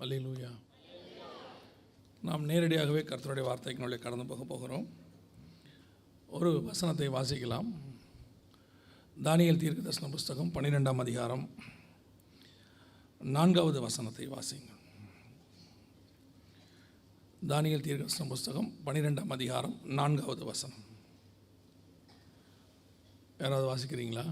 அல்லேலூயா. நாம் நேரடியாகவே கர்த்தருடைய வார்த்தைக்குள்ளே கடந்து போகிறோம். ஒரு வசனத்தை வாசிக்கலாம். தானியேல் தீர்க்கதரிசன புஸ்தகம் 12ஆம் அதிகாரம் 4வது வசனத்தை வாசிங்கள். தானியேல் தீர்க்கதரிசன புஸ்தகம் 12ஆம் அதிகாரம் 4வது வசனம். யாராவது வாசிக்கிறீங்களா?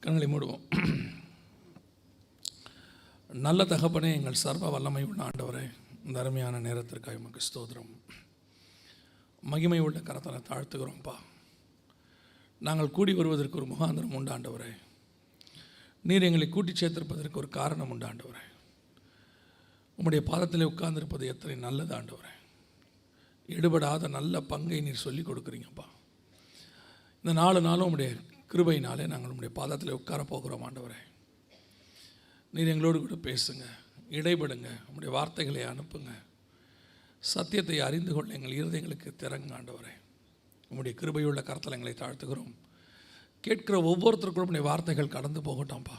கண்களை மூடுவோம். நல்ல தகப்பனே, எங்கள் சர்வ வல்லமை உள்ள ஆண்டவரே, இந்த அருமையான நேரத்திற்காக உமக்கு ஸ்தோத்திரம். மகிமை உள்ள கரத்தில் தாழ்த்துகிறோம்ப்பா. நாங்கள் கூடி வருவதற்கு ஒரு முகாந்திரம் உண்டு ஆண்டவரே. நீர் எங்களை கூட்டி சேர்த்திருப்பதற்கு ஒரு காரணம் உண்டு ஆண்டவரே. உம்முடைய பாதத்தில் உட்கார்ந்திருப்பது எத்தனை நல்லது ஆண்டவரே. எடுபடாத நல்ல பங்கை நீர் சொல்லிக் கொடுக்குறீங்கப்பா. இந்த 4 நாளும் உம்முடைய கிருபையினாலே நாங்கள் உம்முடைய பாதத்தில் உட்கார போகிறோம் ஆண்டவரே. நீர் எங்களோடு கூட பேசுங்க, இடைபடுங்க, உம்முடைய வார்த்தைகளை அனுப்புங்க. சத்தியத்தை அறிந்து கொள்ள எங்கள் இருதயங்களுக்கு திறங்க ஆண்டவரே. உம்முடைய கிருபையுள்ள கரத்தில் எங்களை தாழ்த்துகிறோம். கேட்கிற ஒவ்வொருத்தருக்கும் உம்முடைய வார்த்தைகள் கடந்து போகட்டோம்ப்பா.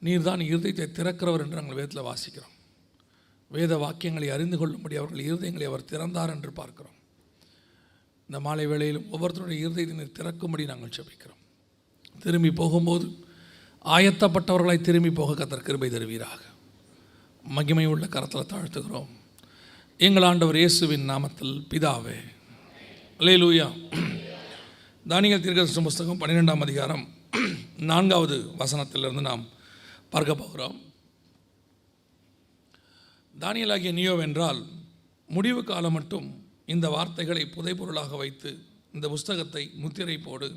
நீர் தான் இருதயத்தை திறக்கிறவர் என்று நாங்கள் வேதத்தில் வாசிக்கிறோம். வேத வாக்கியங்களை அறிந்து கொள்ளும்படி அவர்கள் இருதயங்களை அவர் திறந்தார் என்று பார்க்கிறோம். இந்த மாலை வேளையிலும் ஒவ்வொருத்தருடைய இருதயத்தை திறக்கும்படி நாங்கள் ஜெபிக்கிறோம். திரும்பி போகும்போது ஆயத்தப்பட்டவர்களாய் திரும்பி போக கர்த்தர் கிருபை தருவீராக. மகிமை உள்ள கரத்தில் தாழ்த்துகிறோம் எங்கள் ஆண்டவர் இயேசுவின் நாமத்தில் பிதாவே, அல்லேலூயா. தானியேல் தீர்க்கதரிசன புஸ்தகம் 12ஆம் அதிகாரம் 4வது வசனத்திலிருந்து நாம் பார்க்க போகிறோம். தானியேலாகிய நீயோவென்றால் முடிவு காலம் மட்டும் இந்த வார்த்தைகளை புதைபொருளாக வைத்து இந்த புஸ்தகத்தை முத்திரை போடு.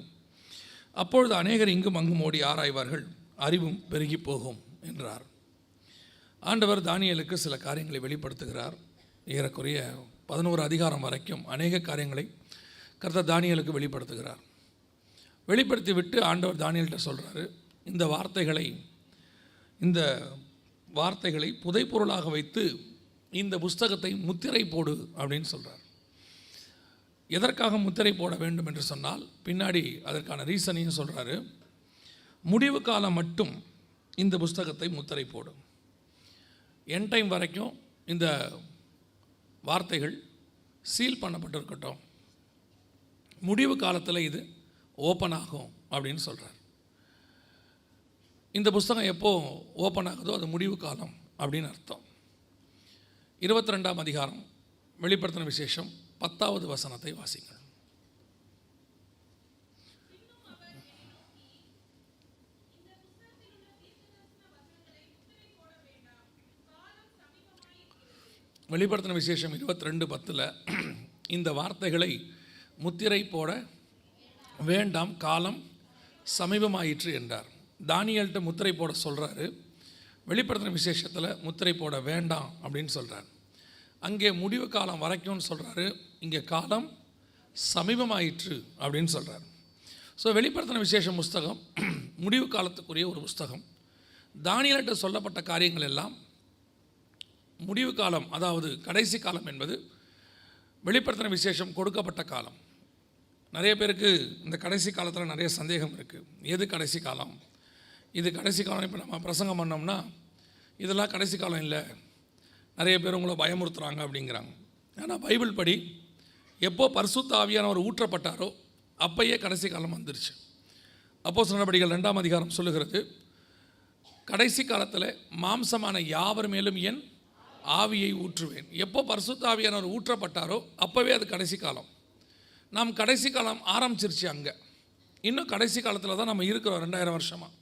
அப்பொழுது அநேகர் இங்கும் அங்கும் ஓடி ஆராய்வார்கள், அறிவும் பெருகி போகும் என்றார். ஆண்டவர் தானியேலுக்கு சில காரியங்களை வெளிப்படுத்துகிறார். ஏறக்குறைய 11 அதிகாரம் வரைக்கும் அநேக காரியங்களை கர்த்தர் தானியேலுக்கு வெளிப்படுத்துகிறார். வெளிப்படுத்தி விட்டு ஆண்டவர் தானியேல்கிட்ட சொல்கிறாரு, இந்த வார்த்தைகளை புதைப்பொருளாக வைத்து இந்த புஸ்தகத்தை முத்திரை போடு அப்படின்னு சொல்கிறார். எதற்காக முத்திரை போட வேண்டும் என்று சொன்னால் பின்னாடி அதற்கான ரீசனையும் சொல்கிறாரு. முடிவு காலம் மட்டும் இந்த புஸ்தகத்தை முத்திரை போடும். என் டைம் வரைக்கும் இந்த வார்த்தைகள் சீல் பண்ணப்பட்டிருக்கட்டும், முடிவு காலத்தில் இது ஓப்பன் ஆகும் அப்படின்னு சொல்கிறார். இந்த புஸ்தகம் எப்போ ஓப்பன் ஆகுதோ அது முடிவு காலம் அப்படின்னு அர்த்தம். 22ஆம் அதிகாரம் வெளிப்படுத்தின விசேஷம் 10வது வசனத்தை வாசிங்கள். வெளிப்படுத்தின விசேஷம் 22:10 இந்த வார்த்தைகளை முத்திரை போட வேண்டாம், காலம் சமீபமாயிற்று என்றார். தானியேல்கிட்ட முத்திரை போட சொல்கிறாரு. வெளிப்படுத்தின விசேஷத்தில் முத்திரை போட வேண்டாம் அப்படின்னு சொல்கிறார். அங்கே முடிவு காலம் வரைக்கும்னு சொல்கிறாரு, இங்கே காலம் சமீபமாயிற்று அப்படின்னு சொல்கிறார். ஸோ வெளிப்படுத்தின விசேஷ புஸ்தகம் முடிவு காலத்துக்குரிய ஒரு புஸ்தகம். தானியேல்கிட்ட சொல்லப்பட்ட காரியங்கள் எல்லாம் முடிவு காலம், அதாவது கடைசி காலம் என்பது வெளிப்படுத்தின விசேஷம் கொடுக்கப்பட்ட காலம். நிறைய பேருக்கு இந்த கடைசி காலத்தில் நிறைய சந்தேகம் இருக்குது. எது கடைசி காலம், இது கடைசி காலம். இப்போ நம்ம பிரசங்கம் பண்ணோம்னா இதெல்லாம் கடைசி காலம் இல்லை, நிறைய பேர் உங்களை பயமுறுத்துகிறாங்க அப்படிங்கிறாங்க. ஆனால் பைபிள் படி எப்போ பரிசுத்த ஆவியானவர் ஊற்றப்பட்டாரோ அப்பயே கடைசி காலம் வந்துருச்சு. அப்போஸ்தலர் நடபடிகள் 2ஆம் அதிகாரம் சொல்லுகிறது, கடைசி காலத்தில் மாம்சமான யாவர் மேலும் என் ஆவியை ஊற்றுவேன். எப்போ பரிசுத்த ஆவியானவர் ஊற்றப்பட்டாரோ அப்போவே அது கடைசி காலம். நாம் கடைசி காலம் ஆரம்பிச்சிருச்சு. அங்கே இன்னும் கடைசி காலத்தில் தான் நம்ம இருக்கிறோம். 2000 வருஷமாக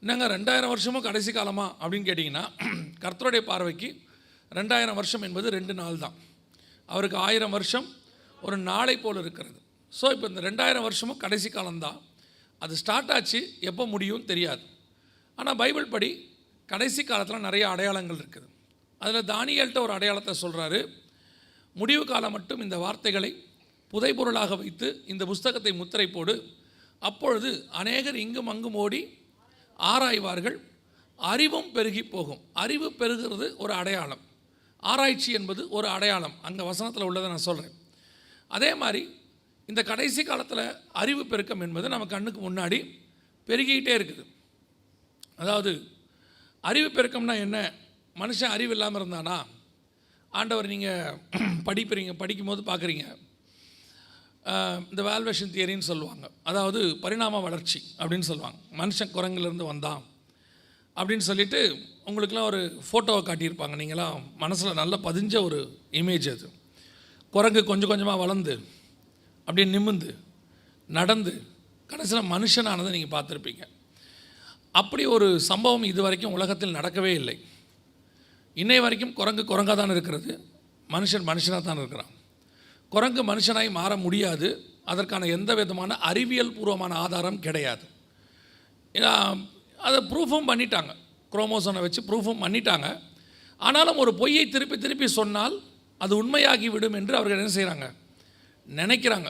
என்னங்க 2000 வருஷமும் கடைசி காலமா அப்படின்னு கேட்டிங்கன்னா, கர்த்தருடைய பார்வைக்கு 2000 வருஷம் என்பது 2 நாள் தான். அவருக்கு 1000 வருஷம் ஒரு நாளை போல் இருக்கிறது. ஸோ இப்போ இந்த 2000 வருஷமும் கடைசி காலம்தான். அது ஸ்டார்ட் ஆச்சு, எப்போ முடியும் தெரியாது. ஆனால் பைபிள் படி கடைசி காலத்தில் நிறைய அடையாளங்கள் இருக்குது. அதில் தானியேல்கிட்ட ஒரு அடையாளத்தை சொல்கிறாரு. முடிவு காலம் மட்டும் இந்த வார்த்தைகளை புதைபொருளாக வைத்து இந்த புஸ்தகத்தை முத்திரை போடு. அப்பொழுது அநேகர் இங்கும் அங்கும் ஓடி ஆராய்வார்கள், அறிவும் பெருகி போகும். அறிவு பெருகிறது ஒரு அடையாளம், ஆராய்ச்சி என்பது ஒரு அடையாளம். அங்கே வசனத்தில் உள்ளதை நான் சொல்கிறேன். அதே மாதிரி இந்த கடைசி காலத்தில் அறிவு பெருக்கம் என்பது நம்ம கண்ணுக்கு முன்னாடி பெருகிக்கிட்டே இருக்குது. அதாவது அறிவு பெருக்கம்னா என்ன? மனுஷன் அறிவு இல்லாமல் இருந்தானா? ஆண்டவர் நீங்கள் படிக்கும்போது பார்க்குறீங்க, இந்த வேல்வேஷன் தியரின்னு சொல்லுவாங்க. அதாவது பரிணாம வளர்ச்சி அப்படின்னு சொல்லுவாங்க. மனுஷன் குரங்கிலிருந்து வந்தான் அப்படின்னு சொல்லிட்டு உங்களுக்கெல்லாம் ஒரு ஃபோட்டோவை காட்டியிருப்பாங்க. நீங்களாம் மனசில் நல்லா பதிஞ்ச ஒரு இமேஜ் அது. குரங்கு கொஞ்சம் கொஞ்சமாக வளர்ந்து அப்படியே நிமிர்ந்து நடந்து கடைசியில் மனுஷனானதை நீங்கள் பார்த்துருப்பீங்க. அப்படி ஒரு சம்பவம் இது வரைக்கும் உலகத்தில் நடக்கவே இல்லை. இன்னை வரைக்கும் குரங்கு குரங்காக தான் இருக்கிறது, மனுஷன் மனுஷனாக தான் இருக்கிறான். குரங்கு மனுஷனாய் மாற முடியாது. அதற்கான எந்த விதமான அறிவியல் பூர்வமான ஆதாரம் கிடையாது. அதை ப்ரூஃபும் பண்ணிட்டாங்க, குரோமோசோனை வச்சு ப்ரூஃபும் பண்ணிட்டாங்க. ஆனாலும் ஒரு பொய்யை திருப்பி திருப்பி சொன்னால் அது உண்மையாகி விடும் என்று அவர்கள் என்ன செய்கிறாங்க, நினைக்கிறாங்க.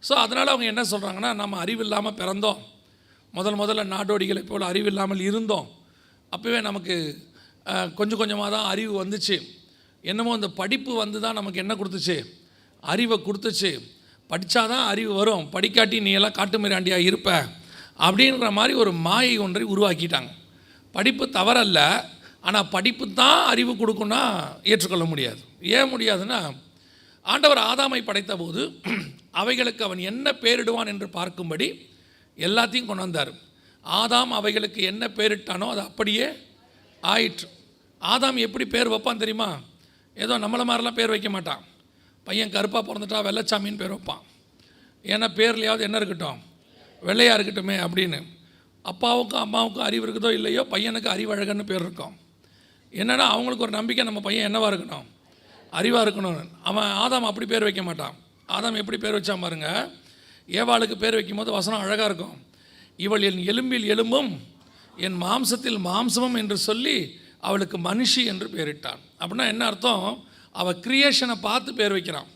ஸோ அதனால் அவங்க என்ன சொல்கிறாங்கன்னா, நம்ம அறிவில்லாமல் பிறந்தோம், முதல்ல நாடோடிகளை போல் அறிவில்லாமல் இருந்தோம், அப்போவே நமக்கு கொஞ்சம் கொஞ்சமாக தான் அறிவு வந்துச்சு, என்னமோ அந்த படிப்பு வந்து தான் நமக்கு என்ன கொடுத்துச்சு, அறிவை கொடுத்துச்சு, படித்தா தான் அறிவு வரும், படிக்காட்டி நீ எல்லாம் காட்டு மிராண்டியாக இருப்ப அப்படின்ற மாதிரி ஒரு மாயை ஒன்றை உருவாக்கிட்டாங்க. படிப்பு தவறல்ல, ஆனால் படிப்பு தான் அறிவு கொடுக்குன்னா ஏற்றுக்கொள்ள முடியாது. ஏன் முடியாதுன்னா, ஆண்டவர் ஆதாமை படைத்த போது அவைகளுக்கு அவன் என்ன பேரிடுவான் என்று பார்க்கும்படி எல்லாத்தையும் கொண்டு வந்தார். ஆதாம் அவைகளுக்கு என்ன பேரிட்டானோ அது அப்படியே ஆயிற்று. ஆதாம் எப்படி பேர் வைப்பான் தெரியுமா? ஏதோ நம்மளை மாதிரிலாம் பேர் வைக்க மாட்டான். பையன் கருப்பாக பிறந்துட்டா வெள்ளைச்சாமின்னு பேர் வைப்பான். ஏன்னா பேர்லையாவது என்ன இருக்கட்டும், வெள்ளையாக இருக்கட்டுமே அப்படின்னு. அப்பாவுக்கும் அம்மாவுக்கும் அறிவு இருக்குதோ இல்லையோ, பையனுக்கு அறிவழகன்னு பேர் இருக்கும். என்னென்னா அவங்களுக்கு ஒரு நம்பிக்கை, நம்ம பையன் என்னவாக இருக்கணும், அறிவாக இருக்கணும்னு. அவன் ஆதாம் அப்படி பேர் வைக்க மாட்டான். ஆதாம் எப்படி பேர் வச்சான் பாருங்க. ஏவாளுக்கு பேர் வைக்கும்போது வசனம் அழகாக இருக்கும். இவள் என் எலும்பில் எலும்பும் என் மாம்சத்தில் மாம்சமும் என்று சொல்லி அவளுக்கு மனுஷி என்று பேரிட்டான். அப்படின்னா என்ன அர்த்தம்? அவள் கிரியேஷனை பார்த்து பேர் வைக்கிறான்.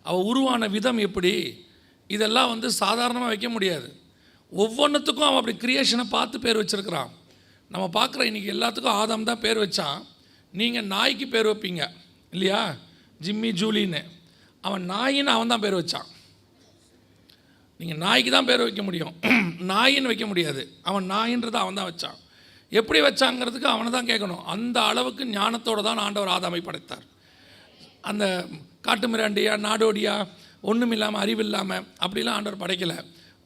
அவள் உருவான விதம் எப்படி, இதெல்லாம் வந்து சாதாரணமாக வைக்க முடியாது. ஒவ்வொன்றுத்துக்கும் அவன் அப்படி கிரியேஷனை பார்த்து பேர் வச்சுருக்கிறான். நம்ம பார்க்குற இன்றைக்கி எல்லாத்துக்கும் ஆதாம் தான் பேர் வச்சான். நீங்கள் நாய்க்கு பேர் வைப்பீங்க இல்லையா, ஜிம்மி ஜூலின்னு. அவன் நாயின்னு அவன் தான் பேர் வச்சான். நீங்கள் நாய்க்கு தான் பேர் வைக்க முடியும், நாயின்னு வைக்க முடியாது. அவன் நாயின்றதை அவன் தான் வச்சான். எப்படி வச்சாங்கிறதுக்கு அவனை தான் கேட்கணும். அந்த அளவுக்கு ஞானத்தோடு தான் ஆண்டவர் ஆதாமை படைத்தார். அந்த காட்டு மிராண்டியா நாடோடியா ஒன்றும் இல்லாமல் அறிவில்லாமல் அப்படிலாம் ஆண்டவர் படைக்கலை.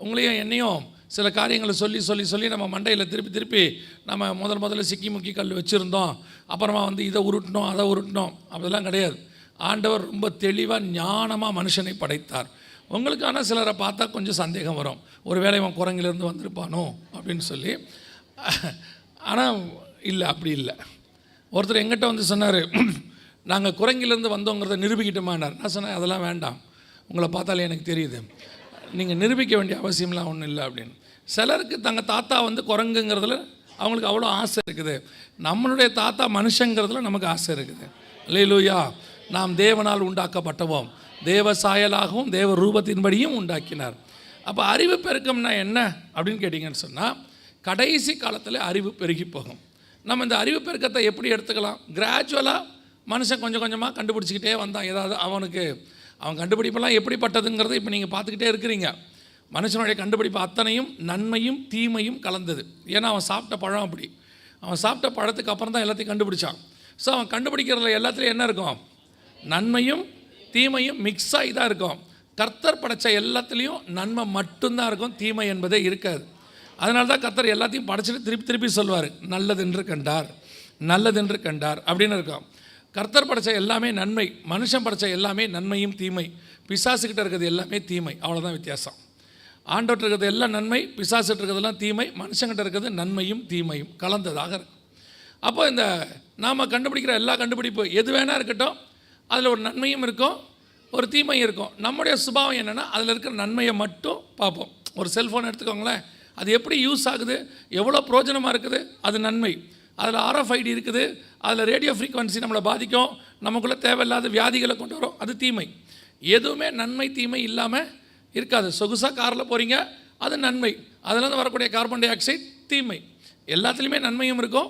உங்களையும் என்னையும் சில காரியங்களை சொல்லி சொல்லி சொல்லி நம்ம மண்டையில் திருப்பி நம்ம முதல்ல சிக்கி முக்கி கல் வச்சுருந்தோம், அப்புறமா வந்து இதை உருட்டணும் அதை உருட்டணும், அப்படிலாம் கிடையாது. ஆண்டவர் ரொம்ப தெளிவாக ஞானமாக மனுஷனை படைத்தார். உங்களுக்கான சிலரை பார்த்தா கொஞ்சம் சந்தேகம் வரும், ஒரு வேளை இவன் குரங்கிலேருந்து வந்திருப்பானோ அப்படின்னு சொல்லி. ஆனால் இல்லை, அப்படி இல்லை. ஒருத்தர் எங்கிட்ட வந்து சொன்னார், நாங்கள் குரங்கிலேருந்து வந்தோங்கிறத நிரூபிக்கிட்டோமானார். நான் சொன்னேன், அதெல்லாம் வேண்டாம், உங்களை பார்த்தாலே எனக்கு தெரியுது, நீங்கள் நிரூபிக்க வேண்டிய அவசியம்லாம் ஒன்றும் இல்லை அப்படின்னு. சிலருக்கு தங்கள் தாத்தா வந்து குரங்குங்கிறதுல அவங்களுக்கு அவ்வளோ ஆசை இருக்குது. நம்மளுடைய தாத்தா மனுஷங்கிறதுல நமக்கு ஆசை இருக்குது. அல்லேலூயா. நாம் தேவனால் உண்டாக்கப்பட்டவோம், தேவ சாயலாகவும் தேவ ரூபத்தின்படியும் உண்டாக்கினார். அப்போ அறிவு பெருக்கம்னா என்ன அப்படின்னு கேட்டிங்கன்னு சொன்னால், கடைசி காலத்தில் அறிவு பெருகி போகும். நம்ம இந்த அறிவு பெருக்கத்தை எப்படி எடுத்துக்கலாம்? கிராஜுவலாக மனுஷன் கொஞ்சம் கொஞ்சமாக கண்டுபிடிச்சிக்கிட்டே வந்தான். ஏதாவது அவன் கண்டுபிடிப்பெல்லாம் எப்படிப்பட்டதுங்கிறத இப்போ நீங்கள் பார்த்துக்கிட்டே இருக்கிறீங்க. மனுஷனுடைய கண்டுபிடிப்பு அத்தனையும் நன்மையும் தீமையும் கலந்தது. ஏன்னா அவன் சாப்பிட்ட பழம் அப்படி. அவன் சாப்பிட்ட பழத்துக்கு அப்புறம் தான் எல்லாத்தையும் கண்டுபிடிச்சான். ஸோ அவன் கண்டுபிடிக்கிறதுல எல்லாத்துலேயும் என்ன இருக்கும்? நன்மையும் தீமையும் மிக்ஸ் ஆகி தான் இருக்கும். கர்த்தர் படைத்த எல்லாத்துலேயும் நன்மை மட்டும்தான் இருக்கும், தீமை என்பதே இருக்காது. அதனால தான் கர்த்தர் எல்லாத்தையும் படைச்சிட்டு திருப்பி சொல்வார், நல்லதென்று கண்டார், நல்லதென்று கண்டார் அப்படின்னு இருக்கும். கர்த்தர் படைத்த எல்லாமே நன்மை, மனுஷன் படைத்த எல்லாமே நன்மையும் தீமை. பிசாசுக்கிட்ட இருக்கிறது எல்லாமே தீமை, அவ்வளோதான் வித்தியாசம். ஆண்டவர்கிட்ட இருக்கிறது எல்லாம் நன்மை, பிசாசுகிட்ட இருக்கிறதெல்லாம் தீமை, மனுஷங்கிட்ட இருக்கிறது நன்மையும் தீமையும் கலந்ததாக இருக்கும். அப்போ இந்த நாம் கண்டுபிடிக்கிற எல்லா கண்டுபிடிப்பு எது வேணா இருக்கட்டும், அதில் ஒரு நன்மையும் இருக்கும், ஒரு தீமையும் இருக்கும். நம்முடைய சுபாவம் என்னென்னா, அதில் இருக்கிற நன்மையை மட்டும் பார்ப்போம். ஒரு செல்ஃபோன் எடுத்துக்கோங்களேன், அது எப்படி யூஸ் ஆகுது, எவ்வளோ பிரயோஜனமாக இருக்குது, அது நன்மை. அதில் RFID இருக்குது, அதில் ரேடியோ ஃப்ரீக்வன்சி நம்மளை பாதிக்கும், நமக்குள்ளே தேவையில்லாத வியாதிகளை கொண்டு வரும், அது தீமை. எதுவுமே நன்மை தீமை இல்லாமல் இருக்காது. சொகுசாக காரில் போகிறீங்க, அது நன்மை. அதிலேருந்து வரக்கூடிய கார்பன் டை ஆக்சைடு தீமை. எல்லாத்துலேயுமே நன்மையும் இருக்கும்,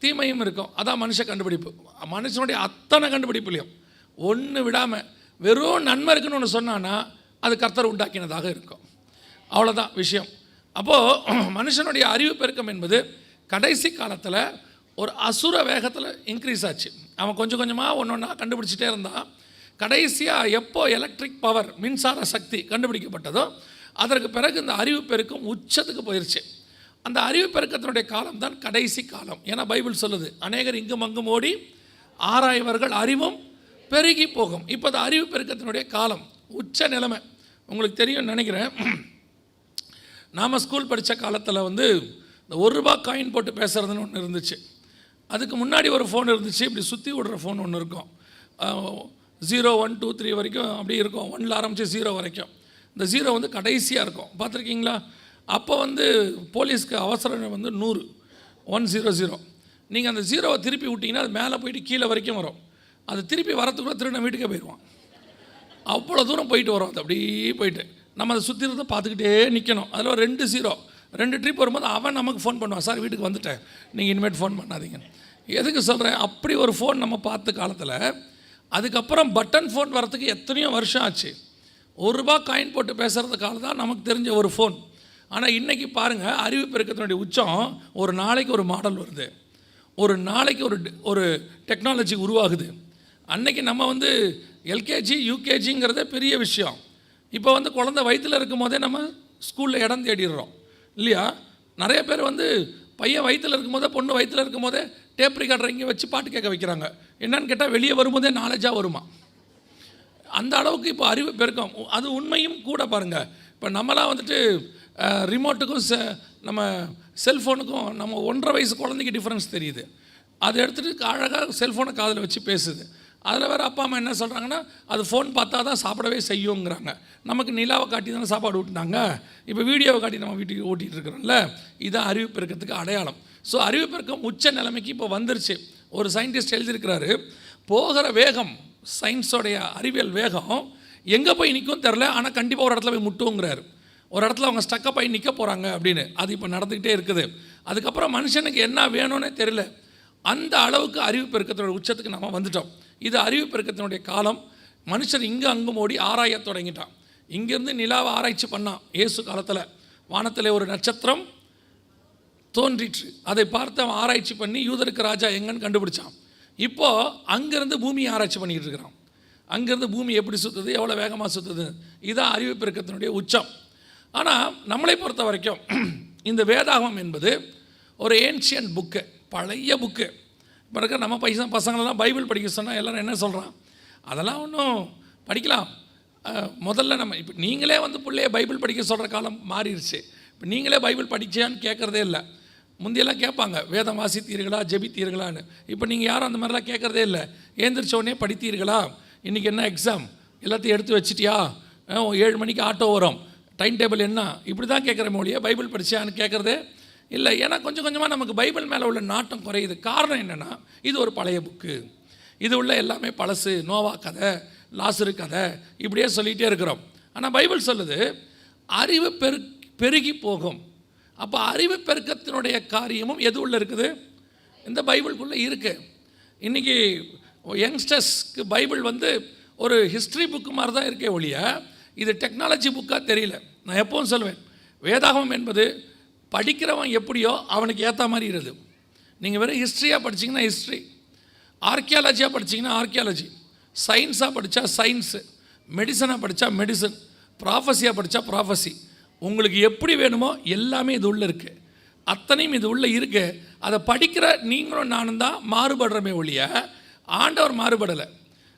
தீமையும் இருக்கும். அதான் மனுஷ கண்டுபிடிப்பு. மனுஷனுடைய அத்தனை கண்டுபிடிப்புலையும் ஒன்று விடாமல் வெறும் நன்மை இருக்குன்னு ஒன்று சொன்னான்னா அது கர்த்தர் உண்டாக்கினதாக இருக்கும். அவ்வளோதான் விஷயம். அப்போது மனுஷனுடைய அறிவு பெருக்கம் என்பது கடைசி காலத்தில் ஒரு அசுர வேகத்தில் இன்க்ரீஸ் ஆச்சு. அவன் கொஞ்சம் கொஞ்சமாக ஒன்று ஒன்றா கண்டுபிடிச்சிட்டே இருந்தான். கடைசியாக எப்போ எலக்ட்ரிக் பவர், மின்சார சக்தி கண்டுபிடிக்கப்பட்டதோ அதற்கு பிறகு இந்த அறிவு பெருக்கம் உச்சத்துக்கு போயிடுச்சு. அந்த அறிவு பெருக்கத்தினுடைய காலம் தான் கடைசி காலம். ஏன்னா பைபிள் சொல்லுது, அநேகர் இங்கும் அங்கும் ஓடி ஆராய்வர்கள் அறிவும் பெருகி போகும். இப்போ அந்த அறிவு பெருக்கத்தினுடைய காலம் உச்ச நிலைமை. உங்களுக்கு தெரியும் நினைக்கிறேன், நாம் ஸ்கூல் படித்த காலத்தில் இந்த ₹1 காயின் போட்டு பேசுகிறதுன்னு ஒன்று இருந்துச்சு. அதுக்கு முன்னாடி ஒரு ஃபோன் இருந்துச்சு, இப்படி சுற்றி விடுற ஃபோன் ஒன்று இருக்கும். 0 1 2 3 வரைக்கும் அப்படி இருக்கும். 1ல் ஆரம்பித்து 0 வரைக்கும். இந்த 0 கடைசியாக இருக்கும், பார்த்துருக்கீங்களா? அப்போ போலீஸ்க்கு அவசரம் 100 100. நீங்கள் அந்த 0வை திருப்பி விட்டிங்கன்னா அது மேலே போயிட்டு கீழே வரைக்கும் வரும். அது திருப்பி வரத்துக்குள்ளே திரும்ப வீட்டுக்கே போயிடுவான். அவ்வளோ தூரம் போயிட்டு வரும். அது அப்படியே போயிட்டு நம்ம அதை சுற்றி இருந்து பார்த்துக்கிட்டே நிற்கணும். அதில் ஒரு 2 ட்ரிப் வரும்போது அவன் நமக்கு ஃபோன் பண்ணுவான், சார் வீட்டுக்கு வந்துட்டேன், நீங்கள் இனிமேட் ஃபோன் பண்ணாதீங்க. எதுக்கு சொல்கிறேன்? அப்படி ஒரு ஃபோன் நம்ம பார்த்த காலத்தில். அதுக்கப்புறம் பட்டன் ஃபோன் வரத்துக்கு எத்தனையோ வருஷம் ஆச்சு. ₹1 காயின் போட்டு பேசுகிறதுக்காக தான் நமக்கு தெரிஞ்ச ஒரு ஃபோன். ஆனால் இன்றைக்கி பாருங்கள், அறிவு பெருக்கத்தினுடைய உச்சம். ஒரு நாளைக்கு ஒரு மாடல் வருது, ஒரு நாளைக்கு ஒரு டெக்னாலஜி உருவாகுது. அன்றைக்கி நம்ம எல்கேஜி யூகேஜிங்கிறதே பெரிய விஷயம். இப்போ குழந்தை வயிற்றில் இருக்கும் போதே நம்ம ஸ்கூலில் இடம் தேடிடுறோம் இல்லையா? நிறைய பேர் பையன் வயிற்றில் இருக்கும் போதே, பொண்ணு வயிற்றில் இருக்கும் போதே டேப் ரெக்கார்டர் இங்கே வச்சு பாட்டு கேட்க வைக்கிறாங்க. என்னன்னு கேட்டால் வெளியே வரும்போதே நாலேஜாக வருமா. அந்த அளவுக்கு இப்போ அறிவு பெருக்கம். அது உண்மையும் கூட பாருங்கள். இப்போ நம்மளாம் ரிமோட்டுக்கும் நம்ம செல்ஃபோனுக்கும் நம்ம 1.5 வயசு குழந்தைக்கு டிஃப்ரென்ஸ் தெரியுது. அதை எடுத்துகிட்டு அழகாக செல்ஃபோனை காதில் வச்சு பேசுது. அதில் வேறு அப்பா அம்மா என்ன சொல்கிறாங்கன்னா, அது ஃபோன் பார்த்தா தான் சாப்பிடவே செய்யுங்கிறாங்க. நமக்கு நிலாவை காட்டி தானே சாப்பாடு ஊட்டினாங்க, இப்போ வீடியோவை காட்டி நம்ம வீட்டுக்கு ஓட்டிகிட்டு இருக்கிறோம்ல. இதுதான் அறிவு பெருக்கத்துக்கு அடையாளம். ஸோ அறிவு பெருக்கம் உச்ச நிலைமைக்கு இப்போ வந்துருச்சு. ஒரு சயின்டிஸ்ட் எழுதியிருக்கிறாரு, போகிற வேகம், சயின்ஸோடைய அறிவியல் வேகம் எங்கே போய் நிற்கும் தெரில, ஆனால் கண்டிப்பாக ஒரு இடத்துல போய் முட்டுங்கிறாரு. ஒரு இடத்துல அவங்க ஸ்டக்கப் ஆகி நிற்க போகிறாங்க அப்படின்னு. அது இப்போ நடந்துக்கிட்டே இருக்குது. அதுக்கப்புறம் மனுஷனுக்கு என்ன வேணும்னே தெரியல. அந்த அளவுக்கு அறிவு பெருக்கத்தோட உச்சத்துக்கு நம்ம வந்துட்டோம். இது அறிவு பெருக்கத்தினுடைய காலம். மனுஷன் இங்கே அங்கும் ஓடி ஆராய தொடங்கிட்டான். இங்கேருந்து நிலாவை ஆராய்ச்சி பண்ணான். இயேசு காலத்தில் வானத்தில் ஒரு நட்சத்திரம் தோன்றிற்று. அதை பார்த்து அவன் ஆராய்ச்சி பண்ணி யூதருக்கு ராஜா எங்கன்னு கண்டுபிடிச்சான். இப்போது அங்கேருந்து பூமியை ஆராய்ச்சி பண்ணிக்கிட்டு இருக்கிறான். அங்கேருந்து பூமி எப்படி சுற்றுது, எவ்வளோ வேகமாக சுற்றுது. இதுதான் அறிவு பெருக்கத்தினுடைய உச்சம். ஆனால் நம்மளை பொறுத்த வரைக்கும் இந்த வேதாகமம் என்பது ஒரு ஏன்ஷியன்ட் புக்கு, பழைய புக்கு. இப்போ இருக்க நம்ம பசங்களெல்லாம் பைபிள் படிக்க சொன்னால் எல்லோரும் என்ன சொல்கிறான், அதெல்லாம் ஒன்றும் படிக்கலாம். முதல்ல நம்ம இப்போ நீங்களே பிள்ளைய பைபிள் படிக்க சொல்கிற காலம் மாறிடுச்சு. இப்போ நீங்களே பைபிள் படிச்சியான்னு கேட்குறதே இல்லை. முந்தியெல்லாம் கேட்பாங்க, வேதம் வாசித்தீர்களா, ஜெபித்தீர்களான்னு. இப்போ நீங்கள் யாரும் அந்த மாதிரிலாம் கேட்குறதே இல்லை. ஏந்திரிச்சோடனே படித்தீர்களா, இன்றைக்கி என்ன எக்ஸாம், எல்லாத்தையும் எடுத்து வச்சிட்டியா, 7 மணிக்கு ஆட்டோ வரும், டைம் டேபிள் என்ன, இப்படி தான் கேட்குற மொழியை பைபிள் படித்தான்னு கேட்குறதே இல்லை. ஏன்னா கொஞ்சம் கொஞ்சமாக நமக்கு பைபிள் மேலே உள்ள நாட்டம் குறையுது. காரணம் என்னென்னா, இது ஒரு பழைய புக்கு, இது உள்ள எல்லாமே பழசு, நோவா கதை, லாசரு கதை, இப்படியே சொல்லிகிட்டே இருக்கிறோம். ஆனால் பைபிள் சொல்லுது அறிவு பெருகி போகும். அப்போ அறிவு பெருக்கத்தினுடைய காரியமும் எது உள்ள இருக்குது, இந்த பைபிளுக்குள்ளே இருக்குது. இன்றைக்கி யங்ஸ்டர்ஸ்க்கு பைபிள் ஒரு ஹிஸ்ட்ரி புக்கு மாதிரி தான் இருக்கே ஒழிய இது டெக்னாலஜி புக்காக தெரியல. நான் எப்பவும் சொல்லுவேன், வேதாகமம் என்பது படிக்கிறவன் எப்படியோ அவனுக்கு ஏற்ற மாதிரி இருக்குது. நீங்கள் வெறும் ஹிஸ்ட்ரியாக படிச்சிங்கன்னா ஹிஸ்ட்ரி, ஆர்கியாலஜியாக படிச்சிங்கன்னா ஆர்கியாலஜி, சயின்ஸாக படித்தா சயின்ஸு, மெடிசனாக படித்தா மெடிசன், ப்ராஃபஸியாக படித்தா ப்ராஃபஸி. உங்களுக்கு எப்படி வேணுமோ எல்லாமே இது உள்ளே இருக்குது. அத்தனையும் இது உள்ளே இருக்குது. அதை படிக்கிற நீங்களும் நானும் தான் மாறுபடுறமே ஒழிய ஆண்டவர் மாறுபடலை.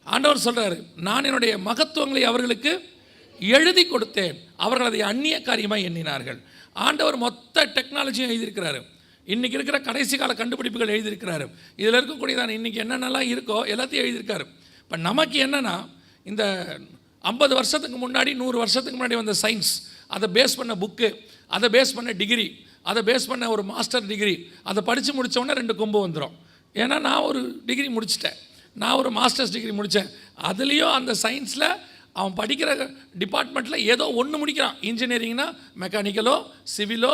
ஆண்டவர் சொல்கிறாரு, நான் என்னுடைய மகத்துவங்களை அவர்களுக்கு எழுதி கொடுத்தேன், அவர்கள் அதை அந்நிய காரியமாக எண்ணினார்கள். ஆண்டவர் மொத்த டெக்னாலஜியும் எழுதியிருக்கிறாரு. இன்றைக்கி இருக்கிற கடைசி கால கண்டுபிடிப்புகள் எழுதியிருக்கிறாரு. இதில் இருக்கக்கூடியதான் இன்றைக்கி என்னென்னலாம் இருக்கோ எல்லாத்தையும் எழுதியிருக்காரு. இப்போ நமக்கு என்னென்னா, இந்த 50 வருஷத்துக்கு முன்னாடி 100 வருஷத்துக்கு முன்னாடி வந்த சயின்ஸ், அதை பேஸ் பண்ண புக்கு, அதை பேஸ் பண்ண டிகிரி, அதை பேஸ் பண்ண ஒரு மாஸ்டர் டிகிரி, அதை படித்து முடித்தோடனே 2 கொம்பு வந்துடும். ஏன்னா நான் ஒரு டிகிரி முடிச்சிட்டேன், நான் ஒரு மாஸ்டர்ஸ் டிகிரி முடித்தேன். அதுலேயும் அந்த சயின்ஸில் அவன் படிக்கிற டிபார்ட்மெண்ட்டில் ஏதோ ஒன்று முடிக்கிறான். இன்ஜினியரிங்னா மெக்கானிக்கலோ சிவிலோ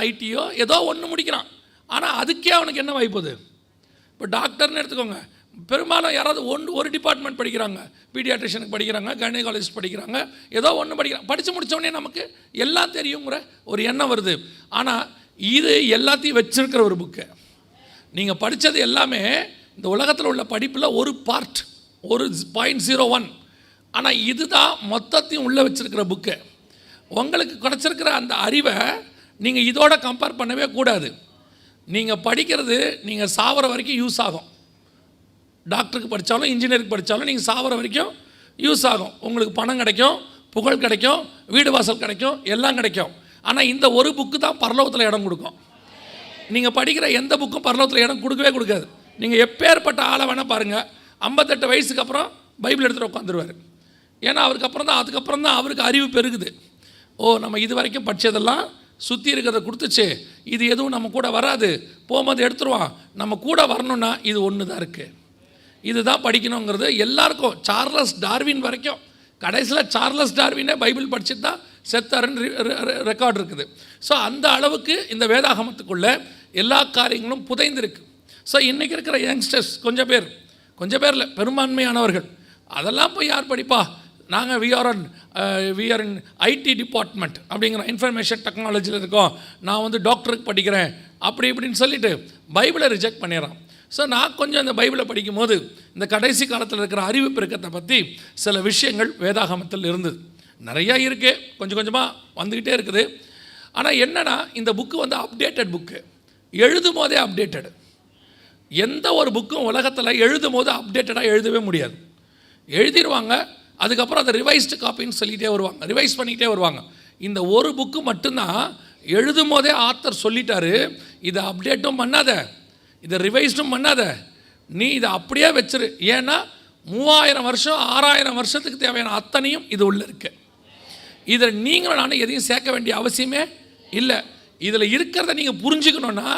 ஐடியோ ஏதோ ஒன்று முடிக்கிறான். ஆனால் அதுக்கே அவனுக்கு என்ன வாய்ப்புது? இப்போ டாக்டர்னு எடுத்துக்கோங்க, பெரும்பாலும் யாராவது ஒரு டிபார்ட்மெண்ட் படிக்கிறாங்க, பீடியாட்ரிஷனுக்கு படிக்கிறாங்க, கைனகாலஜிஸ்ட் படிக்கிறாங்க, ஏதோ ஒன்று படிக்கிறாங்க. படித்து முடித்தோடனே நமக்கு எல்லாம் தெரியுங்கிற ஒரு எண்ணம் வருது. ஆனால் இது எல்லாத்தையும் வச்சிருக்கிற ஒரு புக்கு. நீங்கள் படித்தது எல்லாமே இந்த உலகத்தில் உள்ள படிப்பில் ஒரு பார்ட், ஒரு 0.01. ஆனால் இதுதான் மொத்தத்தையும் உள்ளே வச்சுருக்கிற புக்கு. உங்களுக்கு கிடச்சிருக்கிற அந்த அறிவை நீங்கள் இதோட கம்பேர் பண்ணவே கூடாது. நீங்கள் படிக்கிறது நீங்கள் சாவர வரைக்கும் யூஸ் ஆகும். டாக்டருக்கு படித்தாலும் இன்ஜினியருக்கு படித்தாலும் நீங்கள் சாவர வரைக்கும் யூஸ் ஆகும். உங்களுக்கு பணம் கிடைக்கும், புகழ் கிடைக்கும், வீடு வாசல் கிடைக்கும், எல்லாம் கிடைக்கும். ஆனால் இந்த ஒரு புக்கு தான் பரலோகத்தில் இடம் கொடுக்கும். நீங்கள் படிக்கிற எந்த புக்கும் பரலோகத்தில் இடம் கொடுக்கவே கொடுக்காது. நீங்கள் எப்பேற்பட்ட ஆளை வேணால் பாருங்கள், 58 வயசுக்கு அப்புறம் பைபிள் எடுத்துகிட்டு உட்காந்துருவார். ஏன்னா அதுக்கப்புறம் தான் அவருக்கு அறிவு பெருகுது. ஓ, நம்ம இது வரைக்கும் படித்ததெல்லாம் சுற்றி இருக்கிறத கொடுத்துச்சு, இது எதுவும் நம்ம கூட வராது, போகும்போது எடுத்துருவான். நம்ம கூட வரணுன்னா இது ஒன்று தான் இருக்குது, இதுதான் படிக்கணுங்கிறது எல்லாருக்கும். சார்லஸ் டார்வின் வரைக்கும், கடைசியில் சார்லஸ் டார்வினே பைபிள் படிச்சுட்டு தான் செத்தாருன்னு ரெக்கார்டு இருக்குது. ஸோ அந்த அளவுக்கு இந்த வேதாகமத்துக்குள்ளே எல்லா காரியங்களும் புதைந்திருக்கு. ஸோ இன்றைக்கி இருக்கிற யங்ஸ்டர்ஸ் கொஞ்சம் பேரில் பெரும்பான்மையானவர்கள் அதெல்லாம் போய் யார் படிப்பா? நாங்கள் we are in IT department அப்படிங்கிற இன்ஃபர்மேஷன் டெக்னாலஜியில் இருக்கோம், நான் டாக்டருக்கு படிக்கிறேன் அப்படி இப்படின்னு சொல்லிவிட்டு பைபிளை ரிஜெக்ட் பண்ணிடுறான். ஸோ நான் கொஞ்சம் இந்த பைபிளை படிக்கும் போது இந்த கடைசி காலத்தில் இருக்கிற அறிவு பெருக்கத்தை பற்றி சில விஷயங்கள் வேதாகமத்தில் இருந்தது. நிறையா இருக்குது, கொஞ்சம் கொஞ்சமாக வந்துக்கிட்டே இருக்குது. ஆனால் என்னென்னா, இந்த புக்கு அப்டேட்டட் புக்கு, எழுதும் போதே அப்டேட்டடு. எந்த ஒரு புக்கும் உலகத்தில் எழுதும் போது அப்டேட்டடாக எழுதவே முடியாது. எழுதிடுவாங்க, அதுக்கப்புறம் அதை ரிவைஸ்டு காப்பின்னு சொல்லிகிட்டே வருவாங்க, ரிவைஸ் பண்ணிக்கிட்டே வருவாங்க. இந்த ஒரு புக்கு மட்டும்தான் எழுதும் போதே ஆத்தர் சொல்லிட்டாரு, இதை அப்டேட்டும் பண்ணாத, இதை ரிவைஸ்டும் பண்ணாத, நீ இதை அப்படியே வச்சிரு. ஏன்னா 3000 வருஷம் 6000 வருஷத்துக்கு தேவையான அத்தனையும் இது உள்ளே இருக்கு. இதில் நீங்களும் நானும் எதையும் சேர்க்க வேண்டிய அவசியமே இல்லை. இதில் இருக்கிறத நீங்கள் புரிஞ்சுக்கணுன்னா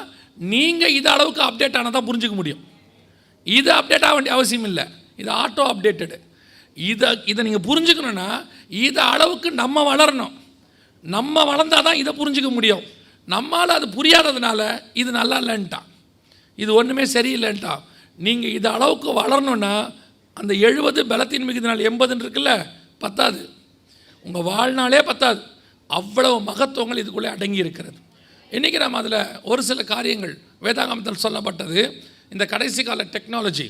நீங்கள் இது அளவுக்கு அப்டேட் ஆனால் தான் புரிஞ்சிக்க முடியும். இது அப்டேட் ஆக வேண்டிய அவசியம் இல்லை, இது ஆட்டோ அப்டேட்டடு. இதை நீங்கள் புரிஞ்சுக்கணுன்னா இது அளவுக்கு நம்ம வளரணும். நம்ம வளர்ந்தால் தான் இதை புரிஞ்சிக்க முடியும். நம்மளால் அது புரியாததுனால இது நல்லா இல்லைன்ட்டான், இது ஒன்றுமே சரியில்லைன்ட்டான். நீங்கள் இது அளவுக்கு வளரணுன்னா அந்த 70 பலத்தின் மிகுதினால் 80 இருக்குல்ல, பத்தாது, உங்கள் வாழ்நாளே பத்தாது. அவ்வளவு மகத்துவங்கள் இதுக்குள்ளே அடங்கி இருக்கிறது. இன்றைக்கி நம்ம அதில் ஒரு சில காரியங்கள் வேதாகமத்தில் சொல்லப்பட்டது, இந்த கடைசி கால டெக்னாலஜி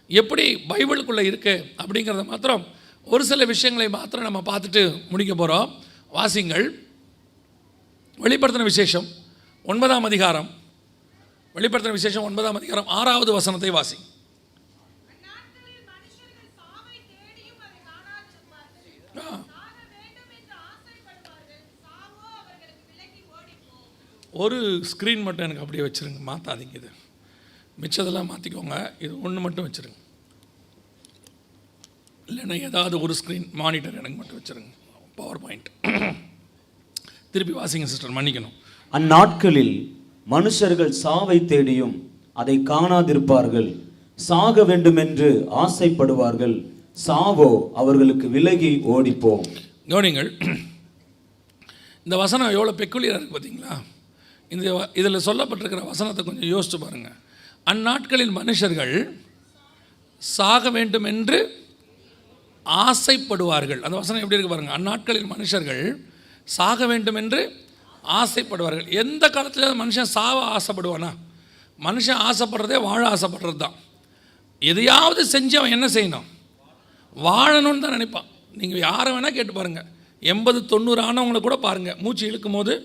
எப்படி பைபிளுக்குள்ளே இருக்குது அப்படிங்கிறத மாத்திரம் ஒரு சில விஷயங்களை மாத்திரம் நம்ம பார்த்துட்டு முடிக்க போகிறோம். வாசிங்கள், வெளிப்படுத்தின விசேஷம் 9ஆம் அதிகாரம், வெளிப்படுத்தின விசேஷம் 9ஆம் அதிகாரம் 6வது வசனத்தை வாசி. ஒரு ஸ்க்ரீன் மட்டும் எனக்கு அப்படியே வச்சுருங்க, மாற்றாதீங்க, இது மிச்சதெல்லாம் மாற்றிக்கோங்க, இது ஒன்று மட்டும் வச்சுருங்க. இல்லைன்னா ஏதாவது ஒரு ஸ்க்ரீன் மானிட்டர் எனக்கு மட்டும் வச்சுருங்க, பவர் பாயிண்ட். திருப்பி வாசிங்க சிஸ்டர், மன்னிக்கணும். அந்நாட்களில் மனுஷர்கள் சாவை தேடியும் அதை காணாதிருப்பார்கள், சாக வேண்டுமென்று ஆசைப்படுவார்கள், சாவோ அவர்களுக்கு விலகி ஓடிப்போம். கவனிங்கள், இந்த வசனம் எவ்வளோ பெக்குலியராக இருக்குது பார்த்தீங்களா? இதில் சொல்லப்பட்டிருக்கிற வசனத்தை கொஞ்சம் யோசித்து பாருங்கள். அந்நாட்களில் மனுஷர்கள் சாக வேண்டும் என்று ஆசைப்படுவார்கள். அந்த வசனம் எப்படி இருக்கு பாருங்கள். அந்நாட்களில் மனுஷர்கள் சாக வேண்டும் என்று ஆசைப்படுவார்கள். எந்த காலத்தில் மனுஷன் சாவ ஆசைப்படுவானா? மனுஷன் ஆசைப்படுறதே வாழ ஆசைப்படுறது தான். எதையாவது செஞ்சு அவன் என்ன செய்யணும்? வாழணும்னு தான் நினைப்பான். நீங்கள் யாரை வேணால் கேட்டு பாருங்கள், 80-90 ஆனவங்களை கூட பாருங்கள், மூச்சு இழுக்கும் போது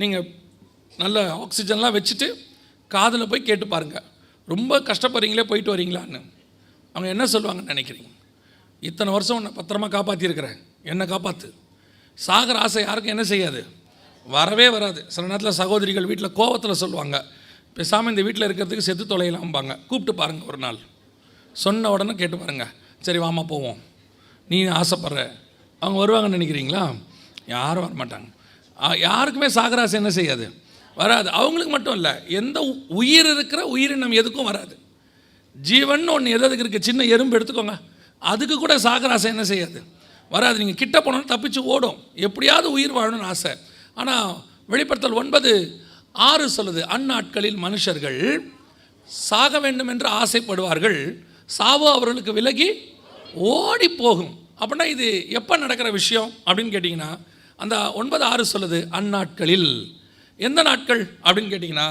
நீங்கள் நல்ல ஆக்சிஜன்லாம் வச்சுட்டு காதில் போய் கேட்டு பாருங்கள், ரொம்ப கஷ்டப்படுறீங்களே, போயிட்டு வரீங்களான்னு. அவங்க என்ன சொல்லுவாங்கன்னு நினைக்கிறீங்க? இத்தனை வருஷம் உன்னை பத்திரமா காப்பாற்றிருக்கிறேன், என்னை காப்பாற்று. சாகர ஆசை யாருக்கும் என்ன செய்யாது, வரவே வராது. சில நேரத்தில் சகோதரிகள் வீட்டில் கோவத்தில் சொல்லுவாங்க, பேசாமல் இந்த வீட்டில் இருக்கிறதுக்கு செத்து தொலைலாம்பாங்க. கூப்பிட்டு பாருங்கள் ஒரு நாள், சொன்ன உடனே கேட்டு பாருங்கள், சரி வாமா போவோம், நீ ஆசைப்படுற. அவங்க வருவாங்கன்னு நினைக்கிறீங்களா? யாரும் வரமாட்டாங்க. யாருக்குமே சாகர ஆசை என்ன செய்யாது, வராது. அவங்களுக்கு மட்டும் இல்லை, எந்த உயிர் இருக்கிற உயிரினம் எதுக்கும் வராது. ஜீவன் ஒன்று எதுக்கு இருக்குது, சின்ன எறும்பு எடுத்துக்கோங்க, அதுக்கு கூட சாகர ஆசை என்ன செய்யாது, வராது. நீங்கள் கிட்ட போனோன்னு தப்பிச்சு ஓடும், எப்படியாவது உயிர் வாழணும்னு ஆசை. ஆனால் வெளிப்படுத்தல் 9 6 சொல்லுது, அந்நாட்களில் மனுஷர்கள் சாக வேண்டும் என்று ஆசைப்படுவார்கள், சாவோ அவர்களுக்கு விலகி ஓடி போகும். அப்படின்னா இது எப்போ நடக்கிற விஷயம் அப்படின்னு கேட்டிங்கன்னா, அந்த 9:6 சொல்லுது அந்நாட்களில். எந்த நாட்கள் அப்படின்னு கேட்டிங்கன்னா,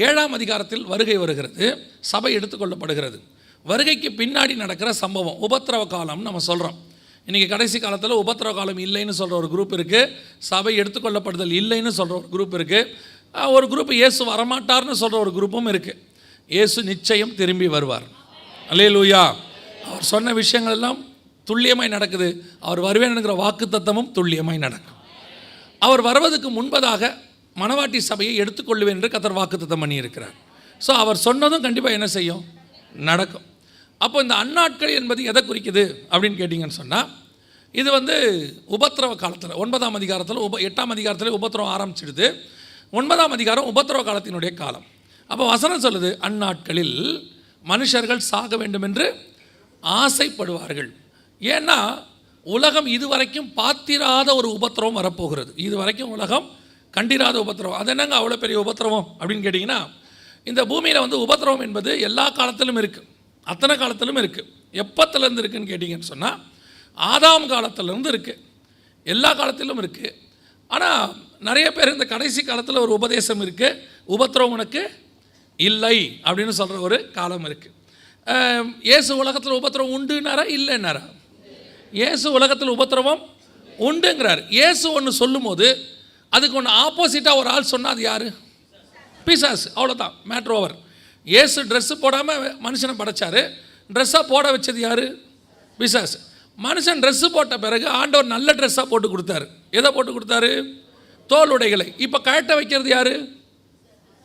7ஆம் அதிகாரத்தில் வருகை வருகிறது, சபை எடுத்துக்கொள்ளப்படுகிறது. வருகைக்கு பின்னாடி நடக்கிற சம்பவம் உபத்திரவ காலம் நம்ம சொல்கிறோம். இன்றைக்கி கடைசி காலத்தில் உபத்திரவ காலம் இல்லைன்னு சொல்கிற ஒரு குரூப் இருக்குது, சபை எடுத்துக்கொள்ளப்படுதல் இல்லைன்னு சொல்கிற ஒரு குரூப் இருக்குது, ஒரு குரூப் இயேசு வரமாட்டார்னு சொல்கிற ஒரு குரூப்பும் இருக்குது. இயேசு நிச்சயம் திரும்பி வருவார். அல்லேலூயா. அவர் சொன்ன விஷயங்கள் எல்லாம் துல்லியமாய் நடக்குது. அவர் வருவேன்ங்கிற வாக்கு தத்தமும் துல்லியமாய் நடக்கும். அவர் வருவதற்கு முன்பதாக மணவாட்டி சபையை எடுத்துக்கொள்வேன் என்று கர்த்தர் வாக்கு தத்தம் பண்ணியிருக்கிறார். ஸோ அவர் சொன்னதும் கண்டிப்பாக என்ன செய்யும், நடக்கும். அப்போ இந்த அந்நாட்கள் என்பது எதை குறிக்குது அப்படின்னு கேட்டிங்கன்னு சொன்னால், இது உபத்திரவ காலத்தில் 9ஆம் அதிகாரத்தில் 8ஆம் அதிகாரத்தில் உபத்திரவம் ஆரம்பிச்சிடுது. 9ஆம் அதிகாரம் உபத்திரவ காலத்தினுடைய காலம். அப்போ வசனம் சொல்லுது, அந்நாட்களில் மனுஷர்கள் சாக வேண்டும் என்று ஆசைப்படுவார்கள். ஏன்னா உலகம் இதுவரைக்கும் பார்த்திராத ஒரு உபத்திரவம் வரப்போகிறது. இதுவரைக்கும் உலகம் கண்டிராத உபத்திரவம். அது என்னங்க அவ்வளோ பெரிய உபத்திரவம் அப்படின்னு கேட்டிங்கன்னா, இந்த பூமியில் உபத்திரவம் என்பது எல்லா காலத்திலும் இருக்குது, அத்தனை காலத்திலும் இருக்குது. எப்போத்துலேருந்து இருக்குதுன்னு கேட்டிங்கன்னு சொன்னால், ஆதாம் காலத்திலேருந்து இருக்குது, எல்லா காலத்திலும் இருக்குது. ஆனால் நிறைய பேர் இந்த கடைசி காலத்தில் ஒரு உபதேசம் இருக்குது, உபத்திரவம் உனக்கு இல்லை அப்படின்னு சொல்கிற ஒரு காலம் இருக்குது. இயேசு உலகத்தில் உபத்திரவம் உண்டுனாரா இல்லைன்னாரா? இயேசு உலகத்தில் உபத்திரவம் உண்டுங்கிறார். இயேசு ஒன்று சொல்லும் போது அதுக்கு ஒன்று ஆப்போசிட்டாக ஒரு ஆள் சொன்னால் அது யார்? பிசாசு. அவ்வளோதான், மேட்ரு ஓவர். இயேசு ட்ரெஸ்ஸு போடாமல் மனுஷனை படைச்சார், ட்ரெஸ்ஸாக போட வச்சது யார்? பிசாசு. மனுஷன் ட்ரெஸ்ஸு போட்ட பிறகு ஆண்டவர் நல்ல ட்ரெஸ்ஸாக போட்டு கொடுத்தாரு. எதை போட்டு கொடுத்தாரு? தோல் உடைகளை. இப்போ கழட்ட வைக்கிறது யார்?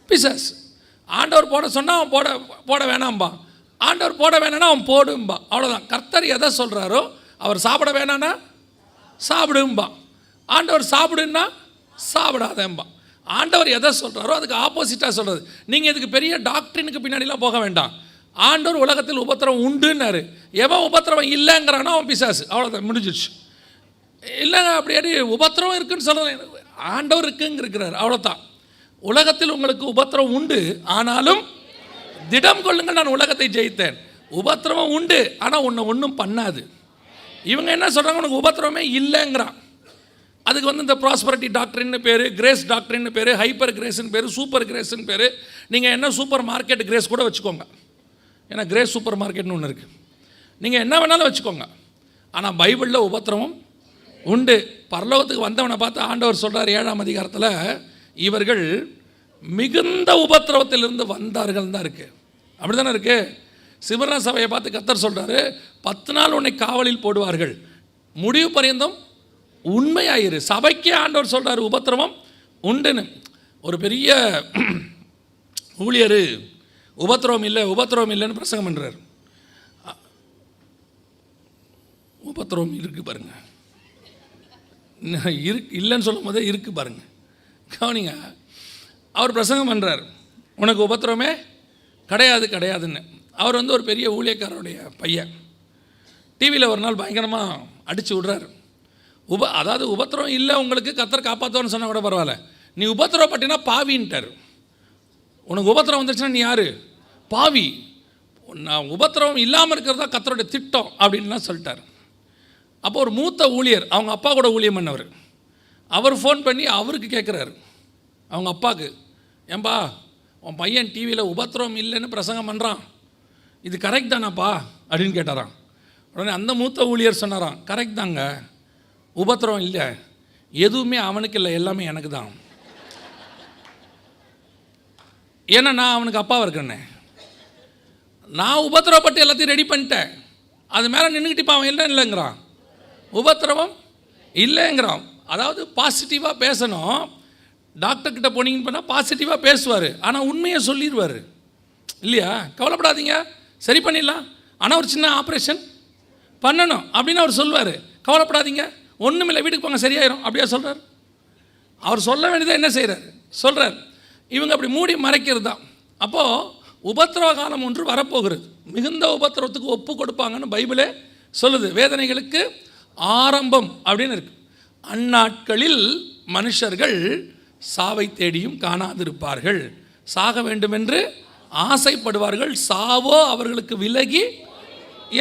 பிசாசு. ஆண்டவர் போட சொன்னால் அவன் போட வேணாம்பா, ஆண்டவர் போட வேணான்னா அவன் போடும்பா. அவ்வளோதான். கர்த்தர் எதை சொல்கிறாரோ, அவர் சாப்பிட வேணான்னா சாப்பிடும்பா, ஆண்டவர் சாப்பிடுன்னா சாப்பிடாதேம்பா. ஆண்டவர் எதை சொல்கிறாரோ அதுக்கு ஆப்போசிட்டாக சொல்கிறது. நீங்கள் இதுக்கு பெரிய டாக்டரினுக்கு பின்னாடிலாம் போக வேண்டாம். ஆண்டவர் உலகத்தில் உபத்திரவம் உண்டுன்னாரு. எவன் உபத்திரவம் இல்லைங்கிறானோ அவன் பிசாசு. அவ்வளோதான், முடிஞ்சிடுச்சு. இல்லைங்க அப்படியே உபத்திரவம் இருக்குன்னு சொல்கிறேன், ஆண்டவர் இருக்குங்க இருக்கிறார். அவ்வளோதான். உலகத்தில் உங்களுக்கு உபத்திரவம் உண்டு, ஆனாலும் திடம் கொள்ளுங்கள், நான் உலகத்தை ஜெயித்தேன். உபத்திரவம் உண்டு, ஆனால் உன்னை ஒன்றும் பண்ணாது. இவங்க என்ன சொல்கிறாங்க, உனக்கு உபத்திரவமே இல்லைங்கிறான். அதுக்கு இந்த ப்ராஸ்பரிட்டி டாக்டரின்னு பேர், கிரேஸ் டாக்டரின்னு பேர், ஹைப்பர் கிரேஸ்ன்னு பேர், சூப்பர் கிரேஸ்ன்னு பேர். நீங்கள் என்ன சூப்பர் மார்க்கெட் கிரேஸ் கூட வச்சுக்கோங்க, ஏன்னா கிரேஸ் சூப்பர் மார்க்கெட்னு ஒன்று இருக்குது. நீங்கள் என்ன வேணாலும் வச்சுக்கோங்க, ஆனால் பைபிளில் உபத்திரவம் உண்டு. பரலோகத்துக்கு வந்தவனை பார்த்து ஆண்டவர் சொல்கிறார் 7ஆம் அதிகாரத்தில், இவர்கள் மிகுந்த உபத்திரவத்திலிருந்து வந்தார்கள் தான் இருக்குது. அப்படி தானே இருக்குது. சிவன சபையை பார்த்து கர்த்தர் சொல்கிறாரு, 10 நாள் உன்னை காவலில் போடுவார்கள், முடிவு பரியந்தம் உண்மையாயிரு. சபைக்கே ஆண்டவர் சொல்கிறார் உபத்திரவம் உண்டுன்னு. ஒரு பெரிய ஊழியர் உபத்திரவம் இல்லை உபத்திரவம் இல்லைன்னு பிரசங்கம் பண்ணுறார். உபத்திரவம் இருக்குது பாருங்க, இல்லைன்னு சொல்லும் போதே இருக்குது பாருங்க, கவனிங்க. அவர் பிரசங்கம் பண்ணுறார், உனக்கு உபத்திரமே கிடையாதுன்னு. அவர் ஒரு பெரிய ஊழியக்காரருடைய பையன். டிவியில் ஒரு நாள் பயங்கரமாக அடித்து விடுறாரு. அதாவது உபத்திரம் இல்லை உங்களுக்கு, கர்த்தர் காப்பாற்றுவான்னு சொன்னால் கூட பரவாயில்ல, நீ உபத்திரப்பட்டினா பாவின்ட்டார். உனக்கு உபத்திரம் வந்துச்சுன்னா நீ யார்? பாவி. நான் உபத்திரவம் இல்லாமல் இருக்கிறதா கர்த்தருடைய திட்டம் அப்படின்லாம் சொல்லிட்டார். அப்போ ஒரு மூத்த ஊழியர், அவங்க அப்பா கூட ஊழியம் பண்ணவர், அவர் ஃபோன் பண்ணி அவருக்கு கேட்குறாரு, அவங்க அப்பாவுக்கு, ஏன்பா உன் பையன் டிவியில் உபத்திரவம் இல்லைன்னு பிரசங்கம் பண்ணுறான், இது கரெக்ட் தானாப்பா அப்படின்னு கேட்டாராம். உடனே அந்த மூத்த ஊழியர் சொன்னாராம், கரெக்ட் தாங்க, உபத்திரவம் இல்லை, எதுவுமே அவனுக்கு இல்லை, எல்லாமே எனக்கு தான். ஏன்னா நான் அவனுக்கு அப்பாவாக இருக்கேன்னே, நான் உபத்திரவப்பட்டு எல்லாத்தையும் ரெடி பண்ணிட்டேன், அது மேலே நின்றுக்கிட்டு அவன் இல்லைங்கிறான், உபத்திரவம் இல்லைங்கிறான். அதாவது பாசிட்டிவாக பேசணும். டாக்டர்கிட்ட போனீங்கன்னு பண்ணால் பாசிட்டிவாக பேசுவார், ஆனால் உண்மையை சொல்லிடுவார் இல்லையா? கவலைப்படாதீங்க, சரி பண்ணிடலாம், ஆனால் ஒரு சின்ன ஆப்ரேஷன் பண்ணணும் அப்படின்னு அவர் சொல்வார். கவலைப்படாதீங்க, ஒன்றுமில்லை, வீட்டுக்கு போங்க, சரியாயிரும் அப்படியா சொல்கிறார். அவர் சொல்ல வேண்டியதை என்ன செய்கிறார்? சொல்கிறார். இவங்க அப்படி மூடி மறைக்கிறது தான். அப்போது உபத்திரவ காலம் ஒன்று வரப்போகிறது, மிகுந்த உபத்திரவத்துக்கு ஒப்பு கொடுப்பாங்கன்னு பைபிளே சொல்லுது. வேதனைகளுக்கு ஆரம்பம் அப்படின்னு இருக்கு. அந்நாட்களில் மனுஷர்கள் சாவை தேடியும் காணாதிருப்பார்கள். சாக வேண்டுமென்று ஆசைப்படுவார்கள், சாவோ அவர்களுக்கு விலகி.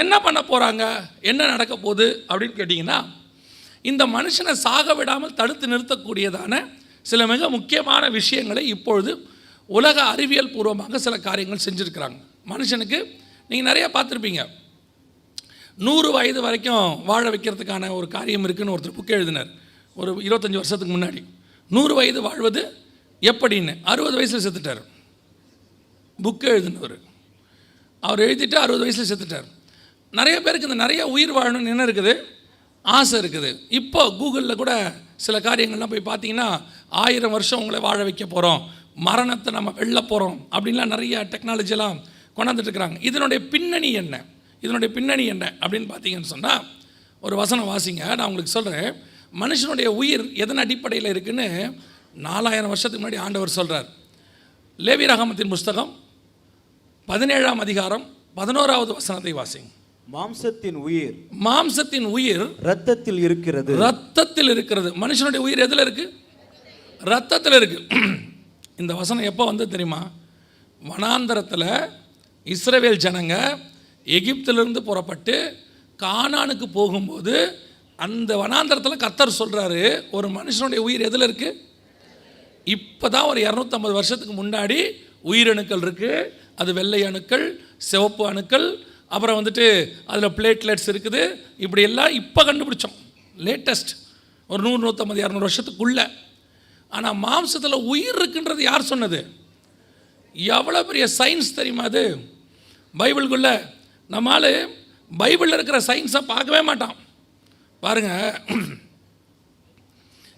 என்ன பண்ண போகிறாங்க, என்ன நடக்க போகுது அப்படின்னு கேட்டிங்கன்னா, இந்த மனுஷனை சாக விடாமல் தடுத்து நிறுத்தக்கூடியதான சில மிக முக்கியமான விஷயங்களை இப்பொழுது உலக அறிவியல் பூர்வமாக சில காரியங்கள் செஞ்சுருக்கிறாங்க. மனுஷனுக்கு நீங்கள் நிறைய பார்த்துருப்பீங்க, 100 வயது வரைக்கும் வாழ வைக்கிறதுக்கான ஒரு காரியம் இருக்குதுன்னு ஒருத்தர் புக் எழுதினார் ஒரு 25 வருஷத்துக்கு முன்னாடி. 100 வயது வாழ்வது எப்படின்னு 60 வயசில் செத்துட்டார். புக்கு எழுதினவர் அவர் எழுதிட்டு 60 வயசில் செத்துட்டார். நிறைய பேருக்கு இந்த நிறைய உயிர் வாழணும்னு என்ன இருக்குது, ஆசை இருக்குது. இப்போ கூகுளில் கூட சில காரியங்கள்லாம் போய் பார்த்தீங்கன்னா 1000 வருஷம் உங்களை வாழ வைக்க போகிறோம், மரணத்தை நம்ம வெல்ல போகிறோம் அப்படின்லாம் நிறைய டெக்னாலஜியெல்லாம் கொண்டாந்துட்டு இருக்கிறாங்க. இதனுடைய பின்னணி என்ன, இதனுடைய பின்னணி என்ன அப்படின்னு பார்த்தீங்கன்னு சொன்னால், ஒரு வசனம் வாசிங்க, நான் உங்களுக்கு சொல்கிறேன். மனுஷனுடைய உயிர் எதன் அடிப்படையில் இருக்குதுன்னு 4000 வருஷத்துக்கு முன்னாடி ஆண்டவர் சொல்கிறார். லேவியராகமத்தின் புஸ்தகம் 17ஆம் அதிகாரம் 11வது வசனத்தை வாசிங்க. மாம்சத்தின் உயிர் இரத்தத்தில் இருக்கிறது. இரத்தத்தில் இருக்கிறது. மனுஷனுடைய உயிர் எதில் இருக்கு? இரத்தத்தில் இருக்கு. இந்த வசனம் எப்போ வந்து தெரியுமா? வனாந்தரத்தில் இஸ்ரவேல் ஜனங்க எகிப்திலிருந்து புறப்பட்டு கானானுக்கு போகும்போது அந்த வனாந்தரத்தில் கர்த்தர் சொல்கிறாரு, ஒரு மனுஷனுடைய உயிர் எதில் இருக்குது? இப்போ தான் ஒரு 250 வருஷத்துக்கு முன்னாடி உயிரணுக்கள் இருக்குது. அது வெள்ளை அணுக்கள், சிவப்பு அணுக்கள், அப்புறம் வந்துட்டு அதில் பிளேட்லெட்ஸ் இருக்குது. இப்படி எல்லாம் இப்போ கண்டுபிடிச்சோம், லேட்டஸ்ட் ஒரு 100, 150, 200 வருஷத்துக்குள்ளே. ஆனால் மாம்சத்தில் உயிர் இருக்குன்றது யார் சொன்னது? எவ்வளோ பெரிய சயின்ஸ் தெரியுமா அது? பைபிளுக்குள்ளே நம்மால் பைபிளில் இருக்கிற சயின்ஸை பார்க்கவே மாட்டான். பாருங்கள்,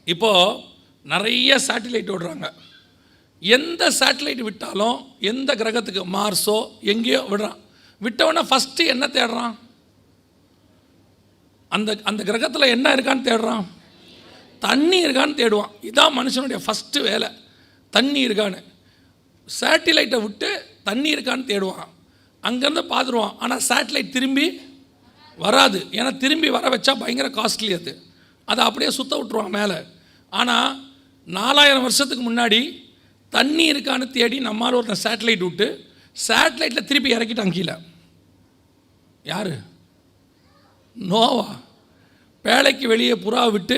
இப்போது நிறைய சேட்டிலைட் விடுறாங்க. எந்த சேட்டிலைட் விட்டாலும் எந்த கிரகத்துக்கு, மார்ஸோ எங்கேயோ விடுறான். விட்டவொடனே ஃபஸ்ட்டு என்ன தேடுறான்? அந்த கிரகத்தில் என்ன இருக்கான்னு தேடுறான், தண்ணி இருக்கான்னு தேடுவான். இதுதான் மனுஷனுடைய ஃபஸ்ட்டு வேலை, தண்ணி இருக்கான்னு. சேட்டிலைட்டை விட்டு தண்ணி இருக்கான்னு தேடுவான், அங்கேருந்து பார்த்துருவான். ஆனால் சேட்டிலைட் திரும்பி வராது, ஏன்னா திரும்பி வர வச்சா பயங்கர காஸ்ட்லி. அதை அப்படியே சுத்த விட்டுருவான் மேலே. ஆனால் 4000 வருஷத்துக்கு முன்னாடி தண்ணி இருக்கான்னு தேடி நம்மால் ஒரு சேட்டலைட் விட்டு சேட்டலைட்டில் திருப்பி இறக்கிட்டாங்க கீழே. யார்? நோவா. பேழைக்கு வெளியே புறா விட்டு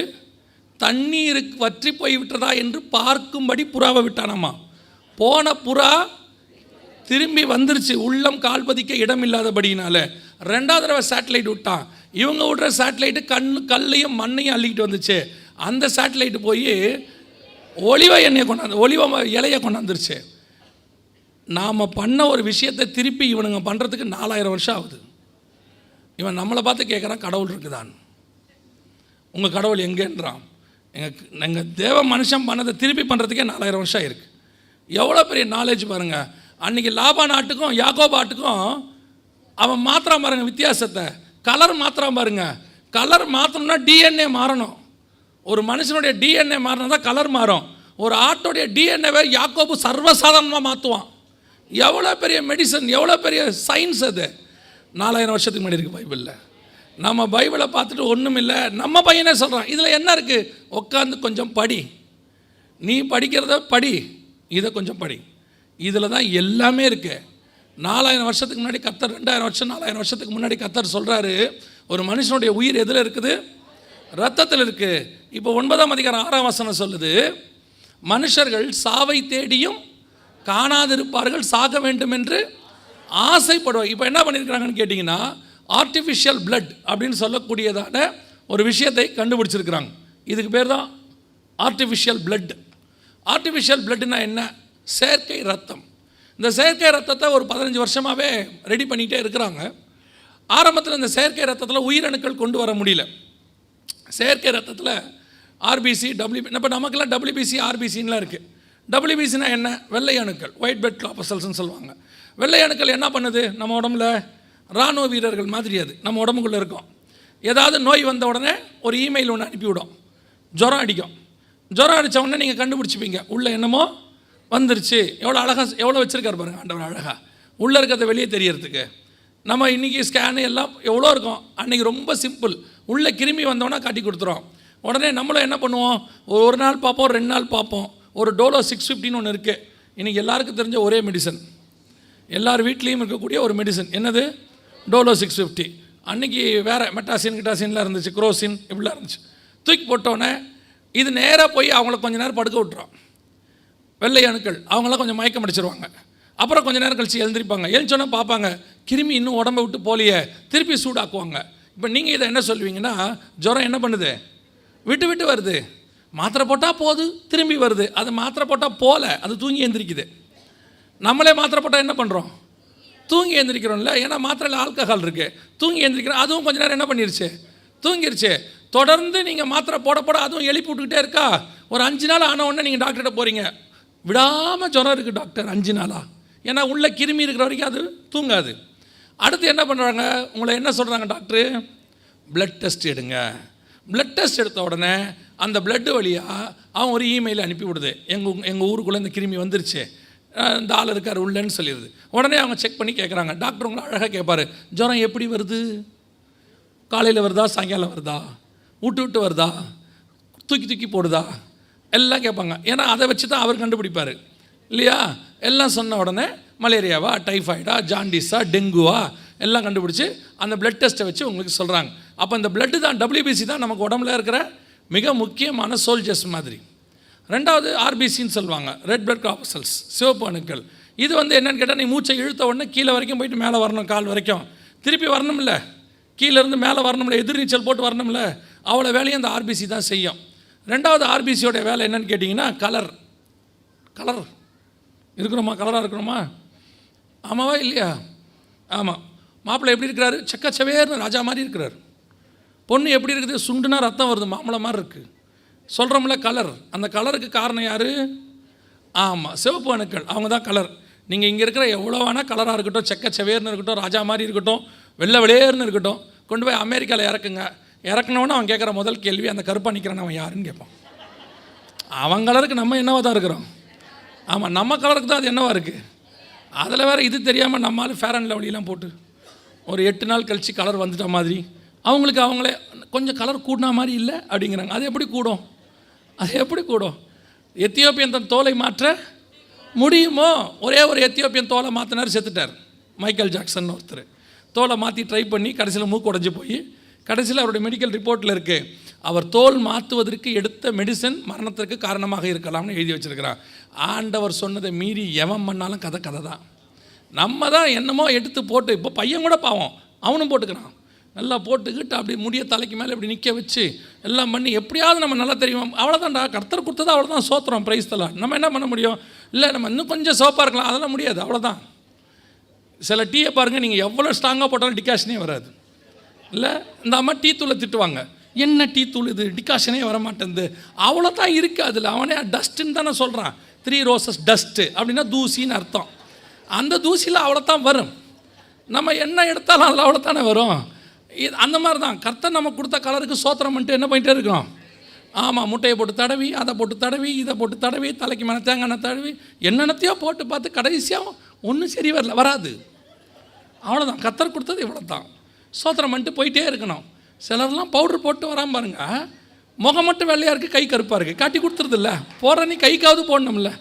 தண்ணீருக்கு வற்றி போய் விட்டதா என்று பார்க்கும்படி புறாவை விட்டானாமா. போன புறா திரும்பி வந்துருச்சு, உள்ளம் கால்பதிக்க இடம் இல்லாதபடினால. 2வது தடவை சேட்டலைட் விட்டான். இவங்க விடுற சேட்டலைட்டு கல்லையும் மண்ணையும் அள்ளிக்கிட்டு வந்துச்சு. அந்த சேட்டலைட்டு போய் ஒலிவ எண்ணெயை கொண்டாந்து, ஒலிவ இலையை கொண்டாந்துருச்சு. நாம் பண்ண ஒரு விஷயத்தை திருப்பி இவனுங்க பண்ணுறதுக்கு 4000 வருஷம் ஆகுது. இவன் நம்மளை பார்த்து கேட்குறான், கடவுள் இருக்குதான்? உங்கள் கடவுள் எங்கேன்றான். எங்கள் தேவ மனுஷன் பண்ணதை திருப்பி பண்ணுறதுக்கே 4000 வருஷம் இருக்குது. எவ்வளோ பெரிய நாலேஜ் பாருங்கள். அன்றைக்கி லாபா நாட்டுக்கும் யாக்கோபா ஆட்டுக்கும் அவன் மாத்திரம் பாருங்கள் வித்தியாசத்தை. கலர் மாத்திரம் பாருங்கள். கலர் மாற்றணும்னா டிஎன்ஏ மாறணும். ஒரு மனுஷனுடைய டிஎன்ஏ மாறினா தான் கலர் மாறும். ஒரு ஆட்டோடைய டிஎன்ஏவை யாக்கோபு சர்வசாதாரணமாக மாற்றுவான். எவ்வளோ பெரிய மெடிசன், எவ்வளோ பெரிய சயின்ஸ் அது. 4000 வருஷத்துக்கு முன்னாடி இருக்குது பைபிளில். நம்ம பைபிளை பார்த்துட்டு ஒன்றும் இல்லை, நம்ம பையனே சொல்கிறான், இதில் என்ன இருக்குது, உட்காந்து கொஞ்சம் படி, நீ படிக்கிறத படி, இதை கொஞ்சம் படி, இதில் தான் எல்லாமே இருக்குது. 4000 வருஷத்துக்கு முன்னாடி கர்த்தர், 2000 வருஷம் 4000 வருஷத்துக்கு முன்னாடி கர்த்தர் சொல்கிறாரு, ஒரு மனுஷனுடைய உயிர் எதில் இருக்குது? ரத்தத்தில் இருக்குது. இப்போ 9ஆம் அதிகாரம் 6ஆம் வசனம் சொல்லுது, மனுஷர்கள் சாவை தேடியும் காணாதிருப்பார்கள், சாக வேண்டும் என்று ஆசைப்படுவார். இப்போ என்ன பண்ணியிருக்கிறாங்கன்னு கேட்டிங்கன்னா, ஆர்டிஃபிஷியல் பிளட் அப்படின்னு சொல்லக்கூடியதான ஒரு விஷயத்தை கண்டுபிடிச்சிருக்கிறாங்க. இதுக்கு பேர் தான் ஆர்டிஃபிஷியல் பிளட். ஆர்டிஃபிஷியல் பிளட்னா என்ன? செயற்கை ரத்தம். இந்த செயற்கை ரத்தத்தை ஒரு 15 வருஷமாகவே ரெடி பண்ணிகிட்டே இருக்கிறாங்க. ஆரம்பத்தில் இந்த செயற்கை ரத்தத்தில் உயிரணுக்கள் கொண்டு வர முடியல. செயற்கை ரத்தத்தில் ஆர்பிசி, இப்போ நமக்கெல்லாம் WBC, RBCலாம் இருக்குது. WBCனா என்ன? வெள்ளை அணுக்கள், ஒயிட் பிளட் கார்பசல்ஸ்ன்னு சொல்லுவாங்க. வெள்ளை அணுக்கள் என்ன பண்ணுது? நம்ம உடம்புல இராணுவ வீரர்கள் மாதிரி அது நம்ம உடம்புக்குள்ளே இருக்கும். ஏதாவது நோய் வந்த உடனே ஒரு இமெயில் ஒன்று அனுப்பிவிடும், ஜுரம் அடிக்கும். ஜுரம் அடித்த உடனே நீங்கள் கண்டுபிடிச்சிப்பீங்க, உள்ளே என்னமோ வந்துருச்சு. எவ்வளோ அழகாக, எவ்வளோ வச்சுருக்காரு பாருங்கள் ஆண்டவர் அழகாக, உள்ளே இருக்கிறத வெளியே தெரியறதுக்கு. நம்ம இன்றைக்கி ஸ்கேனு எல்லாம் எவ்வளோ இருக்கும், அன்றைக்கி ரொம்ப சிம்பிள். உள்ளே கிருமி வந்தோன்னா காட்டி கொடுத்துரும். உடனே நம்மளும் என்ன பண்ணுவோம், ஒரு நாள் பார்ப்போம், 2 நாள் பார்ப்போம். ஒரு டோலோ 650 ஒன்று இருக்குது. இன்றைக்கி எல்லாருக்கும் தெரிஞ்ச ஒரே மெடிசன், எல்லார் வீட்லேயும் இருக்கக்கூடிய ஒரு மெடிசன். என்னது? டோலோ 650. அன்றைக்கி வேறு மெட்டாசின் கிட்டாசின்லாம் இருந்துச்சு, குரோசின் இப்படிலாம் இருந்துச்சு. தூக்கி போட்டோன்னே இது நேராக போய் அவங்கள கொஞ்சம் நேரம் படுக்க விட்டுரும். வெள்ளை அணுக்கள் அவங்களாம் கொஞ்சம் மயக்கம் அடிச்சிருவாங்க. அப்புறம் கொஞ்சம் நேரம் கழிச்சு எழுந்திருப்பாங்க. எழுந்தோன்னே பார்ப்பாங்க கிருமி இன்னும் உடம்பை விட்டு போலியே, திருப்பி சூடாக்குவாங்க. இப்போ நீங்கள் இதை என்ன சொல்லுவீங்கன்னா, ஜுரம் என்ன பண்ணுது? விட்டு விட்டு வருது. மாத்திரை போட்டால் போகுது, திரும்பி வருது. அது மாத்திரை போட்டால் போல, அது தூங்கி எழுந்திரிக்குது. நம்மளே மாத்திரை போட்டால் என்ன பண்ணுறோம்? தூங்கி எழுந்திரிக்கிறோம்ல. ஏன்னா மாத்திரையில் ஆல்கஹால் இருக்குது. தூங்கி எழுந்திரிக்கிறோம். அதுவும் கொஞ்சம் நேரம் என்ன பண்ணிருச்சு? தூங்கிருச்சு. தொடர்ந்து நீங்கள் மாத்திரை போட போட அதுவும் எழுப்பி விட்டுக்கிட்டே இருக்கா. ஒரு 5 நாள் ஆன உடனே நீங்கள் டாக்டர்கிட்ட போகிறீங்க, விடாமல் ஜுரம் இருக்குது டாக்டர் 5 நாளாக. ஏன்னா உள்ள கிருமி இருக்கிற வரைக்கும் அது தூங்காது. அடுத்து என்ன பண்ணுறாங்க? உங்களை என்ன சொல்கிறாங்க டாக்டரு? பிளட் டெஸ்ட் எடுங்க. பிளட் டெஸ்ட் எடுத்த உடனே அந்த பிளட்டு வழியாக அவன் ஒரு இமெயில் அனுப்பி விடுது, எங்கள் ஊருக்குள்ளே இந்த கிருமி வந்துருச்சு, இந்த ஆள் இருக்கார் உள்ளேன்னு சொல்லிடுது. உடனே அவங்க செக் பண்ணி கேட்குறாங்க. டாக்டர் உங்களை அழகாக கேட்பார், ஜுரம் எப்படி வருது? காலையில் வருதா, சாயங்காலம் வருதா, விட்டு விட்டு வருதா, தூக்கி தூக்கி போடுதா, எல்லாம் கேட்பாங்க. ஏன்னா அதை வச்சு தான் அவர் கண்டுபிடிப்பார் இல்லையா? எல்லாம் சொன்ன உடனே மலேரியாவா, டைஃபாய்டா, ஜாண்டிஸா, டெங்குவா எல்லாம் கண்டுபிடிச்சி அந்த பிளட் டெஸ்ட்டை வச்சு உங்களுக்கு சொல்கிறாங்க. அப்போ இந்த பிளட்டு தான், WBC தான் நமக்கு உடம்புல இருக்கிற மிக முக்கியமான சோல்ஜர்ஸ் மாதிரி. ரெண்டாவது ஆர்பிசின்னு சொல்லுவாங்க, ரெட் பிளட் கார்பசல்ஸ், சிவப்பு அணுக்கள். இது வந்து என்னென்னு கேட்டால், நீ மூச்சை இழுத்த உடனே கீழே வரைக்கும் போயிட்டு மேலே வரணும், கால் வரைக்கும் திருப்பி வரணும்ல, கீழேருந்து மேலே வரணும்ல, எதிர்நீச்சல் போட்டு வரணும்ல, அவ்வளோ வேலையும் அந்த ஆர்பிசி தான் செய்யும். ரெண்டாவது ஆர்பிசியோட வேலை என்னென்னு கேட்டிங்கன்னா, கலர் இருக்கிறோமா, கலராக இருக்கிறோமா? ஆமாவா இல்லையா? ஆமாம். மாப்பிள்ளை எப்படி இருக்கிறாரு? செக்கச்சவேர்னு ராஜா மாதிரி இருக்கிறார். பொண்ணு எப்படி இருக்குது? சுண்டுனா ரத்தம் வருது, மாம்பழை மாதிரி இருக்குது. சொல்கிறோம்ல கலர். அந்த கலருக்கு காரணம் யார்? ஆமாம், சிவப்பு அணுக்கள். அவங்க தான் கலர். நீங்கள் இங்கே இருக்கிற எவ்வளோ வேணால் கலராக இருக்கட்டும், செக்கச்சவேர்னு இருக்கட்டும், ராஜா மாதிரி இருக்கட்டும், வெள்ளை வெளியேறுன்னு இருக்கட்டும், கொண்டு போய் அமெரிக்காவில் இறக்குங்க. இறக்குனவொன்னே அவன் கேட்குற முதல் கேள்வி, அந்த கருப்பாக நிற்கிறான் அவன் யாருன்னு கேட்பான். அவன் கலருக்கு நம்ம என்னவாக தான் இருக்கிறோம். ஆமாம், நம்ம கலருக்கு தான் அது என்னவா இருக்குது. அதில் வேறு இது தெரியாமல் நம்மளால் ஃபேர் அண்ட் லவ்லிலாம் போட்டு ஒரு 8 நாள் கழித்து கலர் வந்துட்ட மாதிரி, அவங்களுக்கு அவங்களே கொஞ்சம் கலர் கூடினா மாதிரி இல்லை அப்படிங்கிறாங்க. அது எப்படி கூடும்? அது எப்படி கூடும்? எத்தியோப்பியன் தன் தோலை மாற்ற முடியுமோ? ஒரே ஒரு எத்தியோப்பியன் தோலை மாற்றினார், செத்துட்டார். மைக்கேல் ஜாக்சன் ஒருத்தர் தோலை மாற்றி ட்ரை பண்ணி கடைசியில் மூக்கு உடைஞ்சு போய், கடைசியில் அவருடைய மெடிக்கல் ரிப்போர்ட்டில் இருக்குது, அவர் தோல் மாற்றுவதற்கு எடுத்த மெடிசன் மரணத்திற்கு காரணமாக இருக்கலாம்னு எழுதி வச்சுருக்கிறான். ஆண்டவர் சொன்னதை மீறி எவன் பண்ணாலும் கதை தான். நம்ம தான் என்னமோ எடுத்து போட்டு, இப்போ பையன் கூட பாவம் அவனும் போட்டுக்கிறான், நல்லா போட்டுக்கிட்டு அப்படி முடிய தலைக்கு மேலே இப்படி நிற்க வச்சு எல்லாம் பண்ணி எப்படியாவது நம்ம நல்லா தெரியும். அவ்வளோதான்டா, கர்த்தர் கொடுத்தது அவ்வளோதான், சோத்திரம், பிரைஸ் தரலாம். நம்ம என்ன பண்ண முடியும்? இல்லை நம்ம இன்னும் கொஞ்சம் சோப்பாக இருக்கலாம், அதெல்லாம் முடியாது, அவ்வளோதான். சில டீயை பாருங்கள், நீங்கள் எவ்வளோ ஸ்ட்ராங்காக போட்டாலும் டிகாஷனே வராது. இல்லை, இந்த அம்மா டீ தூளை திட்டுவாங்க, என்ன டீ தூள் இது, டிகாஷனே வரமாட்டேங்குது, அவ்வளோதான் இருக்குது அதில். அவனே டஸ்ட்டுன்னு தானே சொல்கிறான், 3 ரோசஸ் டஸ்ட்டு அப்படின்னா தூசின்னு அர்த்தம். அந்த தூசியில் அவ்வளோதான் வரும். நம்ம என்ன எடுத்தாலும் அதில் அவ்வளோத்தானே வரும். இது அந்த மாதிரி தான் கர்த்தர் நம்ம கொடுத்த கலருக்கு சோத்திரம் பண்ணிட்டு என்ன பண்ணிகிட்டே இருக்கிறோம். ஆமாம், முட்டையை போட்டு தடவி, அதை போட்டு தடவி, இதை போட்டு தடவி, தலைக்கு மேலே தேங்காய் தடவி, என்னென்னத்தையோ போட்டு பார்த்து கடைசியாக ஒன்றும் சரி வராது. அவ்வளோதான், கர்த்தர் கொடுத்தது இவ்வளோ தான். சோத்திரம் பண்ணிட்டு போயிட்டே இருக்கணும். சிலர்லாம் பவுட்ரு போட்டு வராமல் பாருங்க, முகம் மட்டும் வெள்ளையாக இருக்குது, கை கருப்பாக இருக்குது, காட்டி கொடுத்துருதில்ல, போடுற நீ கைக்காவது போடணும்ல.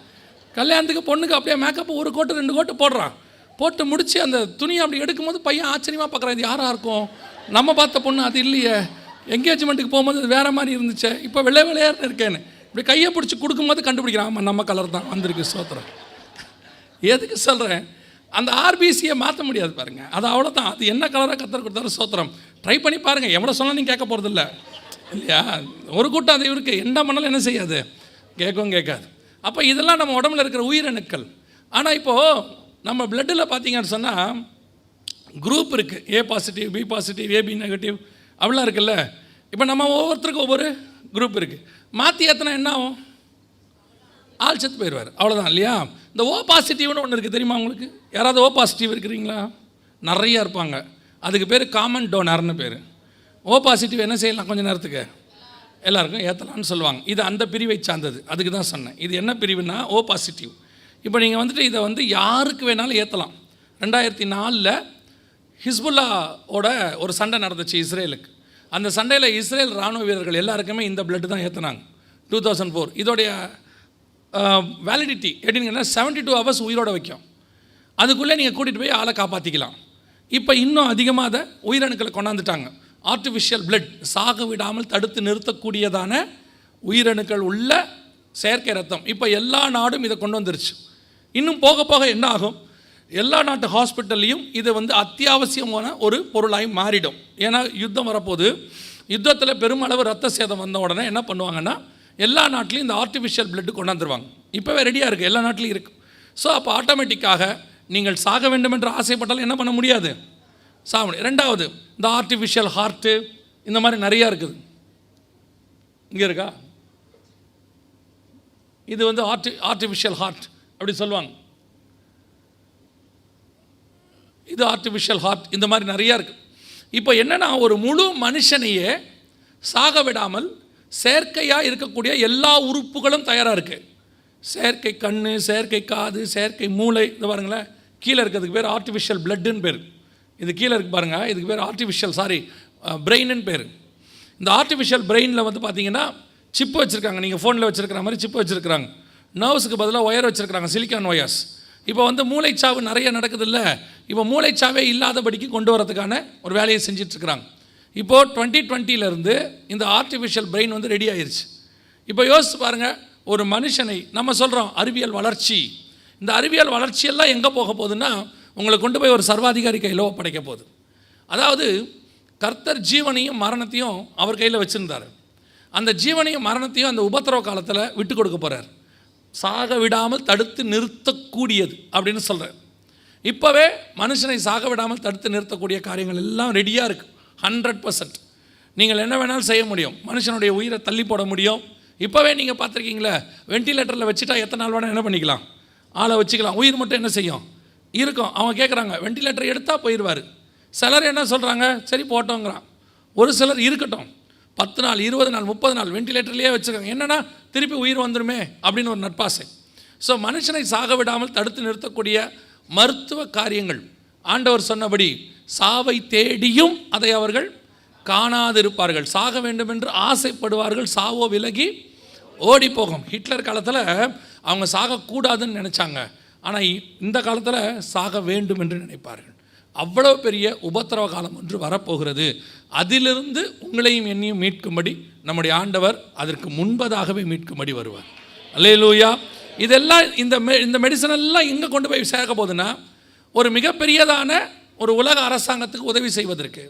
கல்யாணத்துக்கு பொண்ணுக்கு அப்படியே மேக்கப் 1 கோட்டு 2 கோட்டு போடுறான், போட்டு முடித்து அந்த துணியை அப்படி எடுக்கும்போது பையன் ஆச்சரியமாக பார்க்குறான், இது யாராக இருக்கும், நம்ம பார்த்த பொண்ணு அது இல்லையே, என்கேஜ்மெண்ட்டுக்கு போகும்போது அது வேறு மாதிரி இருந்துச்சு, இப்போ வெள்ளையாருன்னு இருக்கேன்னு இப்படி கையை பிடிச்சி கொடுக்கும்போது கண்டுபிடிக்கிறான், ஆமாம் நம்ம கலர் தான் வந்திருக்கு, சோத்திரம். எதுக்கு சொல்கிறேன்? அந்த ஆர்பிசியை மாற்ற முடியாது பாருங்கள், அது அவ்வளோதான். அது என்ன கலராக கர்த்தர் கொடுத்தாரு, சோத்திரம். ட்ரை பண்ணி பாருங்கள், எவ்வளோ சொன்னாலும் நீங்கள் கேட்க போகிறதில்ல இல்லையா? ஒரு கூட்டம் அது இருக்குது, என்ன பண்ணாலும் என்ன செய்யாது, கேட்கவும் கேட்காது. அப்போ இதெல்லாம் நம்ம உடம்புல இருக்கிற உயிரணுக்கள். ஆனால் இப்போது நம்ம பிளட்டில் பார்த்தீங்கன்னு சொன்னால் குரூப் இருக்குது, A positive, B positive, AB negative அப்படிலாம் இருக்குல்ல. இப்போ நம்ம ஒவ்வொருத்தருக்கும் ஒவ்வொரு குரூப் இருக்குது. மாற்றி ஏற்றினா என்ன ஆகும்? ஆள் செத்து போயிடுவார், அவ்வளோதான் இல்லையா? இந்த O பாசிட்டிவ்னு ஒன்று இருக்குது, தெரியுமா உங்களுக்கு? யாராவது O பாசிட்டிவ் இருக்கிறீங்களா? நிறையா இருப்பாங்க. அதுக்கு பேர் காமன் டோனர்னு பேர். O பாசிட்டிவ் என்ன செய்யலாம், கொஞ்சம் நேரத்துக்கு எல்லாருக்கும் ஏற்றலாம்னு சொல்லுவாங்க. இது அந்த பிரிவை சார்ந்தது, அதுக்கு தான் சொன்னேன். இது என்ன பிரிவுனா O பாசிட்டிவ். இப்போ நீங்கள் வந்துட்டு இதை வந்து யாருக்கு வேணாலும் ஏற்றலாம். 2004 ஹிஸ்புல்லாவோட ஒரு சண்டை நடந்துச்சு இஸ்ரேலுக்கு. அந்த சண்டையில் இஸ்ரேல் இராணுவ வீரர்கள் எல்லாருக்குமே இந்த பிளட்டு தான் ஏற்றினாங்க. 2004 இதோடைய வேலிடிட்டி எப்படிங்கன்னா 72 hours உயிரோட வைக்கும். அதுக்குள்ளே நீங்கள் கூட்டிகிட்டு போய் ஆளை காப்பாற்றிக்கலாம். இப்போ இன்னும் அதிகமாக அதை உயிரணுக்களை கொண்டாந்துட்டாங்க. ஆர்டிஃபிஷியல் பிளட், சாக விடாமல் தடுத்து நிறுத்தக்கூடியதான உயிரணுக்கள் உள்ள செயற்கை ரத்தம். இப்போ எல்லா நாடும் இதை கொண்டு வந்துருச்சு. இன்னும் போக போக என்ன ஆகும், எல்லா நாட்டு ஹாஸ்பிட்டல்லையும் இது அத்தியாவசியமான ஒரு பொருளாகி மாறிடும். ஏன்னா யுத்தம் வரப்போது, யுத்தத்தில் பெருமளவு ரத்த சேதம் வந்த உடனே என்ன பண்ணுவாங்கன்னா எல்லா நாட்டிலையும் இந்த ஆர்டிஃபிஷியல் பிளட்டு கொண்டாந்துருவாங்க. இப்போவே ரெடியாக இருக்குது, எல்லா நாட்டிலையும் இருக்குது. ஸோ அப்போ ஆட்டோமேட்டிக்காக நீங்கள் சாக வேண்டும் என்று ஆசைப்பட்டாலும் என்ன பண்ண முடியாது, சாக முடியும். ரெண்டாவது, இந்த ஆர்டிஃபிஷியல் ஹார்ட்டு இந்த மாதிரி நிறையா இருக்குது. இங்கே இருக்கா, இது ஆர்டிஃபிஷியல் ஹார்ட் அப்படி சொல்லுவாங்க. இது ஆர்டிஃபிஷியல் ஹார்ட், இந்த மாதிரி நிறையா இருக்குது. இப்போ என்னென்னா ஒரு முழு மனுஷனையே சாக விடாமல் செயற்கையாக இருக்கக்கூடிய எல்லா உறுப்புகளும் தயாராக இருக்குது. செயற்கை கண், செயற்கை காது, செயற்கை மூளை. இது பாருங்களேன், கீழே இருக்கிறதுக்கு பேர் ஆர்டிஃபிஷியல் பிளட்டுன்னு பேர். இது கீழே இருக்குது பாருங்கள், இதுக்கு பேர் ஆர்டிஃபிஷியல் பிரெயின்னு பேர். இந்த ஆர்டிஃபிஷியல் பிரெயினில் பார்த்திங்கன்னா சிப்பு வச்சுருக்காங்க. நீங்கள் ஃபோனில் வச்சுருக்கிற மாதிரி சிப்பு வச்சுருக்காங்க. நர்வ்ஸுக்கு பதிலாக ஒயர் வச்சுருக்காங்க, சிலிக்கான் ஒயர்ஸ். இப்போ மூளைச்சாவு நிறைய நடக்குது இல்லை, இப்போ மூளைச்சாவே இல்லாதபடிக்கு கொண்டு வரதுக்கான ஒரு வேலையை செஞ்சிட்ருக்குறாங்க. இப்போது 2020 இந்த ஆர்டிஃபிஷியல் பிரெயின் ரெடி ஆயிடுச்சு. இப்போ யோசிச்சு பாருங்கள், ஒரு மனுஷனை நம்ம சொல்கிறோம் அறிவியல் வளர்ச்சி, இந்த அறிவியல் வளர்ச்சியெல்லாம் எங்கே போக போகுதுன்னா உங்களை கொண்டு போய் ஒரு சர்வாதிகாரி கையில் ஒப்படைக்க போகுது. அதாவது கர்த்தர் ஜீவனையும் மரணத்தையும் அவர் கையில் வச்சுருந்தார். அந்த ஜீவனையும் மரணத்தையும் அந்த உபத்திரவ காலத்தில் விட்டு கொடுக்க போகிறார். சாக விடாமல் தடுத்து நிறுத்தக்கூடியது அப்படின்னு சொல்கிறார். இப்போவே மனுஷனை சாக விடாமல் தடுத்து நிறுத்தக்கூடிய காரியங்கள் எல்லாம் ரெடியாக இருக்குது. 100% நீங்கள் என்ன வேணாலும் செய்ய முடியும். மனுஷனுடைய உயிரை தள்ளி போட முடியும். இப்போவே நீங்கள் பார்த்துருக்கீங்களே, வெண்டிலேட்டரில் வச்சுட்டா எத்தனை நாள் வேணால் என்ன பண்ணிக்கலாம், ஆளை வச்சுக்கலாம். உயிர் மட்டும் என்ன செய்யும், இருக்கும். அவங்க கேட்குறாங்க, வெண்டிலேட்டர் எடுத்தால் போயிடுவார். சிலர் என்ன சொல்கிறாங்க, சரி போட்டோங்கிறான். ஒரு சிலர் இருக்கட்டும், 10 நாள் 20 நாள் 30 நாள் வெண்டிலேட்டர்லேயே வச்சுருக்காங்க. என்னென்னா திருப்பி உயிர் வந்துடுமே அப்படின்னு ஒரு நட்பாசை. ஸோ மனுஷனை சாக விடாமல் தடுத்து நிறுத்தக்கூடிய மருத்துவ காரியங்கள் ஆண்டவர் சொன்னபடி சாவை தேடியும் அதை அவர்கள் காணாதிருப்பார்கள். சாக வேண்டும் என்று ஆசைப்படுவார்கள், சாவோ விலகி ஓடி போகும். ஹிட்லர் காலத்தில் அவங்க சாகக்கூடாதுன்னு நினச்சாங்க, ஆனால் இந்த காலத்தில் சாக வேண்டும் என்று நினைப்பார்கள். அவ்வளோ பெரிய உபத்திரவ காலம் ஒன்று வரப்போகிறது. அதிலிருந்து உங்களையும் என்னையும் மீட்கும்படி நம்முடைய ஆண்டவர் அதற்கு முன்பதாகவே மீட்கும்படி வருவார். அல்லேலூயா. இதெல்லாம் இந்த மெடிசன் எல்லாம் எங்கே கொண்டு போய் சேர்க்க போகுதுன்னா ஒரு மிகப்பெரியதான ஒரு உலக அரசாங்கத்துக்கு உதவி செய்வதற்கு.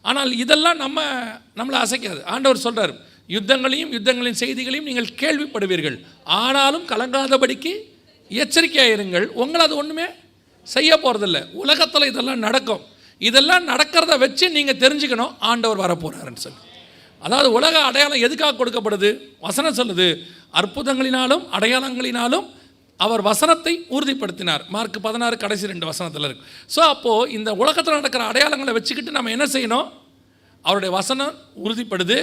ஆனால் இதெல்லாம் நம்மளை அசைக்காது. ஆண்டவர் சொல்கிறார், யுத்தங்களின் செய்திகளையும் நீங்கள் கேள்விப்படுவீர்கள், ஆனாலும் கலங்காதபடிக்கு எச்சரிக்கையாக இருங்கள். உங்களை அது ஒன்றுமே செய்ய போகிறதில்ல. உலகத்தில் இதெல்லாம் நடக்கும். இதெல்லாம் நடக்கிறத வச்சு நீங்கள் தெரிஞ்சுக்கணும் ஆண்டவர் வரப்போகிறாருன்னு சொல்லி. அதாவது உலக அடையாளம் எதுக்காக கொடுக்கப்படுது? வசனம் சொல்லுது, அற்புதங்களினாலும் அடையாளங்களினாலும் அவர் வசனத்தை உறுதிப்படுத்தினார். மார்க் 16 கடைசி 2 வசனத்தில் இருக்கு. ஸோ அப்போது இந்த உலகத்தில் நடக்கிற அடையாளங்களை வச்சுக்கிட்டு நம்ம என்ன செய்யணும்? அவருடைய வசனம் உறுதிப்படுது,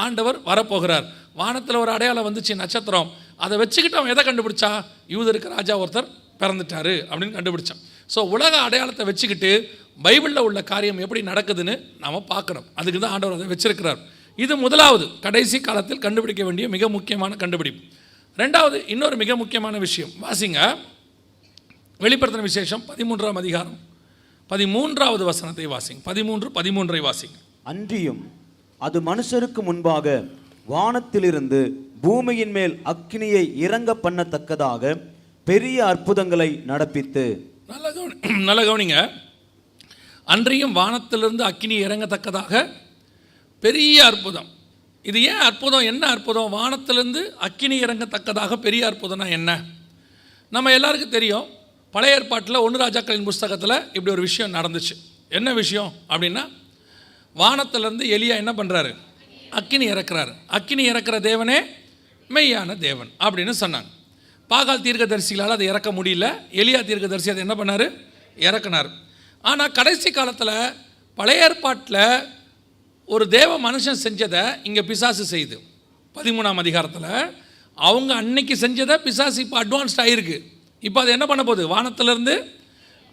ஆண்டவர் வரப்போகிறார். வானத்தில் ஒரு அடையாளம் வந்துச்சு, நட்சத்திரம். அதை வச்சுக்கிட்டு அவன் எதை கண்டுபிடிச்சா? யூதருக்கு ராஜா ஒருத்தர் பிறந்துட்டாரு அப்படின்னு கண்டுபிடிச்சான். ஸோ உலக அடையாளத்தை வச்சுக்கிட்டு பைபிளில் உள்ள காரியம் எப்படி நடக்குதுன்னு நாம் பார்க்கணும். அதுக்கு தான் ஆண்டவர் அதை வச்சிருக்கிறார். இது முதலாவது, கடைசி காலத்தில் கண்டுபிடிக்க வேண்டிய மிக முக்கியமான கண்டுபிடிப்பு. ரெண்டாவது, இன்னொரு மிக முக்கியமான விஷயம் வாசிங்க. வெளிப்படுத்தின விசேஷம் 13ஆம் அதிகாரம் 13வது வசனத்தை வாசிங்க. 13:13 வாசிங்க. அன்றியும் அது மனுஷருக்கு முன்பாக வானத்திலிருந்து பூமியின் மேல் அக்கினியை இறங்க பண்ணத்தக்கதாக பெரிய அற்புதங்களை நடப்பித்து. நல்ல கவனிங்க. அன்றியும் வானத்திலிருந்து அக்கினி இறங்கத்தக்கதாக பெரிய அற்புதம். இது ஏன் அற்புதம்? என்ன அற்புதம்? வானத்திலிருந்து அக்கினி இறங்கத்தக்கதாக பெரிய அற்புதம்னா என்ன? நம்ம எல்லாருக்கும் தெரியும், பழைய ஏற்பாட்டில் 1 ராஜாக்களின் புஸ்தகத்தில் இப்படி ஒரு விஷயம் நடந்துச்சு. என்ன விஷயம் அப்படின்னா, வானத்திலிருந்து எலியா என்ன பண்ணுறாரு? அக்கினி இறக்குறாரு. அக்கினி இறக்குற தேவனே மெய்யான தேவன் அப்படின்னு சொன்னாங்க. பாகால் தீர்க்கதரிசிகளால் அதை இறக்க முடியல. எலியா தீர்க்கதரிசி அதை என்ன பண்ணார்? இறக்குனார். ஆனால் கடைசி காலத்தில் பழைய ஏற்பாட்டில் ஒரு தேவ மனுஷன் செஞ்சதை இங்கே பிசாசு செய்யுது. 13ஆம் அதிகாரத்தில் அவங்க அன்னைக்கு செஞ்சதை பிசாசு இப்போ அட்வான்ஸ்ட் ஆகிருக்கு. இப்போ அது என்ன பண்ண போகுது? வானத்திலேருந்து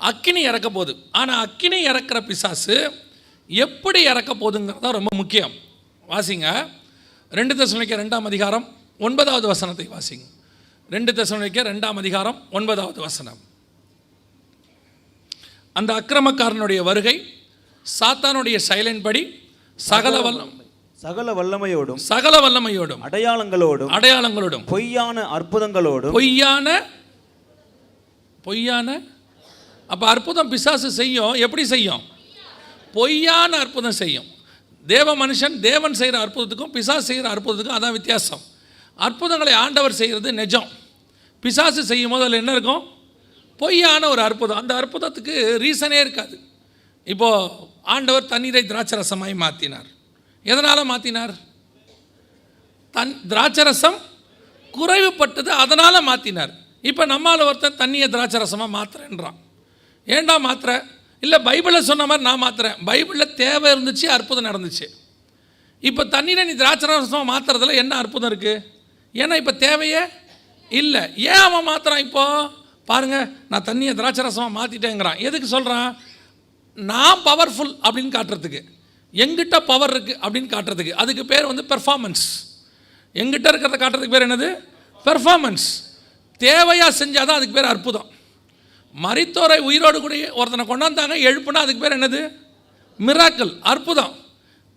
அக்கினி இறக்க போகுது. ஆனால் அக்கினி இறக்குற பிசாசு எப்படி இறக்க போகுதுங்கிறது தான் ரொம்ப முக்கியம். வாசிங்க, 2 தெசலோனிக்கேயர் 2ஆம் அதிகாரம் 9வது வசனத்தை வாசிங்க. 2 தெசலோனிக்கேயர் 2ஆம் அதிகாரம் 9வது வசனம். அந்த அக்கிரமக்காரனுடைய வருகை சாத்தானுடைய செயலின்படி சகல வல்லமையோடும் அடையாளங்களோடும் பொய்யான அற்புதங்களோடும் அப்ப அற்புதம் பிசாசு செய்யும். எப்படி செய்யும்? பொய்யான அற்புதம் செய்யும். தேவன் செய்கிற அற்புதத்துக்கும் பிசாசு செய்கிற அற்புதத்துக்கும் அதான் வித்தியாசம். அற்புதங்களை ஆண்டவர் செய்கிறது நிஜம். பிசாசு செய்யும் போது அதில் என்ன இருக்கும்? பொய்யான ஒரு அற்புதம். அந்த அற்புதத்துக்கு ரீசனே இருக்காது. இப்போது ஆண்டவர் தண்ணீரை திராட்சரசமாய் மாற்றினார். எதனால் மாற்றினார்? திராட்சரசம் குறைவுபட்டது, அதனால் மாற்றினார். இப்போ நம்மால் ஒருத்தன் தண்ணியை திராட்சரசமாக மாற்றுறேன்றான். ஏண்டா மாத்திர? இல்லை பைபிளில் சொன்ன மாதிரி நான் மாற்றுறேன். பைபிளில் தேவை இருந்துச்சு, அற்புதம் நடந்துச்சு. இப்போ தண்ணீரை நீ திராட்சரசமாக மாற்றுறதுல என்ன அற்புதம் இருக்குது? ஏன்னா இப்போ தேவையே இல்லை. ஏன் அவன் மாற்றுறான்? இப்போது பாருங்கள், நான் தண்ணியை திராட்சரசமாக மாற்றிட்டேங்கிறான். எதுக்கு சொல்கிறான்? நான் பவர்ஃபுல் அப்படின்னு காட்டுறதுக்கு, எங்கிட்ட பவர் இருக்குது அப்படின்னு காட்டுறதுக்கு. அதுக்கு பேர் வந்து பெர்ஃபார்மன்ஸ். எங்கிட்ட இருக்கிறத காட்டுறதுக்கு பேர் என்னது? பெர்ஃபார்மன்ஸ். தேவையாக செஞ்சால் தான் அதுக்கு பேர் அற்புதம். மரித்தோரை உயிரோடு கூட ஒருத்தனை கொண்டாந்தாங்க, எழுப்புனா அதுக்கு பேர் என்னது? மிராக்கிள், அற்புதம்.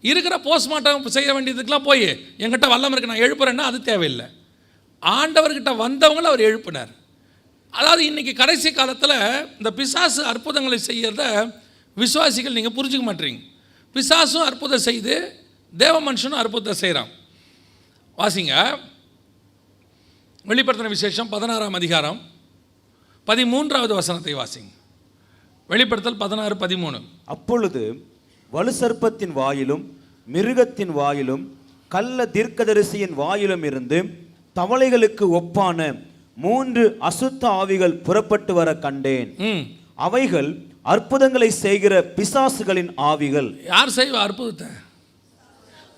இருக்கிற போஸ்ட்மார்ட்டம் செய்ய வேண்டியதுக்கெலாம் போய் என்கிட்ட வல்லம் இருக்கு நான் எழுப்புறேன்னா அது தேவையில்லை. ஆண்டவர்கிட்ட வந்தவங்களை அவர் எழுப்பினார். அதாவது இன்றைக்கி கடைசி காலத்தில் இந்த பிசாசு அற்புதங்களை செய்கிறத விசுவாசிகள் நீங்கள் புரிஞ்சுக்க மாட்டீங்க. பிசாசும் அற்புதம் செய்து தேவ மனுஷனும் அற்புதத்தை செய்கிறான். வாசிங்க, வெளிப்படுத்தின விசேஷம் 16ஆம் அதிகாரம் 13வது வசனத்தை வாசிங்க. வெளிப்படுத்தல் 16:13. அப்பொழுது வலுசர்ப்பத்தின் வாயிலும் மிருகத்தின் வாயிலும் கள்ள தீர்க்கதரிசியின் வாயிலும் இருந்து தவளைகளுக்கு ஒப்பான 3 அசுத்த ஆவிகள் புறப்பட்டு வர கண்டேன். அவைகள் அற்புதங்களை செய்கிற பிசாசுகளின் ஆவிகள். யார் செய்வா அற்புதத்தை?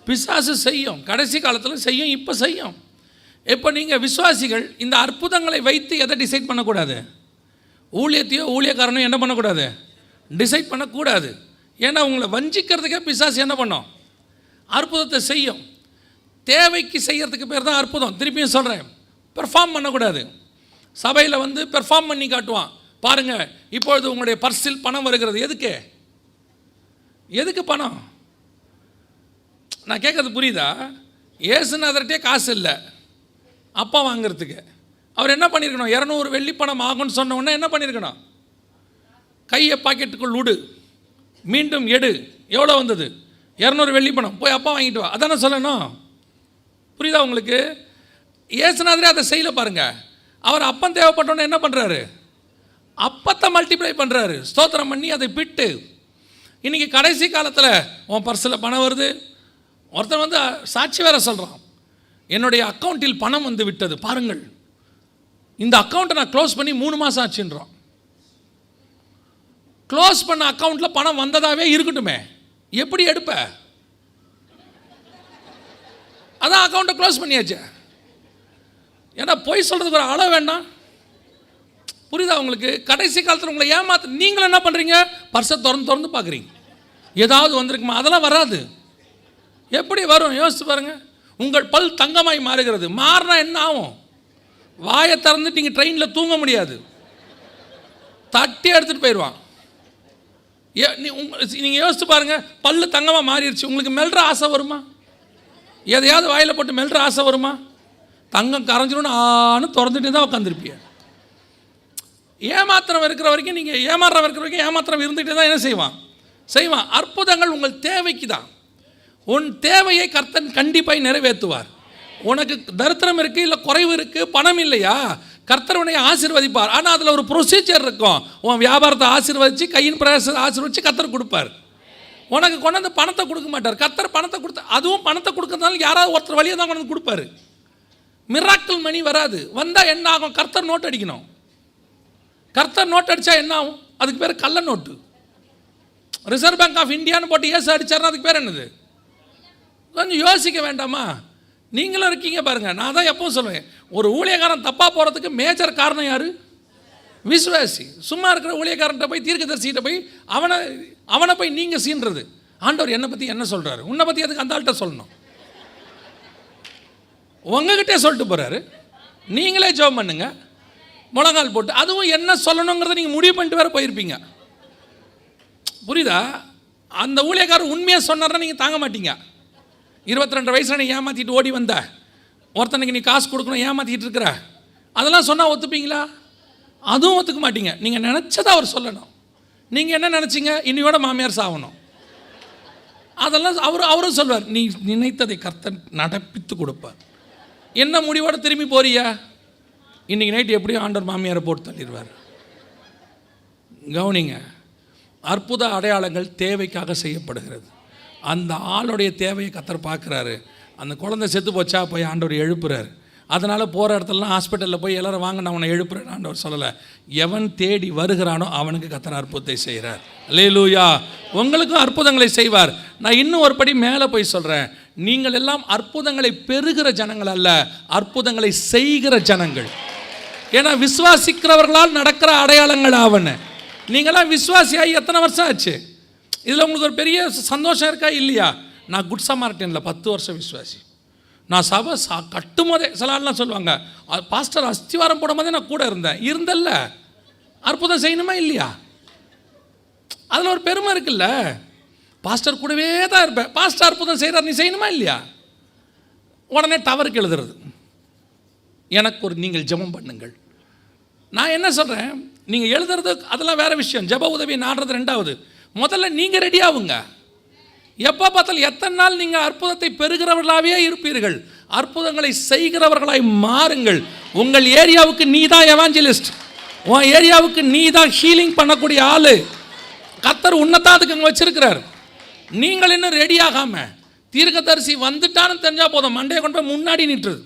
பிசாசு செய்யும். கடைசி காலத்தில் செய்யும், இப்போ செய்யும். இப்போ நீங்கள் விசுவாசிகள் இந்த அற்புதங்களை வைத்து எதை டிசைட் பண்ணக்கூடாது? ஊழியத்தையோ ஊழியக்காரனையும் என்ன பண்ணக்கூடாது? டிசைட் பண்ணக்கூடாது. ஏன்னா உங்களை வஞ்சிக்கிறதுக்கே பிசாசு என்ன பண்ணோம்? அற்புதத்தை செய்யும். தேவைக்கு செய்கிறதுக்கு பேர் தான் அற்புதம். திருப்பியும் சொல்கிறேன், பெர்ஃபார்ம் பண்ணக்கூடாது. சபையில் வந்து பெர்ஃபார்ம் பண்ணி காட்டுவான். பாருங்கள், இப்பொழுது உங்களுடைய பர்ஸில் பணம் வருகிறது. எதுக்கு பணம்? நான் கேட்குறது புரியுதா? ஏசுநாதர்கிட்டே காசு இல்லை அப்பா வாங்கிறதுக்கு. அவர் என்ன பண்ணியிருக்கணும்? 200 வெள்ளி பணம் ஆகும்னு சொன்ன உடனே என்ன பண்ணியிருக்கணும்? கையை பாக்கெட்டுக்குள் விடு, மீண்டும் எடு. எவ்வளோ வந்தது? 200 வெள்ளி பணம். போய் அப்பா வாங்கிட்டு வா. அதானே சொல்லணும். புரியுதா உங்களுக்கு? ஏசுநாதரே அதை செய்யல பாருங்கள். அவர் அப்பம் தேவைப்பட்டோன்னு என்ன பண்ணுறாரு? அப்பத்தை மல்டிப்ளை பண்ணுறாரு. ஸ்தோத்திரம் பண்ணி அதை பிட்டு. இன்றைக்கி கடைசி காலத்தில் உன் பர்ஸில் பணம் வருது. ஒருத்தன் வந்து சாட்சி வேற சொல்கிறான், என்னுடைய அக்கௌண்ட்டில் பணம் வந்து விட்டது பாருங்கள், இந்த அக்கௌண்ட்டை நான் க்ளோஸ் பண்ணி 3 மாதம் ஆச்சுன்றான். க்ளோஸ் பண்ண அக்கௌண்ட்டில் பணம் வந்ததாகவே இருக்கட்டுமே, எப்படி எடுப்ப? அதான் அக்கௌண்ட்டை க்ளோஸ் பண்ணியாச்சு. ஏன்னா பொய் சொல்கிறதுக்கு ஒரு அளவு வேண்டாம். புரியுதா உங்களுக்கு? கடைசி காலத்தில் உங்களை ஏமாத்த நீங்களும் என்ன பண்ணுறீங்க? பர்ஸை திறந்து பார்க்குறீங்க, ஏதாவது வந்திருக்குமா? அதெல்லாம் வராது. எப்படி வரும்? யோசிச்சு பாருங்கள். உங்கள் பல் தங்கமாய் மாறுகிறது. மாறினா என்ன ஆகும்? வாயை திறந்துட்டு நீங்கள் ட்ரெயினில் தூங்க முடியாது, தட்டி எடுத்துகிட்டு போயிடுவான். நீங்கள் யோசிச்சு பாருங்கள், பல்லு தங்கமாக மாறிடுச்சு, உங்களுக்கு மெல்ற ஆசை வருமா? எதையாவது வாயில் போட்டு மெல்ற ஆசை வருமா? தங்கம் கரைஞ்சிடும்னு ஆன்னு திறந்துட்டே தான் உட்காந்துருப்பீங்க. ஏமாத்திரம் இருக்கிற வரைக்கும், நீங்கள் ஏமாறுறவன் இருக்கிற வரைக்கும் ஏமாத்திரம் இருந்துகிட்டே தான் என்ன செய்வான். அற்புதங்கள் உங்கள் தேவைக்கு தான். உன் தேவையை கர்த்தன் கண்டிப்பாக நிறைவேற்றுவார். உனக்கு தரித்திரம் இருக்குது, இல்லை குறைவு இருக்குது, பணம் இல்லையா, கர்த்தர் உன்னை ஆசீர்வதிப்பார். ஆனால் அதில் ஒரு ப்ரொசீஜர் இருக்கும். உன் வியாபாரத்தை ஆசீர்வதித்து, கையின் பிரயாசத்தை ஆசீர்வதித்து கர்த்தர் கொடுப்பார். உனக்கு கொண்டாந்து பணத்தை கொடுக்க மாட்டார். கர்த்தர் பணத்தை கொடுத்து, அதுவும் பணத்தை கொடுக்கறதுனால யாராவது ஒருத்தர் வழியாக தான் கொண்டாந்து கொடுப்பாரு. மிராக்கிள் மணி வராது. வந்தால் என்ன ஆகும்? கர்த்தர் நோட் அடிக்கணும். கர்த்தர் நோட் அடித்தா என்ன ஆகும்? அதுக்கு பேர் கள்ள நோட்டு. ரிசர்வ் பேங்க் ஆஃப் இந்தியான்னு போட்டு ஏசு அடித்தாருன்னா அதுக்கு பேர் என்னது? கொஞ்சம் யோசிக்க வேண்டாமா? நீங்களும் இருக்கீங்க பாருங்கள். நான் தான் எப்பவும் சொல்லுவேன், ஒரு ஊழியக்காரன் தப்பாக போகிறதுக்கு மேஜர் காரணம் யார்? விசுவாசி. சும்மா இருக்கிற ஊழியக்காரன்ட்ட போய், தீர்க்கதரிசிகிட்ட போய் அவனை போய் நீங்கள் சீன்றது. ஆண்டவர் என்னை பற்றி என்ன சொல்கிறாரு, உன்னை பற்றி அதுக்கு அந்த ஆள்கிட்ட சொல்லணும். உங்ககிட்டே சொல்லிட்டு போகிறாரு. நீங்களே ஜெபம் பண்ணுங்க, முழங்கால் போட்டு. அதுவும் என்ன சொல்லணுங்கிறத நீங்கள் முடிவு பண்ணிட்டு வேறு போயிருப்பீங்க. புரியுதா? அந்த ஊழியக்காரர் உண்மையாக சொன்னார்னா நீங்கள் தாங்க மாட்டீங்க. 22 வயசில் நீ ஏமாற்றிட்டு ஓடி வந்த ஒருத்தனுக்கு நீ காசு கொடுக்கணும் ஏமாற்றிட்டு இருக்கிற, அதெல்லாம் சொன்னால் ஒத்துப்பீங்களா? அதுவும் ஒத்துக்க மாட்டீங்க. நீங்கள் நினச்சதை அவர் சொல்லணும். நீங்கள் என்ன நினச்சிங்க? இன்னையோட மாமியார் சாகணும், அதெல்லாம் அவரும் சொல்வார். நீ நினைத்ததை கர்த்தர் நடப்பித்து கொடுப்பார். என்ன முடிவோட திரும்பி போறியா? இன்றைக்கி நைட்டு எப்படியும் ஆண்டவர் மாமியாரை போட்டு தள்ளிடுவார். கவனிங்க, அற்புத அடையாளங்கள் தேவைக்காக செய்யப்படுகிறது. அந்த ஆளுடைய தேவையை கர்த்தர் பார்க்குறாரு. அந்த குழந்தை செத்து போச்சா போய் ஆண்டவர் எழுப்புறாரு. அதனால் போகிற இடத்துலலாம் ஹாஸ்பிட்டலில் போய் எல்லோரும் வாங்க நான் அவனை எழுப்புறேன் ஆண்டவர் சொல்லலை. எவன் தேடி வருகிறானோ அவனுக்கு கர்த்தர் அற்புதத்தை செய்கிறார். அல்லேலூயா. உங்களுக்கும் அற்புதங்களை செய்வார். நான் இன்னும் ஒரு படி மேலே போய் சொல்கிறேன். நீங்கள் எல்லாம் அற்புதங்களை பெறுகிற ஜனங்கள் அல்ல, அற்புதங்களை செய்கிற ஜனங்கள். ஏன்னா விசுவாசிக்கிறவர்களால் நடக்கிற அடையாளங்கள் ஆவன. நீங்களாம் விசுவாசியாகி எத்தனை வருஷம் ஆச்சு? இதில் உங்களுக்கு ஒரு பெரிய சந்தோஷம் இருக்கா இல்லையா? நான் குட் சமாரிட்டனில் 10 வருஷம் விசுவாசி. நான் சபை கட்டும் போதே சில ஆள்லாம் சொல்லுவாங்க, பாஸ்டர் அஸ்திவாரம் போடும் போதே நான் கூட இருந்தல்ல. அற்புதம் செய்யணுமா இல்லையா? அதில் ஒரு பெருமை இருக்குல்ல. பாஸ்டர் கூடவே தான் இருப்பேன், பாஸ்டர் அற்புதம் செய்கிறார், நீ செய்யணுமா இல்லையா? உடனே டவருக்கு எழுதுறது, எனக்கு ஒரு நீங்கள் ஜெபம் பண்ணுங்கள். நான் என்ன சொல்கிறேன், நீங்கள் எழுதுறது அதெல்லாம் வேறு விஷயம், ஜெப உதவி நாடுறது ரெண்டாவது. முதல்ல நீங்கள் ரெடி ஆகுங்க. எப்போ பார்த்தாலும் எத்தனை நாள் நீங்கள் அற்புதத்தை பெறுகிறவர்களாகவே இருப்பீர்கள்? அற்புதங்களை செய்கிறவர்களாய் மாறுங்கள். உங்கள் ஏரியாவுக்கு நீ தான் எவாஞ்சலிஸ்ட், உன் ஏரியாவுக்கு நீ தான் ஹீலிங் பண்ணக்கூடிய ஆள். கர்த்தர் உன்னதான் அதுக்கு அங்கே வச்சிருக்கிறார். நீங்கள் இன்னும் ரெடி ஆகாமல் தீர்க்கதரிசி வந்துட்டான்னு தெரிஞ்சால் போதும், மண்டையை கொண்டு போய் முன்னாடி நிட்டுறது.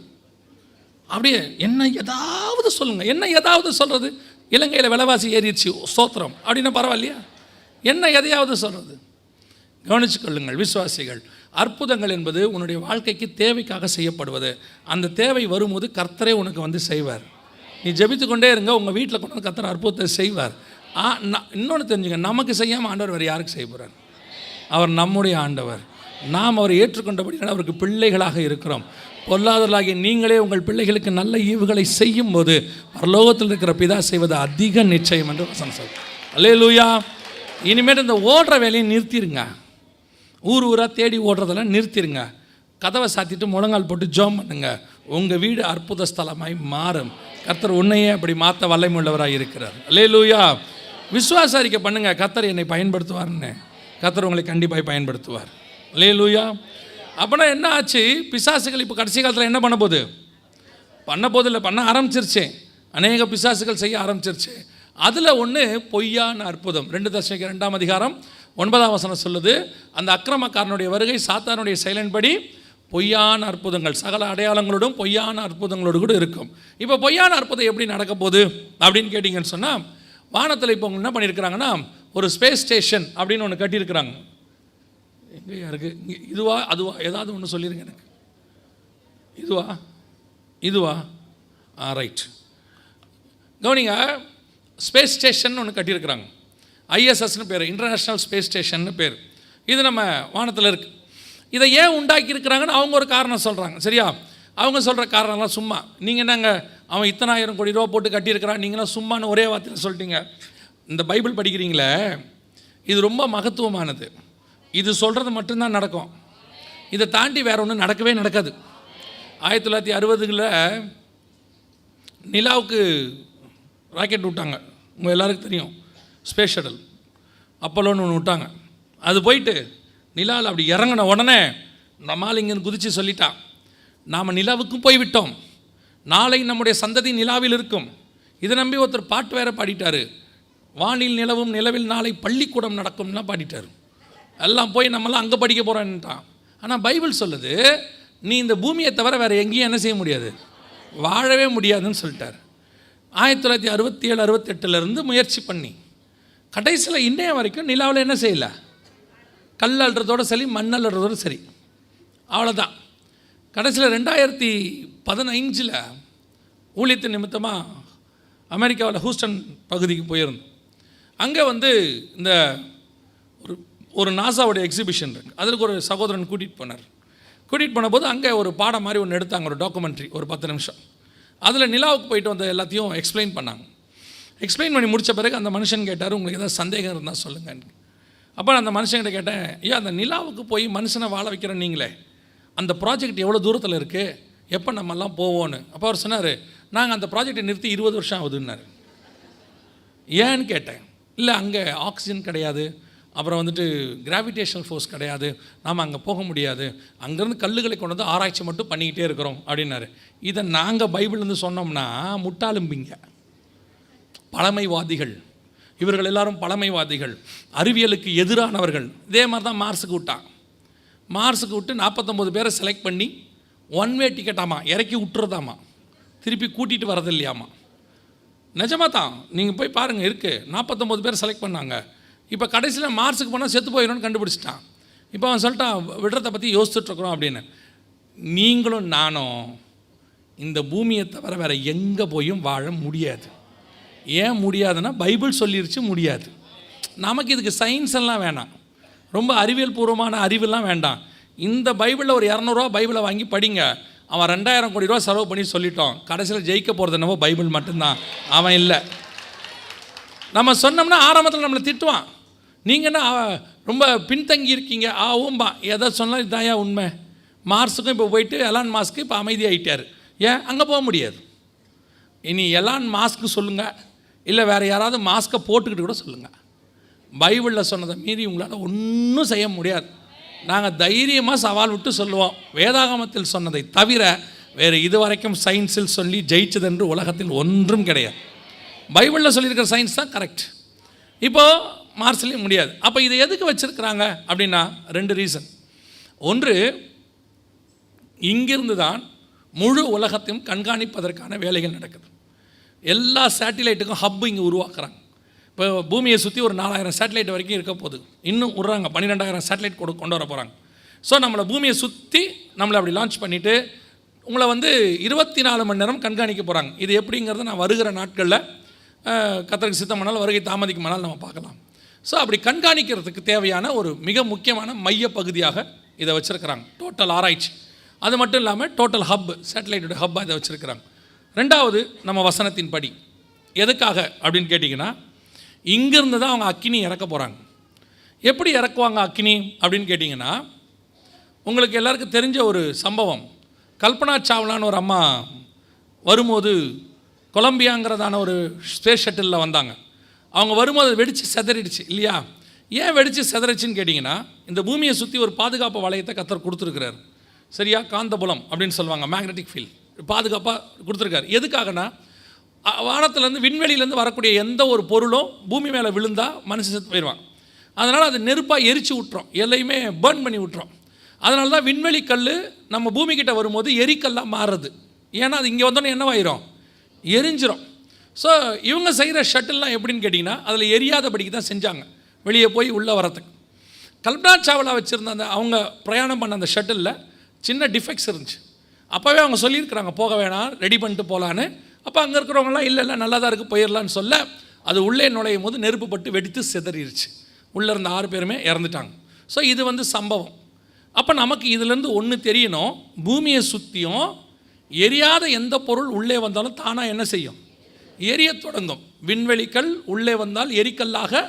அப்படியே என்ன ஏதாவது சொல்லுங்கள். என்ன ஏதாவது சொல்கிறது? இலங்கையில் விலைவாசி ஏறிடுச்சு ஸ்தோத்திரம் அப்படின்னா பரவாயில்லையா? என்ன எதையாவது சொல்கிறது? கவனிச்சு கொள்ளுங்கள் விசுவாசிகள். அற்புதங்கள் என்பது உன்னுடைய வாழ்க்கைக்கு தேவைக்காக செய்யப்படுவது. அந்த தேவை வரும்போது கர்த்தரே உனக்கு வந்து செய்வார். நீ ஜெபித்து கொண்டே இருங்க, உங்கள் வீட்டில் கொண்டு வந்து கர்த்தர் அற்புதத்தை செய்வார். இன்னொன்று தெரிஞ்சுங்க, நமக்கு செய்யாமல் ஆண்டவர் வேறு யாருக்கு செய்ய போகிறார்? அவர் நம்முடைய ஆண்டவர். நாம் அவரை ஏற்றுக்கொண்டபடினால் அவருக்கு பிள்ளைகளாக இருக்கிறோம். பொல்லாதவர்களாகிய நீங்களே உங்கள் பிள்ளைகளுக்கு நல்ல ஈவுகளை செய்யும் போது பரலோகத்தில் இருக்கிற பிதா செய்வது அதிக நிச்சயம் என்று வசனம் சொல். அல்லேலூயா. இனிமேல் இந்த ஓடுற வேலையை நிறுத்திடுங்க. ஊர் ஊராக தேடி ஓடுறதெல்லாம் நிறுத்திடுங்க. கதவை சாத்திட்டு முழங்கால் போட்டு ஜெபம் பண்ணுங்க. உங்கள் வீடு அற்புத ஸ்தலமாய் மாறும். கர்த்தர் உன்னையே அப்படி மாற்ற வல்லமையுள்ளவராக இருக்கிறார். அல்லேலூயா. விசுவாச அறிக்கை பண்ணுங்க, கர்த்தர் என்னை பயன்படுத்துவார்னு. கர்த்தர் உங்களை கண்டிப்பாக பயன்படுத்துவார். அல்லேலூயா. அப்படின்னா என்ன ஆச்சு? பிசாசுகள் இப்போ கடைசி காலத்தில் என்ன பண்ண போகுது இல்லை, பண்ண ஆரம்பிச்சிருச்சு. அநேக பிசாசுகள் செய்ய ஆரம்பிச்சிருச்சு. அதில் ஒன்று பொய்யான அற்புதம். 2 தெசலோனிக்கேயர் 2ஆம் அதிகாரம் 9ஆம் வசனம் சொல்லுது, அந்த அக்கிரமக்காரனுடைய வருகை சாத்தானுடைய செயலின்படி பொய்யான அற்புதங்கள் சகல அடையாளங்களோடும் பொய்யான அற்புதங்களோடு கூட இருக்கும். இப்போ பொய்யான அற்புதம் எப்படி நடக்க போகுது அப்படின்னு கேட்டிங்கன்னு சொன்னால், வானத்தில் இப்போ என்ன பண்ணியிருக்கிறாங்கன்னா ஒரு ஸ்பேஸ் ஸ்டேஷன் அப்படின்னு ஒன்று கட்டியிருக்கிறாங்க. எங்கேயா இருக்குது? இதுவா அதுவா ஏதாவது ஒன்று சொல்லிடுங்க எனக்கு. இதுவா ரைட். கவனிங்க, ஸ்பேஸ் ஸ்டேஷன் ஒன்று கட்டியிருக்கிறாங்க. ஐஎஸ்எஸ்னு பேர், இன்டர்நேஷ்னல் ஸ்பேஸ் ஸ்டேஷன்னு பேர். இது நம்ம வானத்தில் இருக்குது. இதை ஏன் உண்டாக்கியிருக்கிறாங்கன்னு அவங்க ஒரு காரணம் சொல்கிறாங்க. சரியா? அவங்க சொல்கிற காரணம்லாம் சும்மா. நீங்கள் என்னங்க அவன் இத்தனை 1000 கோடி ரூபா போட்டு கட்டியிருக்கிறான், நீங்களாம் சும்மானு ஒரே வார்த்தையில் சொல்லிட்டீங்க. இந்த பைபிள் படிக்கிறீங்களே, இது ரொம்ப மகத்துவமானது. இது சொல்கிறது மட்டும்தான் நடக்கும். இதை தாண்டி வேறு ஒன்றும் நடக்கவே நடக்காது. 1960களில் நிலாவுக்கு ராக்கெட் விட்டாங்க. உங்கள் எல்லாருக்கும் தெரியும், ஸ்பேஸ் ஷட்டல் அப்போலோன்னு ஒன்று விட்டாங்க. அது போயிட்டு நிலாவில் அப்படி இறங்கின உடனே நம்மால் இங்கேருந்து குதித்து சொல்லிட்டான், நாம் நிலாவுக்கும் போய்விட்டோம், நாளை நம்முடைய சந்ததி நிலாவில் இருக்கும். இதை நம்பி ஒருத்தர் பாட்டு வேற பாடிட்டார். வானில் நிலவும் நிலவில் நாளை பள்ளிக்கூடம் நடக்கும்லாம் பாடிட்டார். எல்லாம் போய் நம்மளாம் அங்கே படிக்க போகிறோன்ட்டான். ஆனால் பைபிள் சொல்லுது, நீ இந்த பூமியை தவிர வேறு எங்கேயும் என்ன செய்ய முடியாது, வாழவே முடியாதுன்னு சொல்லிட்டார். 1967 68 முயற்சி பண்ணி கடைசியில் இன்றைய வரைக்கும் நிலாவில் என்ன செய்யலை, கல் அள்ளுறதோடு சரி மண் அள்ளுறதோடு சரி, அவ்வளோதான். கடைசியில் 2015 ஊழியத்தின் நிமித்தமாக அமெரிக்காவில் ஹூஸ்டன் பகுதிக்கு போயிருந்தோம். அங்கே இந்த ஒரு நாசாவுடைய எக்ஸிபிஷன் இருக்குது. அதுக்கு ஒரு சகோதரன் கூட்டிகிட்டு போனார். கூட்டிகிட்டு போனபோது அங்கே ஒரு பாடம் மாதிரி ஒன்று எடுத்தாங்க, ஒரு டாக்குமெண்ட்ரி, ஒரு 10 நிமிஷம். அதில் நிலாவுக்கு போயிட்டு வந்த எல்லாத்தையும் எக்ஸ்பிளைன் பண்ணாங்க. எக்ஸ்பிளைன் பண்ணி முடித்த பிறகு அந்த மனுஷன் கேட்டார், உங்களுக்கு ஏதாவது சந்தேகம் இருந்தால் சொல்லுங்கள். அப்போ அந்த மனுஷன்கிட்ட கேட்டேன், ஐயா அந்த நிலாவுக்கு போய் மனுஷனை வாழ வைக்கிறேன் நீங்களே, அந்த ப்ராஜெக்ட் எவ்வளோ தூரத்தில் இருக்குது, எப்போ நம்மெல்லாம் போவோன்னு. அப்போ அவர் சொன்னார், நாங்கள் அந்த ப்ராஜெக்டை நிறுத்தி 20 வருஷம் ஆகுதுன்னாரு. ஏன்னு கேட்டேன். இல்லை அங்கே ஆக்சிஜன் கிடையாது, அப்புறம் வந்துட்டு கிராவிடேஷனல் ஃபோர்ஸ் கிடையாது, நாம் அங்கே போக முடியாது, அங்கேருந்து கல்லுகளை கொண்டு வந்து ஆராய்ச்சி மட்டும் பண்ணிக்கிட்டே இருக்கிறோம் அப்படின்னாரு. இதை நாங்கள் பைபிள்லேருந்து சொன்னோம்னா முட்டாளும்பிங்க, பழமைவாதிகள், இவர்கள் எல்லாரும் பழமைவாதிகள், அறிவியலுக்கு எதிரானவர்கள். இதே மாதிரி தான் மார்ஸுக்கு விட்டான். மார்ஸுக்கு விட்டு 49 பேரை செலக்ட் பண்ணி 1 வே டிக்கெட்டாமா இறக்கி விட்டுறதாமா, திருப்பி கூட்டிகிட்டு வரது இல்லையாமா. நிஜமாக தான், நீங்கள் போய் பாருங்கள், இருக்குது. 49 பேர் செலக்ட் பண்ணாங்க. இப்போ கடைசியில் மார்ஸுக்கு போனால் செத்து போயிடும்னு கண்டுபிடிச்சிட்டான். இப்போ அவன் சொல்லிட்டான், விடுறதை பற்றி யோசிச்சுட்ருக்குறோம் அப்படின்னு. நீங்களும் நானும் இந்த பூமியை தவிர வேறு எங்கே போயும் வாழ முடியாது. ஏன் முடியாதுன்னா பைபிள் சொல்லிருச்சு முடியாது. நமக்கு இதுக்கு சயின்ஸ் எல்லாம் வேணாம், ரொம்ப அறிவியல் பூர்வமான அறிவெல்லாம் வேண்டாம். இந்த பைபிளில் ஒரு 200 ரூபா பைபிளை வாங்கி படிங்க. அவன் 2000 கோடி ரூபா செலவு பண்ணி சொல்லிட்டோம், கடைசியில் ஜெயிக்க போகிறது என்னவோ பைபிள் மட்டும்தான், அவன் இல்லை. நம்ம சொன்னோம்னா ஆரம்பத்தில் நம்மளை திட்டுவான், நீங்கள் என்ன ரொம்ப பின்தங்கி இருக்கீங்க ஊம்பா, எதை சொன்னாலும் இதாயா உண்மை. மார்ஸுக்கும் இப்போ போயிட்டு எலான் மாஸ்க்கு இப்போ அமைதியாகிட்டார். ஏன் அங்கே போக முடியாது? இனி எலான் மாஸ்க்கு சொல்லுங்கள், இல்லை வேறு யாராவது மாஸ்க்கை போட்டுக்கிட்டு கூட சொல்லுங்கள், பைபிளில் சொன்னதை மீறி உங்களால் ஒன்றும் செய்ய முடியாது. நாங்கள் தைரியமாக சவால் விட்டு சொல்லுவோம், வேதாகமத்தில் சொன்னதை தவிர வேறு இதுவரைக்கும் சயின்ஸில் சொல்லி ஜெயிச்சதென்று உலகத்தில் ஒன்றும் கிடையாது. பைபிளில் சொல்லியிருக்கிற சயின்ஸ் தான் கரெக்ட். இப்போது மார்ஸ்லேயும் முடியாது. அப்போ இதை எதுக்கு வச்சுருக்கிறாங்க அப்படின்னா 2 ரீசன். ஒன்று, இங்கிருந்து தான் முழு உலகத்தையும் கண்காணிப்பதற்கான வேலைகள் நடக்குது. எல்லா சேட்டிலைட்டுக்கும் ஹப்பு இங்கே உருவாக்குறாங்க. இப்போ பூமியை சுற்றி ஒரு 4000 சேட்டலைட் வரைக்கும் இருக்க போகுது. இன்னும் விட்றாங்க, 12000 சேட்டலைட் கொண்டு வர போகிறாங்க. ஸோ நம்மளை பூமியை சுற்றி நம்மளை அப்படி லான்ச் பண்ணிவிட்டு உங்களை 24 மணி நேரம் கண்காணிக்க போகிறாங்க. இது எப்படிங்கிறத நான் வருகிற நாட்களில் கர்த்தருக்கு சித்தமானால் வருகை தாமதிக்குமானால் நம்ம பார்க்கலாம். ஸோ அப்படி கண்காணிக்கிறதுக்கு தேவையான ஒரு மிக முக்கியமான மைய பகுதியாக இதை வச்சுருக்கிறாங்க. டோட்டல் ஆராய்ச்சி, அது மட்டும் இல்லாமல் டோட்டல் ஹப், சேட்டலைட்டோட ஹப்பாக இதை வச்சுருக்கிறாங்க. 2வது, நம்ம வசனத்தின் படி எதுக்காக அப்படின்னு கேட்டிங்கன்னா, இங்கேருந்து தான் அவங்க அக்கினி இறக்க போகிறாங்க. எப்படி இறக்குவாங்க அக்கினி அப்படின்னு கேட்டிங்கன்னா, உங்களுக்கு எல்லாருக்கும் தெரிஞ்ச ஒரு சம்பவம். கல்பனா சாவ்லான்னு ஒரு அம்மா வரும்போது கொலம்பியாங்கிறதான ஒரு ஸ்பேஸ் ஷட்டிலில் வந்தாங்க. அவங்க வரும்போது வெடித்து செதறிடுச்சு இல்லையா? ஏன் வெடித்து செதறிச்சின்னு கேட்டிங்கன்னா, இந்த பூமியை சுற்றி ஒரு பாதுகாப்பு வளையத்தை கர்த்தர் கொடுத்துருக்கிறார். சரியா? காந்தபுலம் அப்படின்னு சொல்லுவாங்க, மேக்னெட்டிக் ஃபீல்ட் பாதுகாப்பாக கொடுத்துருக்காரு. எதுக்காகனா, வானத்துலேருந்து விண்வெளியிலேருந்து வரக்கூடிய எந்த ஒரு பொருளும் பூமி மேலே விழுந்தால் மனுஷன் செத்து போயிடுவான். அதனால் அது நெருப்பாக எரிச்சு விட்டுறோம், எல்லையுமே பேர்ன் பண்ணி விட்டுறோம். அதனால தான் விண்வெளி கல் நம்ம பூமிக்கிட்ட வரும்போது எரிக்கல்லாக மாறுறது. ஏன்னா அது இங்கே வந்தோன்னே என்னவாயிரும், எரிஞ்சிரும். ஸோ இவங்க செய்கிற ஷட்டில்லாம் எப்படின்னு கேட்டிங்கன்னா, அதில் எரியாதபடிக்கு தான் செஞ்சாங்க, வெளியே போய் உள்ளே வரத்துக்கு. கல்பனா சாவ்லா வச்சுருந்த அந்த அவங்க பிரயாணம் பண்ண அந்த ஷட்டிலில் சின்ன டிஃபெக்ட்ஸ் இருந்துச்சு. அப்போவே அவங்க சொல்லியிருக்கிறாங்க, போக வேணாம், ரெடி பண்ணிட்டு போகலான்னு. அப்போ அங்கே இருக்கிறவங்களாம் இல்லை இல்லை நல்லா தான் இருக்குது போயிடலான்னு சொல்ல, அது உள்ளே நுழையும் போது நெருப்பு பட்டு வெடித்து சிதறிடுச்சு. உள்ளே இருந்த 6 பேருமே இறந்துட்டாங்க. ஸோ இது சம்பவம். அப்போ நமக்கு இதிலேருந்து ஒன்று தெரியணும், பூமியை சுற்றியும் எரியாத எந்த பொருள் உள்ளே வந்தாலும் தானாக என்ன செய்யும், எரிய தொடங்கும். விண்வெளிக்கல் உள்ளே வந்தால் எரிக்கல்லாக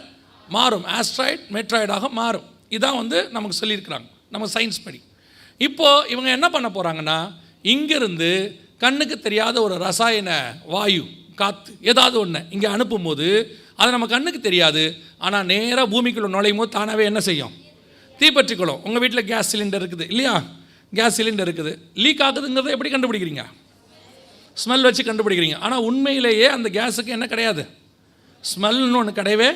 மாறும், ஆஸ்ட்ராய்ட் மெட்ராய்டாக மாறும். இதான் நமக்கு சொல்லியிருக்கிறாங்க நம்ம சயின்ஸ் படி. இப்போது இவங்க என்ன பண்ண போகிறாங்கன்னா, இங்கிருந்து கண்ணுக்கு தெரியாத ஒரு ரசாயன வாயு, காற்று ஏதாவது ஒன்று இங்கே அனுப்பும்போது அது நம்ம கண்ணுக்கு தெரியாது, ஆனால் நேராக பூமிக்குள்ளே நுழையும் போது தானாகவே என்ன செய்யும், தீப்பற்றிக்கொள்ளும். உங்கள் வீட்டில் கேஸ் சிலிண்டர் இருக்குது இல்லையா? கேஸ் சிலிண்டர் இருக்குது, லீக் ஆகுதுங்கிறத எப்படி கண்டுபிடிக்கிறீங்க? ஸ்மெல் வச்சு கண்டுபிடிக்கிறீங்க. ஆனால் உண்மையிலேயே அந்த கேஸுக்கு என்ன கிடையாது, ஸ்மெல்னு ஒன்று கிடையவே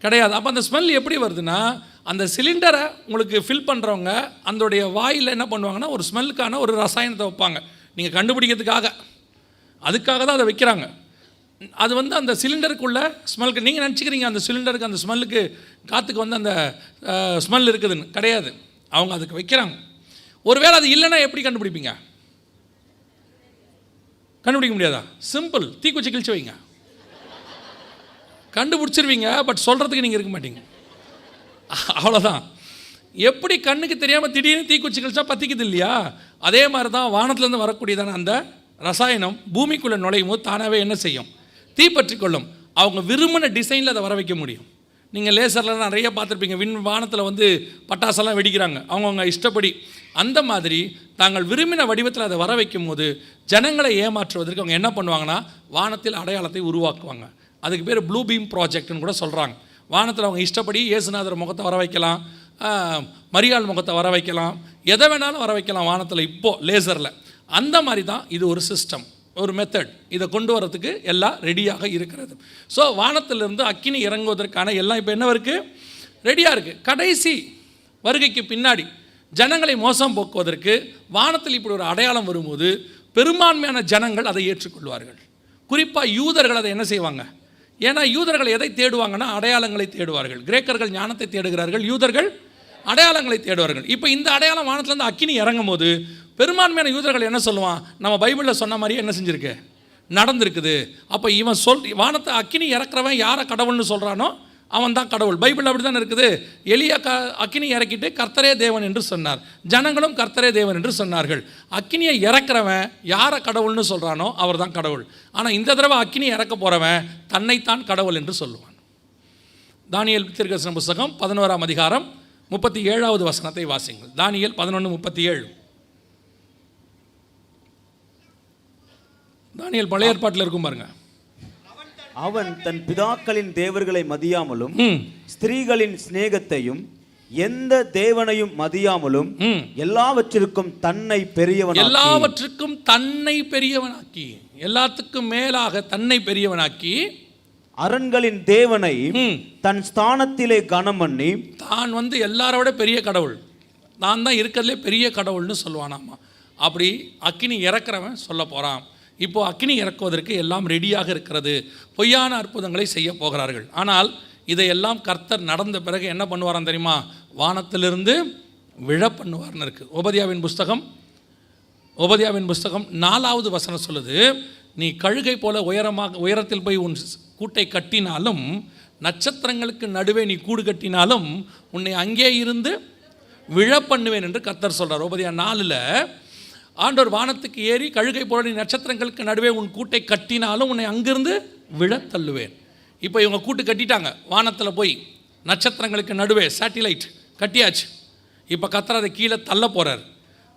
கிடையாது. அப்போ அந்த ஸ்மெல் எப்படி வருதுன்னா, அந்த சிலிண்டரை உங்களுக்கு ஃபில் பண்ணுறவங்க அதோடைய வாயில் என்ன பண்ணுவாங்கன்னா, ஒரு ஸ்மெல்லுக்கான ஒரு ரசாயனத்தை வைப்பாங்க, நீங்கள் கண்டுபிடிக்கிறதுக்காக. அதுக்காக தான் அதை வைக்கிறாங்க. அது அந்த சிலிண்டருக்குள்ளே ஸ்மெல்க்கு நீங்கள் நினச்சிக்கிறீங்க, அந்த சிலிண்டருக்கு அந்த ஸ்மெல்லுக்கு காற்றுக்கு அந்த ஸ்மெல் இருக்குதுன்னு கிடையாது. அவங்க அதுக்கு வைக்கிறாங்க. ஒருவேளை அது இல்லைன்னா எப்படி கண்டுபிடிப்பீங்க? கண்டுபிடிக்க முடியாதா? சிம்பிள், தீக்குச்சி கிழிச்சு வைங்க, கண்டுபிடிச்சிருவீங்க. பட் சொல்கிறதுக்கு நீங்கள் இருக்க மாட்டீங்க, அவ்வளோதான். எப்படி கண்ணுக்கு தெரியாமல் திடீர்னு தீக்குச்சி கிழிச்சா பற்றிக்குது இல்லையா? அதே மாதிரி தான் வானத்துலேருந்து வரக்கூடியதான அந்த ரசாயனம் பூமிக்குள்ளே நுழையும் போது தானாகவே என்ன செய்யும்? தீப்பற்றி கொள்ளும். அவங்க விரும்பின டிசைனில் அதை வர வைக்க முடியும். நீங்கள் லேசர்லாம் நிறைய பார்த்துருப்பீங்க, வானத்தில் வந்து பட்டாசெல்லாம் வெடிக்கிறாங்க அவங்கவுங்க இஷ்டப்படி. அந்த மாதிரி தாங்கள் விரும்பின வடிவத்தில் அதை வர வைக்கும் போது ஜனங்களை ஏமாற்றுவதற்கு அவங்க என்ன பண்ணுவாங்கன்னா வானத்தில் அடையாளத்தை உருவாக்குவாங்க. அதுக்கு பேர் ப்ளூ பீம் ப்ராஜெக்ட்னு கூட சொல்கிறாங்க. வானத்தில் அவங்க இஷ்டப்படி இயேசுநாதர் முகத்தை வர வைக்கலாம், மரியாள் முகத்தை வர வைக்கலாம், எதை வேணாலும் வர வைக்கலாம் வானத்தில் இப்போது லேசரில். அந்த மாதிரி தான் இது ஒரு சிஸ்டம், ஒரு மெத்தட். இதை கொண்டு வரதுக்கு எல்லாம் ரெடியாக இருக்கிறது. ஸோ வானத்திலிருந்து அக்கினி இறங்குவதற்கான எல்லாம் இப்போ என்ன இருக்குது? ரெடியாக இருக்குது. கடைசி வருகைக்கு பின்னாடி ஜனங்களை மோசம் போக்குவதற்கு வானத்தில் இப்படி ஒரு அடையாளம் வரும்போது பெரும்பான்மையான ஜனங்கள் அதை ஏற்றுக்கொள்வார்கள். குறிப்பாக யூதர்கள் அதை என்ன செய்வாங்க? ஏன்னா யூதர்கள் எதை தேடுவாங்கன்னா அடையாளங்களை தேடுவார்கள். கிரேக்கர்கள் ஞானத்தை தேடுகிறார்கள், யூதர்கள் அடையாளங்களை தேடுவார்கள். இப்போ இந்த அடையாளம் வானத்திலேருந்து அக்கினி இறங்கும் போது பெரும்பான்மையான யூதர்கள் என்ன சொல்லுவான்? நம்ம பைபிளில் சொன்ன மாதிரியே என்ன செஞ்சுருக்கு? நடந்திருக்குது. அப்போ இவன் வானத்தை அக்கினி இறக்குறவன் யாரை கடவுள்னு சொல்கிறானோ அவன் தான் கடவுள். பைபிள் அப்படி தான் இருக்குது. எலியா அக்கினி இறக்கிட்டு கர்த்தரே தேவன் என்று சொன்னார், ஜனங்களும் கர்த்தரே தேவன் என்று சொன்னார்கள். அக்கினியை இறக்குறவன் யாரை கடவுள்னு சொல்கிறானோ அவர் தான் கடவுள். ஆனால் இந்த தடவை அக்கினி இறக்க போகிறவன் தன்னைத்தான் கடவுள் என்று சொல்லுவான். தானியேல் தீர்க்கதரிசன புத்தகம் 11ஆம் அதிகாரம் 37வது வசனத்தை வாசிங்கள். தானியேல் 11:37. தானியேல் பழைய ஏற்பாட்டில் இருக்கும் பாருங்க. அவன் தன் பிதாக்களின் தேவர்களை மதியாமலும் ஸ்திரீகளின் சிநேகத்தையும் எந்த தேவனையும் மதியாமலும் எல்லாவற்றிற்கும் தன்னை பெரியவனாக்கி எல்லாத்துக்கும் மேலாக தன்னை பெரியவனாக்கி அரண்களின் தேவனை தன் ஸ்தானத்திலே கனம் பண்ணி தான் வந்து எல்லாரோட பெரிய கடவுள், நான் தான் இருக்கிறதுலே பெரிய கடவுள்னு சொல்லுவானாமா. அப்படி அக்கினி இறக்குறவன் சொல்ல போகிறான். இப்போது அக்கினி இறக்குவதற்கு எல்லாம் ரெடியாக இருக்கிறது. பொய்யான அற்புதங்களை செய்ய போகிறார்கள். ஆனால் இதையெல்லாம் கர்த்தர் நடந்த பிறகு என்ன பண்ணுவாராம் தெரியுமா? வானத்திலிருந்து விழ பண்ணுவார்னு இருக்குது. உபதியாவின் புஸ்தகம் 4வது வசனம் சொல்லுது, நீ கழுகை போல உயரத்தில் போய் உன் கூட்டை கட்டினாலும், நட்சத்திரங்களுக்கு நடுவே நீ கூடு கட்டினாலும் உன்னை அங்கே இருந்து விழ பண்ணுவேன் என்று கர்த்தர் சொல்கிறார். உபதியா 4ல் ஆண்டவர் வானத்துக்கு ஏறி கழுகை போல நீ நட்சத்திரங்களுக்கு நடுவே உன் கூட்டை கட்டினாலும் உன்னை அங்கிருந்து விழ தள்ளுவேன். இப்போ இவங்க கூட்டு கட்டிட்டாங்க, வானத்தில் போய் நட்சத்திரங்களுக்கு நடுவே சேட்டிலைட் கட்டியாச்சு. இப்போ கர்த்தர் அதை கீழே தள்ள போகிறார்.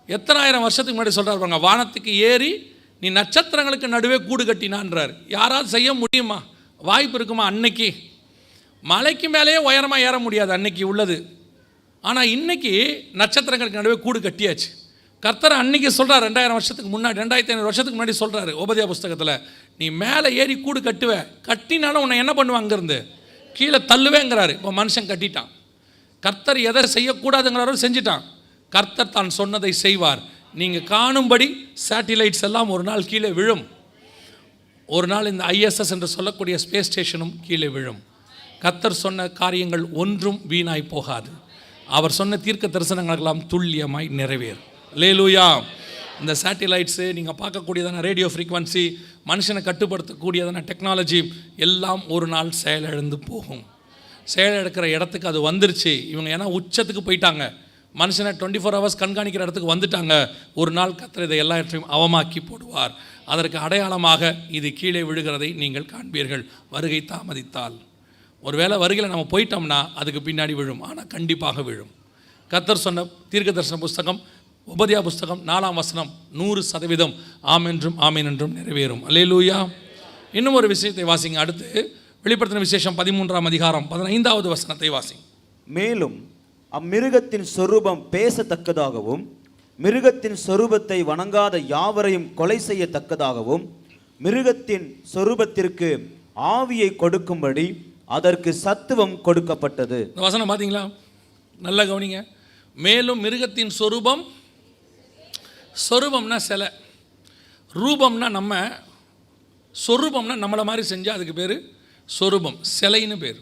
எத்தனை ஆயிரம் வருஷத்துக்கு முன்னாடி சொல்கிறார் பாருங்க, வானத்துக்கு ஏறி நீ நட்சத்திரங்களுக்கு நடுவே கூடு கட்டினான்றார். யாராவது செய்ய முடியுமா? வாய்ப்பு இருக்குமா? அன்னைக்கு மலைக்கு மேலேயே உயரமாக ஏற முடியாது அன்னைக்கு உள்ளது. ஆனால் இன்னைக்கு நட்சத்திரங்களுக்கு நடுவே கூடு கட்டியாச்சு. கர்த்தர் அன்னைக்கு சொல்கிறார், 2000 வருஷத்துக்கு முன்னாடி, 2500 வருஷத்துக்கு முன்னாடி சொல்கிறாரு உபதியா புஸ்தகத்தில், நீ மேலே ஏறி கூடு கட்டினாலும் உன்னை என்ன பண்ணுவான்? அங்கேருந்து கீழே தள்ளுவேங்கிறாரு. இப்போ மனுஷன் கட்டிட்டான். கர்த்தர் எதை செய்யக்கூடாதுங்கிறாரோ செஞ்சிட்டான். கர்த்தர் தான் சொன்னதை செய்வார். நீங்கள் காணும்படி சேட்டிலைட்ஸ் எல்லாம் ஒரு நாள் கீழே விழும். ஒரு நாள் இந்த ISS என்று சொல்லக்கூடிய ஸ்பேஸ் ஸ்டேஷனும் கீழே விழும். கர்த்தர் சொன்ன காரியங்கள் ஒன்றும் வீணாய் போகாது. அவர் சொன்ன தீர்க்க தரிசனங்களெல்லாம் துல்லியமாய் நிறைவேறும். அல்லேலூயா. இந்த சேட்டிலைட்ஸு நீங்கள் பார்க்கக்கூடியதான ரேடியோ ஃப்ரீக்வன்சி, மனுஷனை கட்டுப்படுத்தக்கூடியதான டெக்னாலஜி எல்லாம் ஒரு நாள் செயலிழந்து போகும். செயலிழக்கிற இடத்துக்கு அது வந்துருச்சு. இவங்க ஏன்னா உச்சத்துக்கு போயிட்டாங்க, மனுஷனை 24 ஹவர்ஸ் கண்காணிக்கிற இடத்துக்கு வந்துட்டாங்க. ஒரு நாள் கர்த்தர் இதை எல்லாவற்றையும் அவமாக்கி போடுவார். அதற்கு அடையாளமாக இது கீழே விழுகிறதை நீங்கள் காண்பீர்கள். வருகை தாமதித்தால், ஒருவேளை வருகையில் நம்ம போயிட்டோம்னா அதுக்கு பின்னாடி விழும், ஆனால் கண்டிப்பாக விழும். கர்த்தர் சொன்ன தீர்க்கதரிசன புஸ்தகம் உபதியா புஸ்தகம் 4ஆம் வசனம் 100% ஆம் என்றும் ஆமீன் என்றும் நிறைவேறும். அல்லேலூயா. இன்னும் ஒரு விஷயத்தை வாசிங்க. அடுத்து வெளிப்படுத்தின விசேஷம் 13ஆம் அதிகாரம் 15வது வசனத்தை வாசிங்க. மேலும் அம்மிருகத்தின் சொரூபம் பேசத்தக்கதாகவும் மிருகத்தின் சொரூபத்தை வணங்காத யாவரையும் கொலை செய்யத்தக்கதாகவும் மிருகத்தின் சொரூபத்திற்கு ஆவியை கொடுக்கும்படி அதற்கு சத்துவம் கொடுக்கப்பட்டது. இந்த வசனம் பார்த்தீங்களா? நல்லா கவனிங்க. மேலும் மிருகத்தின் சொரூபம்னா சிலை, ரூபம்னா நம்ம, சொரூபம்னா நம்மளை மாதிரி செஞ்சால் அதுக்கு பேர் சொரூபம், சிலைன்னு பேர்.